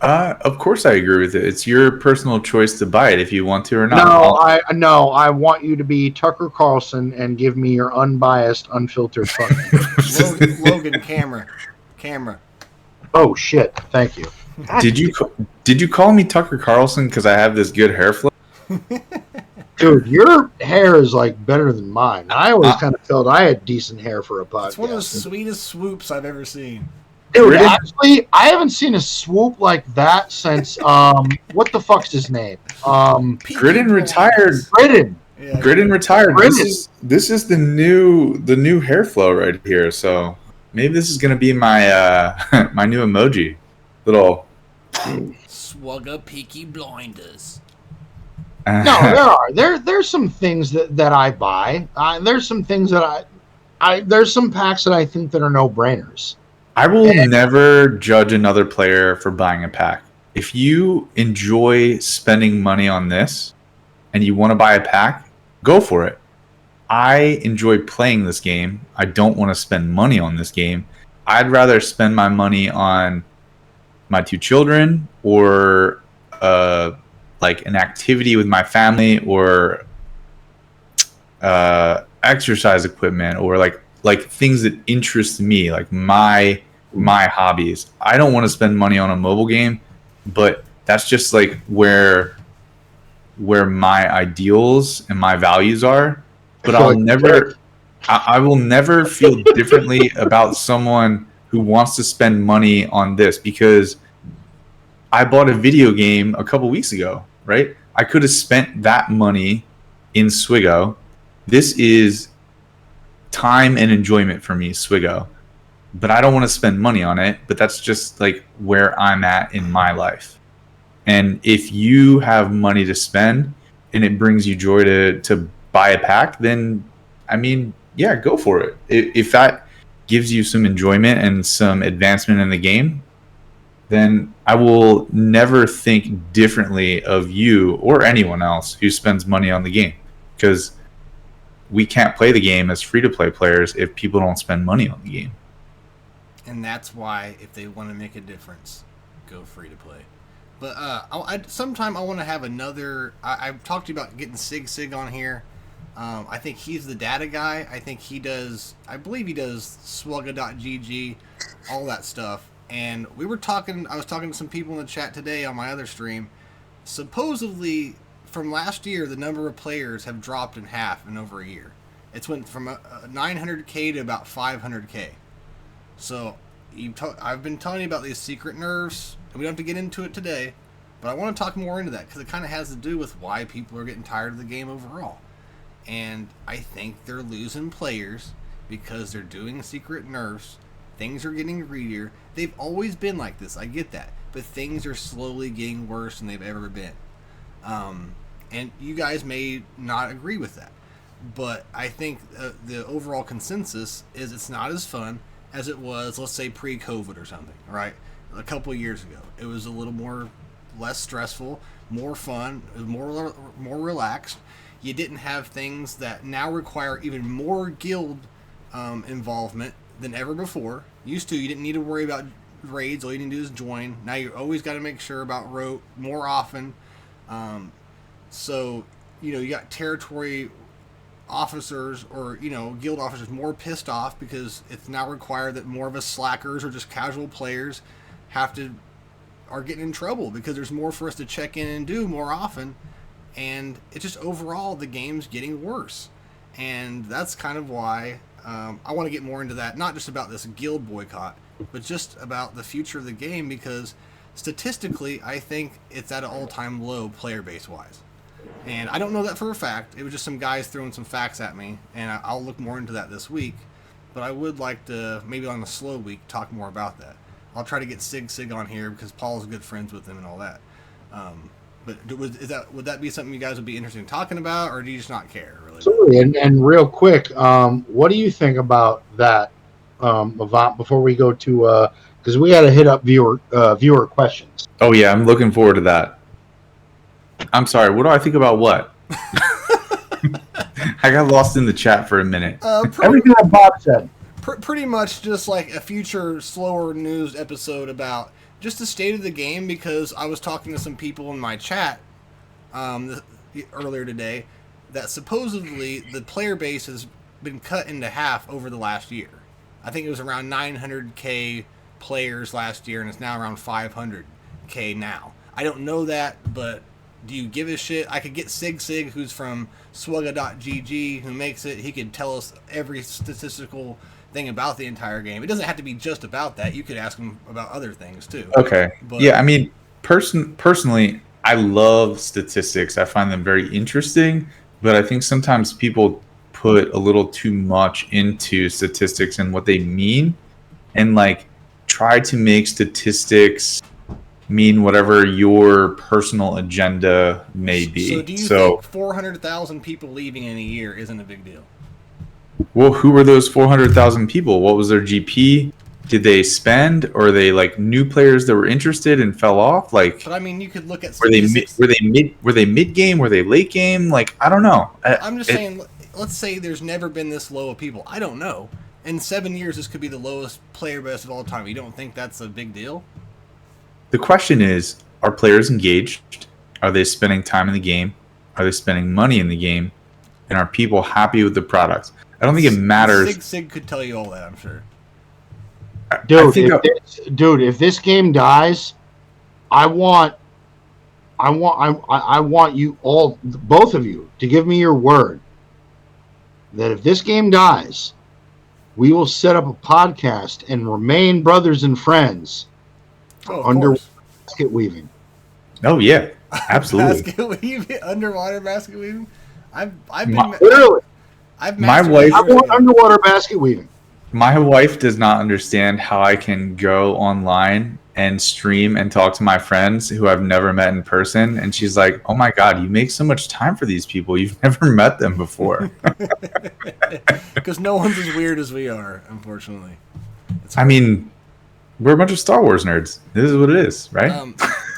Of course I agree with it. It's your personal choice to buy it if you want to or not. No, I want you to be Tucker Carlson and give me your unbiased, unfiltered fucking. Logan, camera. Oh shit! Thank you. Did you call me Tucker Carlson because I have this good hair flip? Dude, your hair is like better than mine. I always kind of felt I had decent hair for a podcast. It's one of the sweetest swoops I've ever seen. Dude, actually, I haven't seen a swoop like that since what the fuck's his name? Gridden retired. Yeah, Grid and retired. Grid This is the new hair flow right here. So maybe this is gonna be my my new emoji. Little. Swugga Peaky Blinders. No, there are there's some things that I buy. There's some things that there's some packs that I think that are no brainers. I will never judge another player for buying a pack. If you enjoy spending money on this and you want to buy a pack, go for it. I enjoy playing this game. I don't want to spend money on this game. I'd rather spend my money on my two children or like an activity with my family or exercise equipment or like things that interest me, like my hobbies. I don't want to spend money on a mobile game, but that's just like where my ideals and my values are. But I will never feel differently about someone who wants to spend money on this because I bought a video game a couple weeks ago, right? I could have spent that money in Swigo. This is time and enjoyment for me, Swigo. But I don't want to spend money on it, but that's just like where I'm at in my life. And if you have money to spend and it brings you joy to buy a pack, then I mean, yeah, go for it. If that gives you some enjoyment and some advancement in the game, then I will never think differently of you or anyone else who spends money on the game, because we can't play the game as free-to-play players if people don't spend money on the game. And that's why, if they want to make a difference, go free to play. But sometime I want to have another. I've talked to you about getting Sig on here. I think he's the data guy. I think he does. I believe he does Swugga.gg, all that stuff. And we were talking. I was talking to some people in the chat today on my other stream. Supposedly, from last year, the number of players have dropped in half in over a year. It's went from 900k to about 500k. So, I've been telling you about these secret nerfs, and we don't have to get into it today, but I want to talk more into that, because it kind of has to do with why people are getting tired of the game overall. And I think they're losing players because they're doing secret nerfs, things are getting greedier. They've always been like this, I get that, but things are slowly getting worse than they've ever been. And you guys may not agree with that, but I think the overall consensus is it's not as fun as it was, let's say, pre-COVID or something, right? A couple of years ago. It was a little more, less stressful, more fun, more relaxed. You didn't have things that now require even more guild involvement than ever before. Used to, you didn't need to worry about raids. All you need to do is join. Now you always got to make sure about rote more often. So, you got territory officers or guild officers more pissed off because it's now required that more of us slackers or just casual players are getting in trouble because there's more for us to check in and do more often, and it's just overall the game's getting worse. And that's kind of why I want to get more into that, not just about this guild boycott, but just about the future of the game, because statistically I think it's at an all-time low player base wise. And I don't know that for a fact. It was just some guys throwing some facts at me, and I'll look more into that this week. But I would like to, maybe on a slow week, talk more about that. I'll try to get Sig on here because Paul's good friends with him and all that. But would that be something you guys would be interested in talking about, or do you just not care, really? Absolutely. And real quick, what do you think about that, Avant, before we go to, because we had to hit up viewer questions. Oh, yeah, I'm looking forward to that. I'm sorry, what do I think about what? I got lost in the chat for a minute. Everything that Bob said. Pretty much just like a future slower news episode about just the state of the game, because I was talking to some people in my chat earlier today that supposedly the player base has been cut into half over the last year. I think it was around 900k players last year, and it's now around 500k now. I don't know that, but do you give a shit? I could get Sig, who's from Swugga.gg, who makes it. He could tell us every statistical thing about the entire game. It doesn't have to be just about that. You could ask him about other things too. Okay. But, yeah, I mean, personally, I love statistics. I find them very interesting, but I think sometimes people put a little too much into statistics and what they mean, and like try to make statistics mean whatever your personal agenda may be. So do you think 400,000 people leaving in a year isn't a big deal? Well, who were those 400,000 people? What was their GP? Did they spend, or are they like new players that were interested and fell off? Like, but I mean, you could look at were they statistics. were they mid game? Were they late game? Like, I don't know. I'm just saying. Let's say there's never been this low of people. I don't know. In 7 years, this could be the lowest player base of all time. You don't think that's a big deal? The question is, are players engaged? Are they spending time in the game? Are they spending money in the game? And are people happy with the product? I don't think it matters. Sig could tell you all that, I'm sure. Dude, if this game dies, I want you all, both of you, to give me your word that if this game dies, we will set up a podcast and remain brothers and friends under basket weaving. Oh yeah, absolutely. Basket weaving, underwater basket weaving. I've Literally, my wife. I want underwater basket weaving. My wife does not understand how I can go online and stream and talk to my friends who I've never met in person. And she's like, oh my God, you make so much time for these people. You've never met them before. Because no one's as weird as we are, unfortunately. I mean, we're a bunch of Star Wars nerds. This is what it is, right?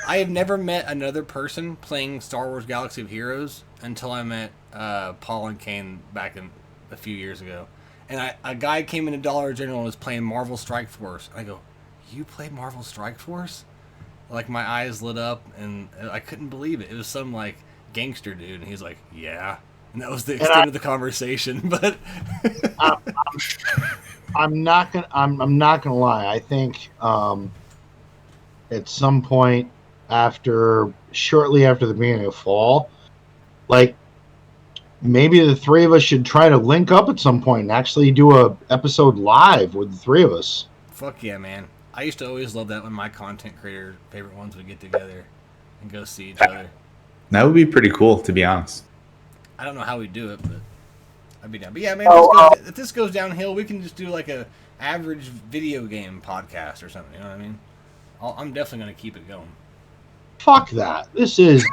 I have never met another person playing Star Wars Galaxy of Heroes until I met Paul and Kane back in a few years ago. And a guy came into Dollar General and was playing Marvel Strike Force. I go, you play Marvel Strike Force? Like, my eyes lit up, and I couldn't believe it. It was some, like, gangster dude, and he's like, yeah. And that was the extent of the conversation. But I'm not gonna lie. I think at some point shortly after the beginning of fall, like, maybe the three of us should try to link up at some point and actually do a episode live with the three of us. Fuck yeah, man. I used to always love that when my content creator favorite ones would get together and go see each other. That would be pretty cool, to be honest. I don't know how we do it, but I'd be down. But yeah, man, if this goes downhill, we can just do like a average video game podcast or something. You know what I mean? I'm definitely going to keep it going. Fuck that. This is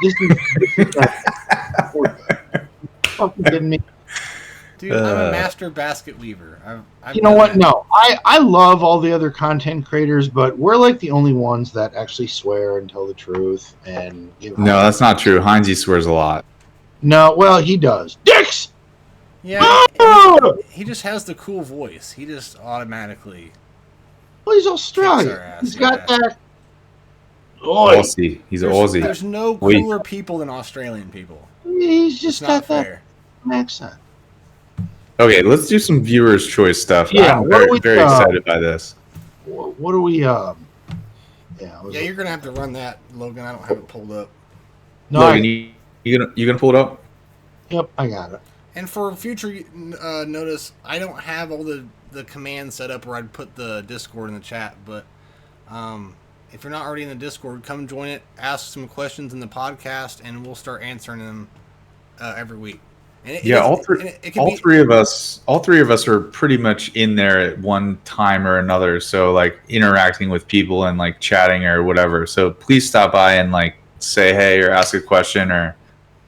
fucking kidding me. Dude, I'm a master basket weaver. You know what? No, I love all the other content creators, but we're like the only ones that actually swear and tell the truth. And no, that's not true. Heinzie swears a lot. No, well, he does. Dicks. Yeah, he just has the cool voice. He just automatically. Well, he's Australian. He's got that. Aussie. He's an Aussie. There's no cooler people than Australian people. He's just got that accent. Okay, let's do some viewers' choice stuff. Yeah, I'm very excited by this. What do we? Yeah, you're gonna have to run that, Logan. I don't have it pulled up. No, Logan, you gonna pull it up? Yep, I got it. And for future notice, I don't have all the commands set up where I'd put the Discord in the chat, but if you're not already in the Discord, come join it, ask some questions in the podcast, and we'll start answering them every week. All three of us are pretty much in there at one time or another, so like interacting with people and like chatting or whatever. So please stop by and like say hey or ask a question or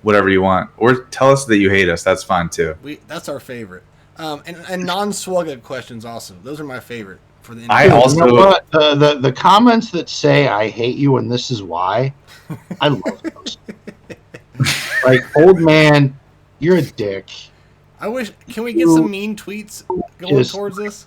whatever you want, or tell us that you hate us. That's fine too. That's our favorite. And non-swugga questions also. Those are my favorite for the. I also, you know what? The comments that say I hate you and this is why, I love those. Like, old man, you're a dick. I wish. Can we get some mean tweets going towards this?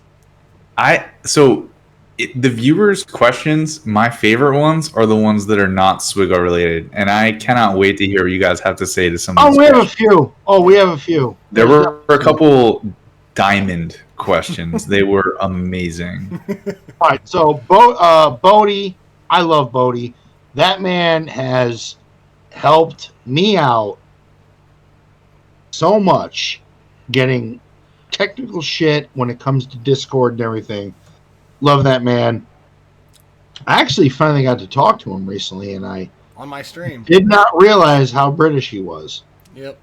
The viewers' questions, my favorite ones are the ones that are not Swiggo related, and I cannot wait to hear what you guys have to say to some of these questions. We have a few. There were a couple diamond questions. They were amazing. All right, so Bodie, I love Bodie. That man has helped me out so much getting technical shit when it comes to Discord and everything. Love that man. I actually finally got to talk to him recently, and I on my stream did not realize how British he was. Yep,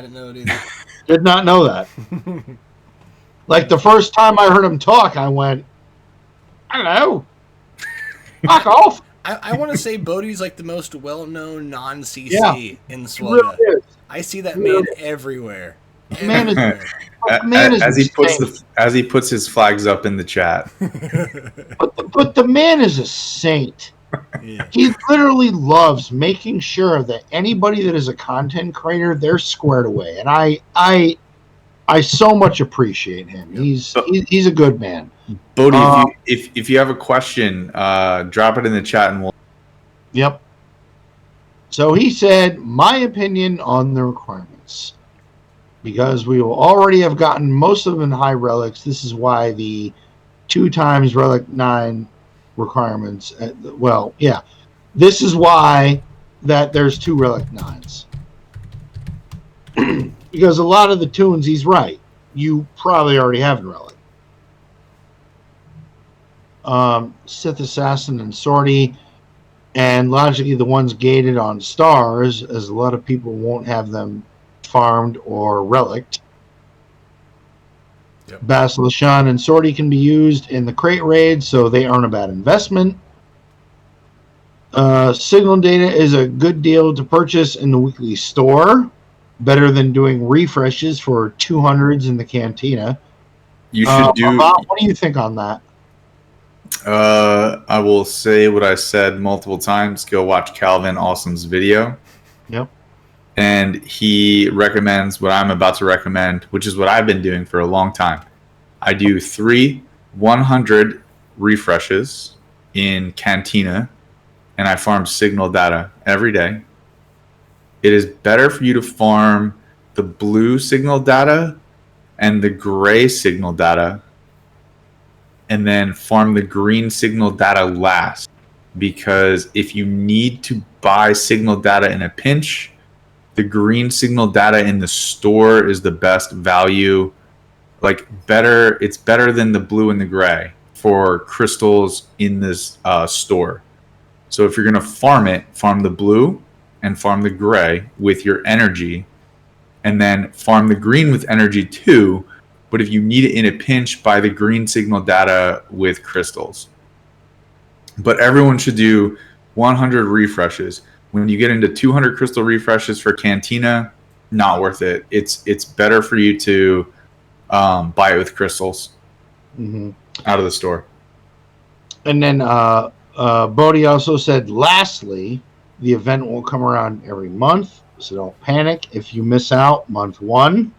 I didn't know it either. Did not know that. Like the first time I heard him talk, I went, "Hello, fuck off." I want to say Bodie's like the most well-known non-CC Yeah, in He Slugga. really is. I see that He man really everywhere. The man is- Everywhere. The man is as he puts insane. his flags up in the chat. But the man is a saint. Yeah. He literally loves making sure that anybody that is a content creator, they're squared away, and I so much appreciate him. Yep. He's a good man. Bodie, if you have a question, drop it in the chat and we'll. Yep. So he said, my opinion on the requirements. Because we will already have gotten most of them in high relics, this is why the 2 times relic 9 requirements. This is why that there's 2 relic 9s. Because a lot of the tunes, he's right. You probably already have in relic. Sith Assassin and Sortie, and logically the ones gated on stars, as a lot of people won't have them farmed or relicked. Yep. Basilishan and Sortie can be used in the crate raid, so they aren't a bad investment. Signal data is a good deal to purchase in the weekly store. Better than doing refreshes for 200s in the Cantina. You should do. Bob, what do you think on that? I will say what I said multiple times. Go watch Calvin Awesome's video. Yep. And he recommends what I'm about to recommend, which is what I've been doing for a long time. I do 3 100 refreshes in Cantina, and I farm signal data every day. It is better for you to farm the blue signal data and the gray signal data, and then farm the green signal data last. Because if you need to buy signal data in a pinch, the green signal data in the store is the best value. Like it's better than the blue and the gray for crystals in this store. So if you're going to farm it, farm the blue and farm the gray with your energy, and then farm the green with energy too. But if you need it in a pinch, buy the green signal data with crystals. But everyone should do 100 refreshes. When you get into 200 crystal refreshes for Cantina, not worth it. It's better for you to buy it with crystals out of the store. And then Bodhi also said, lastly, the event will come around every month, so don't panic if you miss out month 1.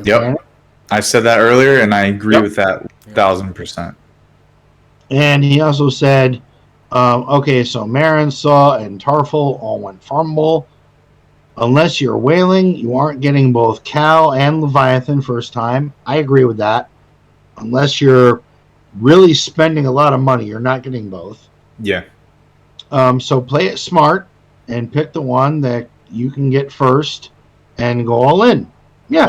Yep. Panic. I said that earlier, and I agree with that 1,000%. And he also said, okay, so Marin, Saw, and Tarful all went farmable. Unless you're whaling, you aren't getting both CAW and Leviathan first time. I agree with that. Unless you're really spending a lot of money, you're not getting both. Yeah. So play it smart and pick the one that you can get first and go all in. Yeah.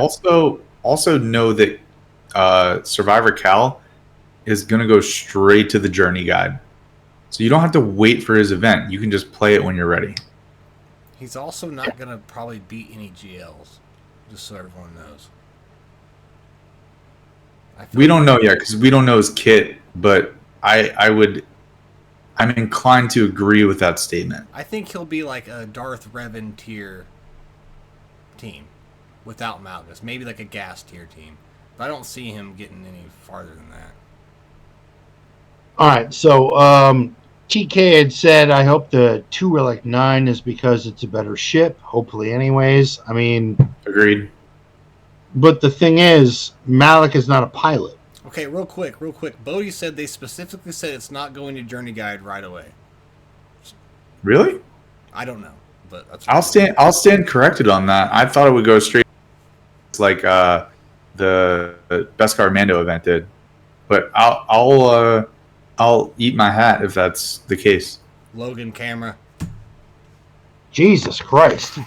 Also know that Survivor Cal is going to go straight to the journey guide. So you don't have to wait for his event. You can just play it when you're ready. He's also not going to probably beat any GLs, just so everyone knows. We don't know yet because we don't know his kit, but I'm inclined to agree with that statement. I think he'll be like a Darth Revan tier team without Malgus. Maybe like a gas tier team. But I don't see him getting any farther than that. All right. So TK had said, I hope the 2 Relic 9 is because it's a better ship. Hopefully anyways. I mean... Agreed. But the thing is, Malik is not a pilot. Okay, real quick. Bodhi said they specifically said it's not going to Journey Guide right away. Really? I don't know, but that's. I'll stand corrected on that. I thought it would go straight, like the Beskar Mando event did, but I'll eat my hat if that's the case. Logan camera. Jesus Christ.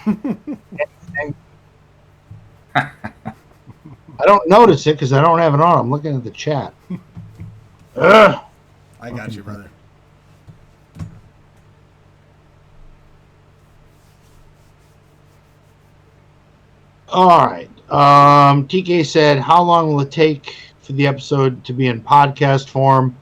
I don't notice it because I don't have it on. I'm looking at the chat. Ugh. I got you, brother. All right. TK said, how long will it take for the episode to be in podcast form?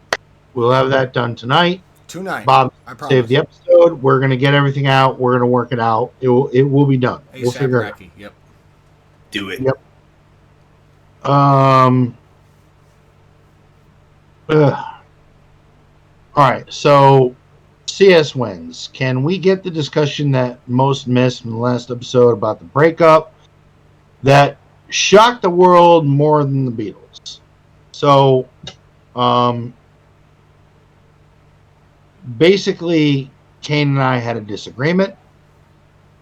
We'll have that done tonight. Tonight. Bob, I promise. save the episode. We're going to get everything out. We're going to work it out. It will be done. We'll ASAP figure it out. Racky. Yep. Do it. Yep. All right. So, CS wins. Can we get the discussion that most missed from the last episode about the breakup that shocked the world more than the Beatles? So, basically, Kane and I had a disagreement.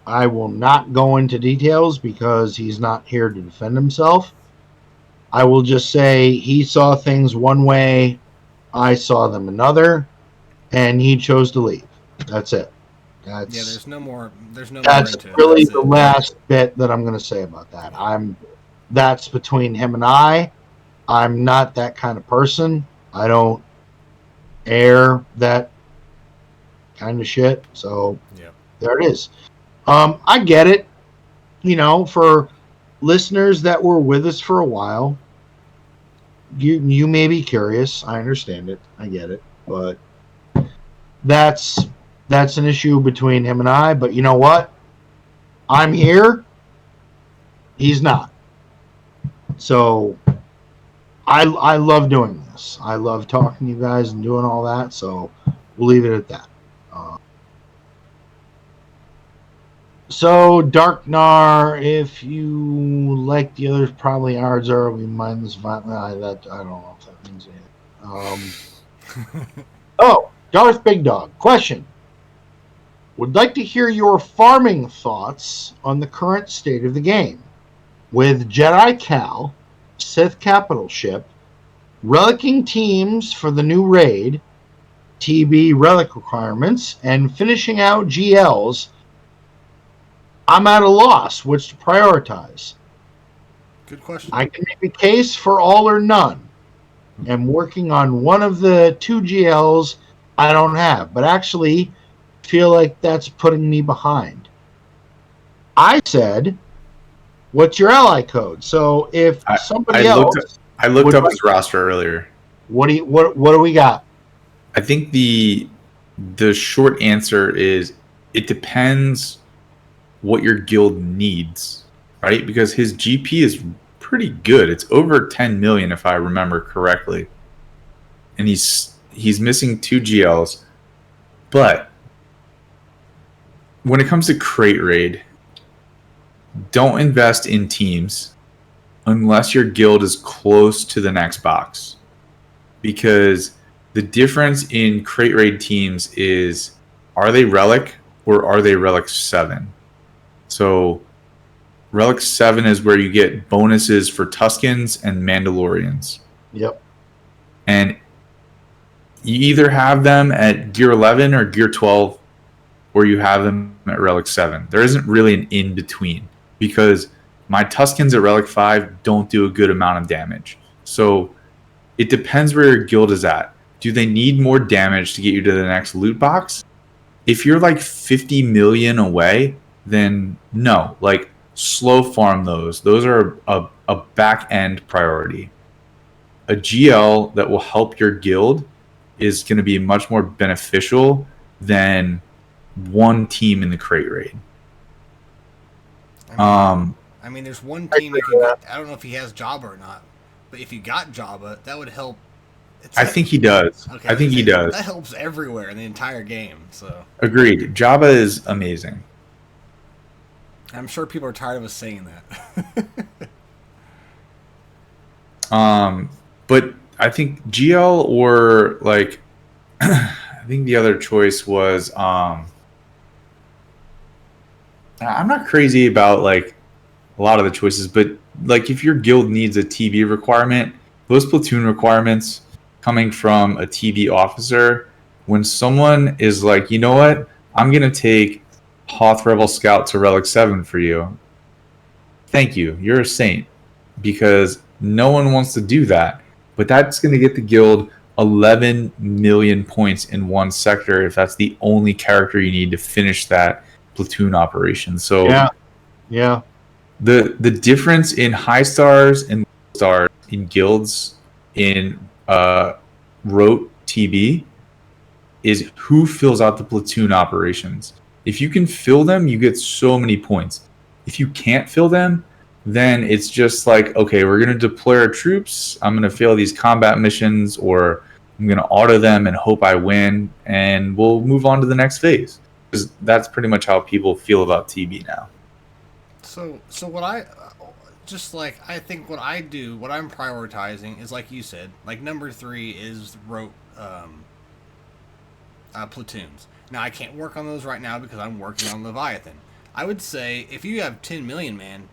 I will not go into details because he's not here to defend himself. I will just say he saw things one way, I saw them another, and he chose to leave. That's it. There's no more. That's into really it. the last bit that I'm going to say about that. That's between him and I. I'm not that kind of person. I don't air that kind of shit. So there it is. I get it. For listeners that were with us for a while, you may be curious. I understand it. I get it. But that's an issue between him and I. But you know what? I'm here. He's not. So I love doing this. I love talking to you guys and doing all that. So we'll leave it at that. So Darknar, if you like the others, probably ours are. We mindless violence. I don't know if that means anything. Darth Big Dog. Question. Would like to hear your farming thoughts on the current state of the game. With Jedi CAW, Sith Capital Ship, relicking teams for the new raid, TB relic requirements, and finishing out GLs, I'm at a loss which to prioritize. Good question. I can make a case for all or none. I'm working on one of the 2 GLs I don't have, but actually feel like that's putting me behind. I said, what's your ally code? So if somebody else... I looked up his roster earlier. What do we got? I think the short answer is it depends what your guild needs, right? Because his GP is pretty good. It's over 10 million if I remember correctly. And he's missing 2 GLs. But when it comes to crate raid, don't invest in teams unless your guild is close to the next box. Because the difference in crate raid teams is, are they relic or are they relic 7? So relic 7 is where you get bonuses for Tuskens and Mandalorians. Yep. And you either have them at gear 11 or gear 12, or you have them at relic 7. There isn't really an in-between, because my Tuskens at relic 5 don't do a good amount of damage. So it depends where your guild is at. Do they need more damage to get you to the next loot box? If you're like 50 million away, then no. Like, slow farm those. Those are a back-end priority. A GL that will help your guild is going to be much more beneficial than one team in the crate raid. I mean, there's one team you can get. I don't know if he has Jabba or not, but if you got Jabba, that would help. I think he does. Okay, I think he does. That helps everywhere in the entire game. So agreed. Jabba is amazing. I'm sure people are tired of us saying that. But I think GL or like, I think the other choice was, I'm not crazy about like a lot of the choices, but like if your guild needs a TB requirement, those platoon requirements coming from a TB officer, when someone is like, you know what, I'm going to take Hoth Rebel Scout to Relic 7 for you. Thank you. You're a saint. Because no one wants to do that. But that's going to get the guild 11 million points in one sector if that's the only character you need to finish that platoon operation. So yeah. The difference in high stars and low stars in guilds in rote TB is who fills out the platoon operations. If you can fill them, you get so many points. If you can't fill them, then it's just like, okay, we're going to deploy our troops. I'm going to fail these combat missions, or I'm going to auto them and hope I win, and we'll move on to the next phase. Because that's pretty much how people feel about TB now. So what I just like, I think what I do, what I'm prioritizing is like you said, like number 3 is rote platoons. Now I can't work on those right now because I'm working on Leviathan. I would say if you have 10 million, man,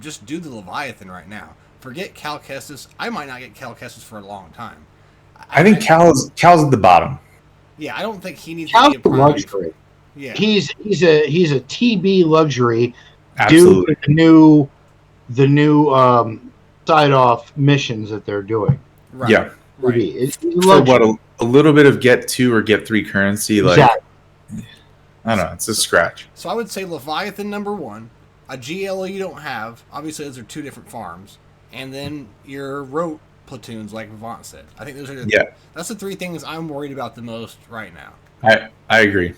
just do the Leviathan right now. Forget Cal Kestis. I might not get Cal Kestis for a long time. I think Cal's at the bottom. Yeah, I don't think he needs Cal's to be a prime. luxury. Yeah, He's a TB luxury Absolutely. due to the new side off missions that they're doing. right. Yeah. Right. It's For luxury. what, a little bit of get 2 or get 3 currency, like Exactly. I don't know, it's a scratch. So I would say Leviathan number 1, a GLA you don't have. Obviously, those are 2 different farms, and then your rote platoons, like Vivant said. I think those are that's the 3 things I'm worried about the most right now. I agree.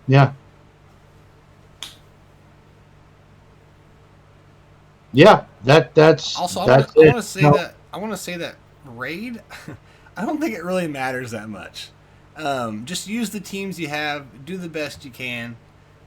Yeah. Yeah, that's Also, that's I it. want to say that I want to say that raid. I don't think it really matters that much. Just use the teams you have. Do the best you can.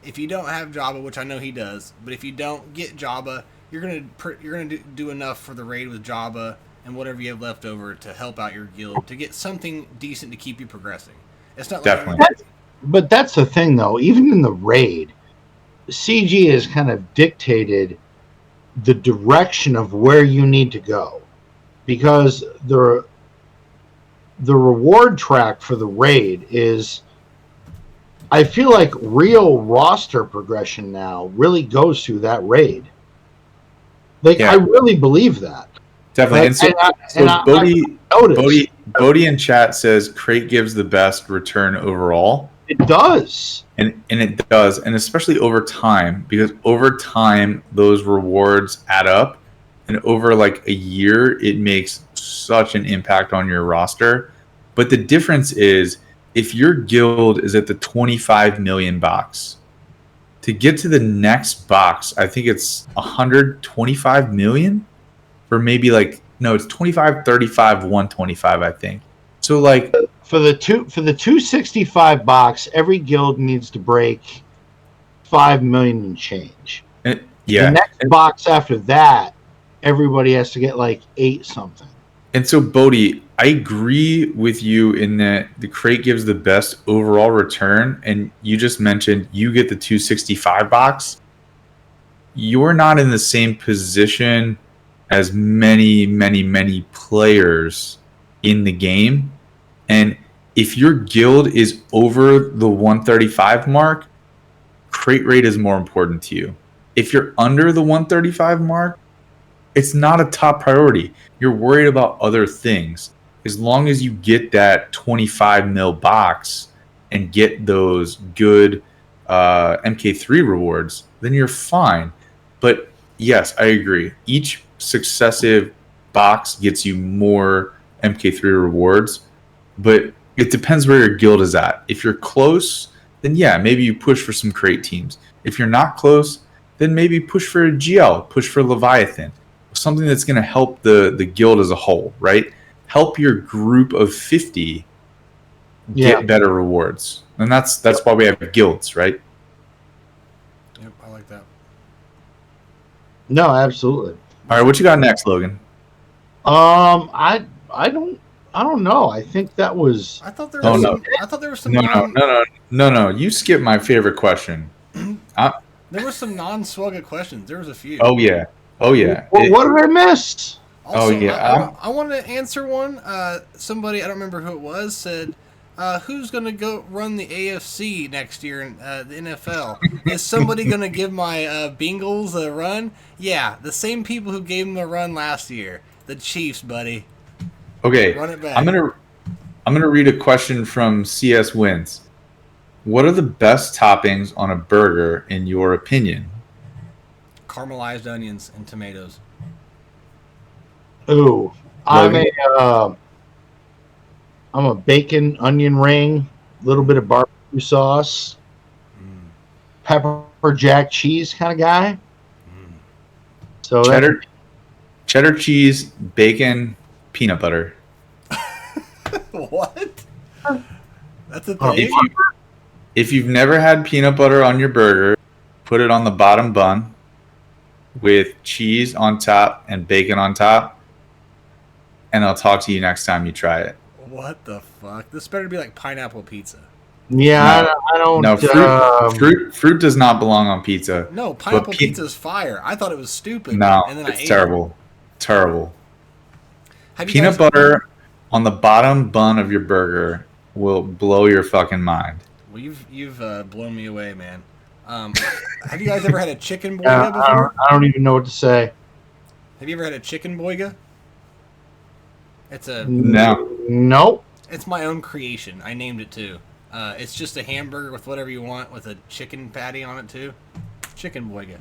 If you don't have Jabba, which I know he does, but if you don't get Jabba, you're gonna do enough for the raid with Jabba and whatever you have left over to help out your guild to get something decent to keep you progressing. It's not Definitely. like But that's the thing, though. Even in the raid, CG has kind of dictated the direction of where you need to go, because the reward track for the raid is, I feel like real roster progression now really goes through that raid. Like, Yeah. I really believe that. Definitely. Like, And I Bodhi, noticed Bodhi in chat says crate gives the best return overall. it does. And it does, and especially over time, because over time those rewards add up, and over like a year it makes such an impact on your roster. But the difference is, if your guild is at the 25 million box, to get to the next box, I think it's 125 million, or maybe like, no, it's 25, 35, 125, I think. So like, For the 265 box, every guild needs to break 5 million and change. yeah. The next box after that, everybody has to get like 8 something. And so, Bodhi, I agree with you in that the crate gives the best overall return. And you just mentioned you get the 265 box. You're not in the same position as many players in the game. And if your guild is over the 135 mark, crate rate is more important to you. If you're under the 135 mark, it's not a top priority. You're worried about other things. As long as you get that 25 mil box and get those good MK3 rewards, then you're fine. But yes, I agree. Each successive box gets you more MK3 rewards, but it depends where your guild is at. If you're close, then yeah, maybe you push for some crate teams. If you're not close, then maybe push for a GL, push for Leviathan. Something that's going to help the guild as a whole, right? Help your group of 50 get better rewards. And that's why we have guilds, right? Yep, I like that. No, absolutely. All right, what you got next, Logan? I don't know. I think that was. I thought there Oh, was no. some, I thought there was some No. You skipped my favorite question. there were some non-swugga questions. There was a few. Oh yeah. Well, what did I miss? Also, yeah. I wanted to answer one. Somebody, I don't remember who it was, said, who's going to go run the AFC next year in the NFL? Is somebody going to give my Bengals a run? Yeah, the same people who gave them a run last year. The Chiefs, buddy. Okay, Run it back. I'm gonna read a question from CS Wins. What are the best toppings on a burger in your opinion? caramelized onions and tomatoes. Ooh, I'm Logan? a bacon onion ring, a little bit of barbecue sauce, pepper jack cheese kind of guy. So that's Cheddar cheese, bacon, peanut butter. What? That's a Oh, thing? If you've never had peanut butter on your burger, put it on the bottom bun with cheese on top and bacon on top, and I'll talk to you next time you try it. What the fuck? This better be like pineapple pizza. yeah. No. I don't. No, fruit does not belong on pizza. No, pineapple pizza is fire. I thought it was stupid. No, and then I it's ate terrible. Terrible. Have you Peanut guys- butter on the bottom bun of your burger will blow your fucking mind. Well, you've blown me away, man. Have you guys ever had a chicken boiga I before? don't even know what to say. Have you ever had a chicken boiga? It's a No. Nope. It's my own creation. I named it too. It's just a hamburger with whatever you want with a chicken patty on it too. Chicken boiga.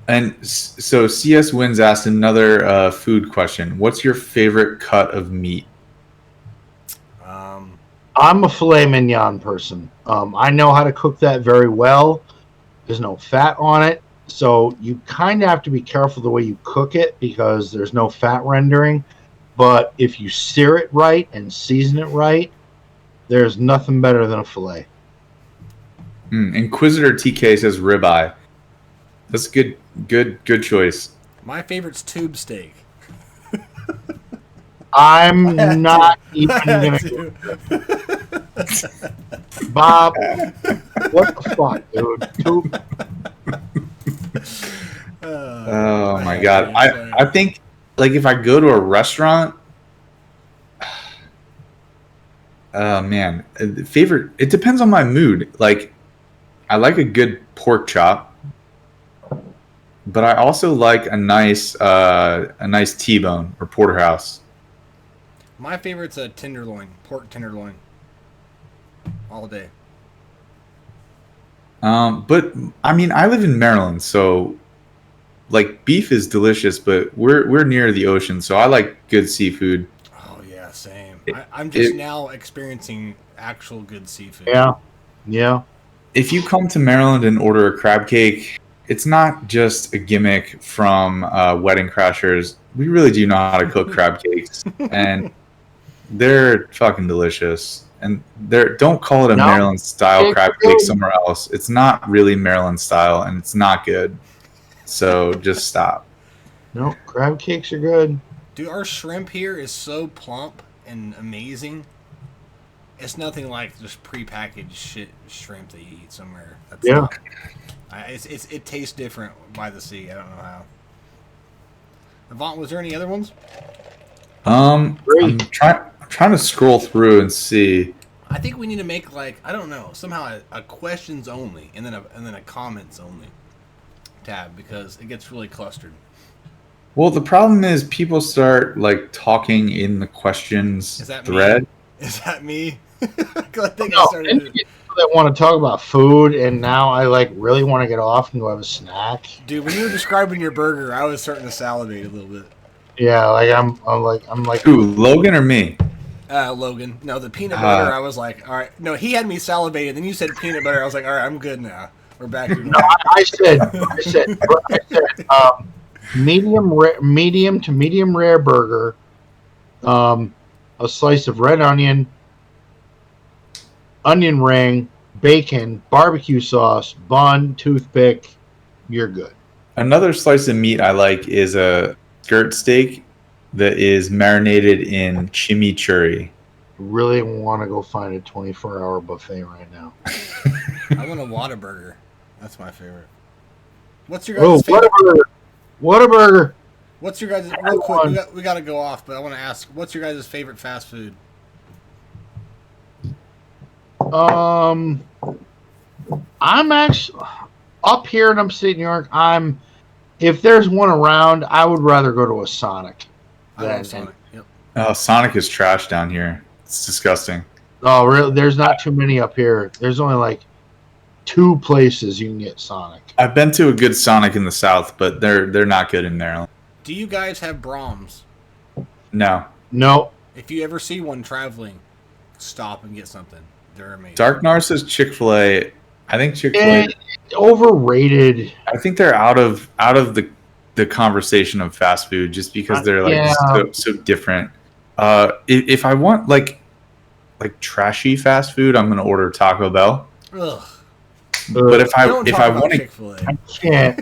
And so CS Wins asked another food question. What's your favorite cut of meat? I'm a filet mignon person. I know how to cook that very well. There's no fat on it, so you kind of have to be careful the way you cook it because there's no fat rendering. But if you sear it right and season it right, there's nothing better than a filet. Inquisitor TK says ribeye. That's a good choice. My favorite's tube steak. I'm not even gonna go. Bob, what the fuck, dude? Oh my god. I think like if I go to a restaurant, man, favorite, it depends on my mood. Like I like a good pork chop, but I also like a nice T-bone or porterhouse. My favorite's a tenderloin, pork tenderloin. All day. But I mean, I live in Maryland, so like beef is delicious, but we're near the ocean, so I like good seafood. Oh yeah, same. I'm just now experiencing actual good seafood. Yeah. If you come to Maryland and order a crab cake, it's not just a gimmick from Wedding Crashers. We really do know how to cook crab cakes, and they're fucking delicious. And don't call it a Maryland style crab cake somewhere else. It's not really Maryland style, and it's not good. So just stop. No, crab cakes are good. Dude, our shrimp here is so plump and amazing. It's nothing like just prepackaged shit shrimp that you eat somewhere. It tastes different by the sea. I don't know how. Avant, was there any other ones? I'm trying to scroll through and see. I think we need to make somehow a questions only and then a comments only tab because it gets really clustered. Well, the problem is people start like talking in the questions thread. Is that me? I think I started people that want to talk about food, and now I really want to get off and go have a snack. Dude, when you were describing your burger, I was starting to salivate a little bit. Yeah, I'm like. Who, Logan or me? Logan. No, the peanut butter. I was like, all right. No, he had me salivating. Then you said peanut butter. I was like, all right, I'm good now. We're back. No, I said, medium to medium rare burger, a slice of red onion ring, bacon, barbecue sauce, bun, toothpick. You're good. Another slice of meat I like is a skirt steak that is marinated in chimichurri. Really want to go find a 24-hour buffet right now. I want a Whataburger. That's my favorite. What's your guys' favorite? Whataburger. What's your guys' real quick? We got to go off, but I want to ask, what's your guys' favorite fast food? I'm actually up here in upstate New York. If there's one around, I would rather go to a Sonic. I love Sonic. Yep. Oh, Sonic is trash down here. It's disgusting. Oh, really? There's not too many up here. There's only like 2 places you can get Sonic. I've been to a good Sonic in the South, but they're not good in Maryland. Do you guys have Brahms? No. No. If you ever see one traveling, stop and get something. They're amazing. Dark Nar says Chick-fil-A. I think Chick-fil-A. Overrated. I think they're out of the conversation of fast food just because they're like so different. If I want like trashy fast food, I'm gonna order Taco Bell. Ugh. But if I want to, Chick-fil-A.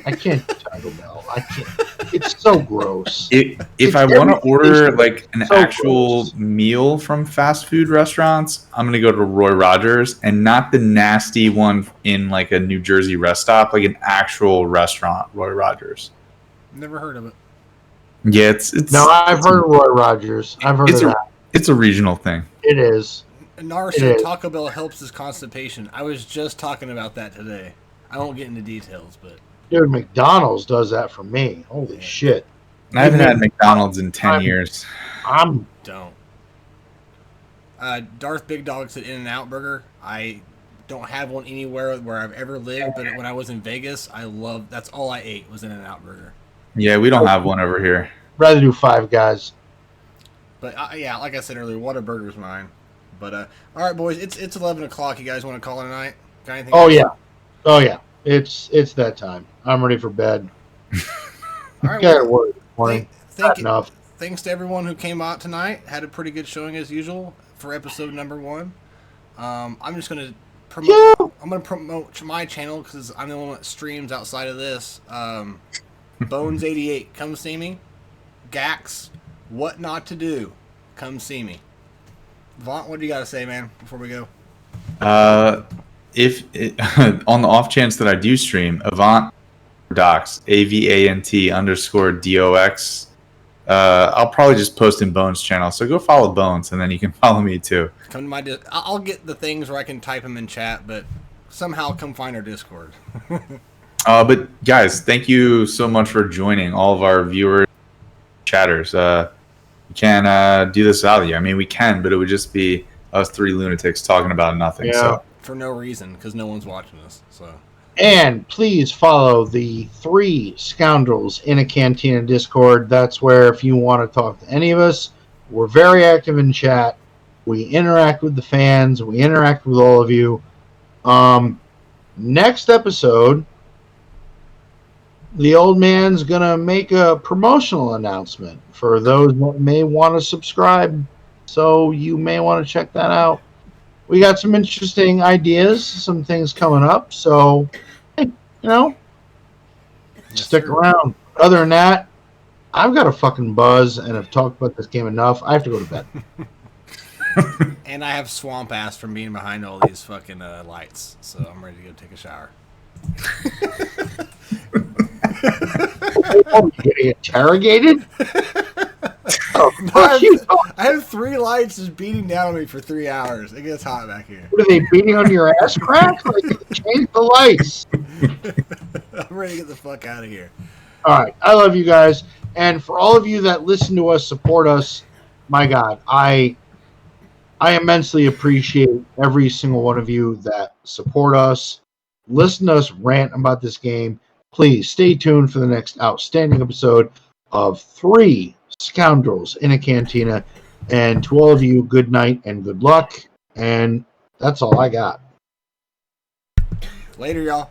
I can't do Taco Bell. I can't. It's so gross. If I want to order like an actual meal from fast food restaurants, I'm gonna go to Roy Rogers, and not the nasty one in like a New Jersey rest stop, like an actual restaurant, Roy Rogers. Never heard of it. Yeah, it's no. I've heard of Roy Rogers. I've heard of that. It's a regional thing. It is. Nar said Taco Bell helps his constipation. I was just talking about that today. I won't get into details, but dude, McDonald's does that for me. Holy shit! I haven't had McDonald's in 10 years. Don't. Darth Big Dog said In-N-Out Burger. I don't have one anywhere where I've ever lived, but when I was in Vegas, that's all I ate was In-N-Out Burger. Yeah, we don't have one over here. Rather do Five Guys. But yeah, like I said earlier, Whataburger's mine. But all right, boys, it's 11 o'clock. You guys want to call it a night? Got anything else? Yeah. It's that time. I'm ready for bed. All right. Got work this morning. Enough. Thanks to everyone who came out tonight. Had a pretty good showing as usual for episode number 1. I'm just gonna promote. Yeah. I'm gonna promote my channel because I'm the only one that streams outside of this. Bones88, come see me. Gax, what not to do, come see me. Vaughn, what do you got to say, man, before we go? If on the off chance that I do stream, Avant Docs, AVANT_DOX. I'll probably just post in Bones' channel, so go follow Bones, and then you can follow me too. Come to my I'll get the things where I can type them in chat, but somehow come find our Discord. But guys, thank you so much for joining all of our viewers, chatters. We can't do this without you. I mean, we can, but it would just be us 3 lunatics talking about nothing. Yeah. So. For no reason, because no one's watching us. So. And please follow the 3 Scoundrels in a Cantina Discord. That's where if you want to talk to any of us, we're very active in chat. We interact with the fans. We interact with all of you. Next episode, the old man's going to make a promotional announcement for those that may want to subscribe. So you may want to check that out. We got some interesting ideas, some things coming up. So, hey, stick around. Other than that, I've got a fucking buzz and have talked about this game enough. I have to go to bed. And I have swamp ass from being behind all these fucking lights. So I'm ready to go take a shower. Oh, you're getting interrogated? Oh, I have 3 lights just beating down on me for 3 hours. It gets hot back here. What are they beating on your ass crack? Like, change the lights. I'm ready to get the fuck out of here. All right. I love you guys. And for all of you that listen to us, support us, my God, I immensely appreciate every single one of you that support us. Listen to us rant about this game. Please stay tuned for the next outstanding episode of 3 Scoundrels in a Cantina. And to all of you, good night and good luck. And that's all I got. Later, y'all.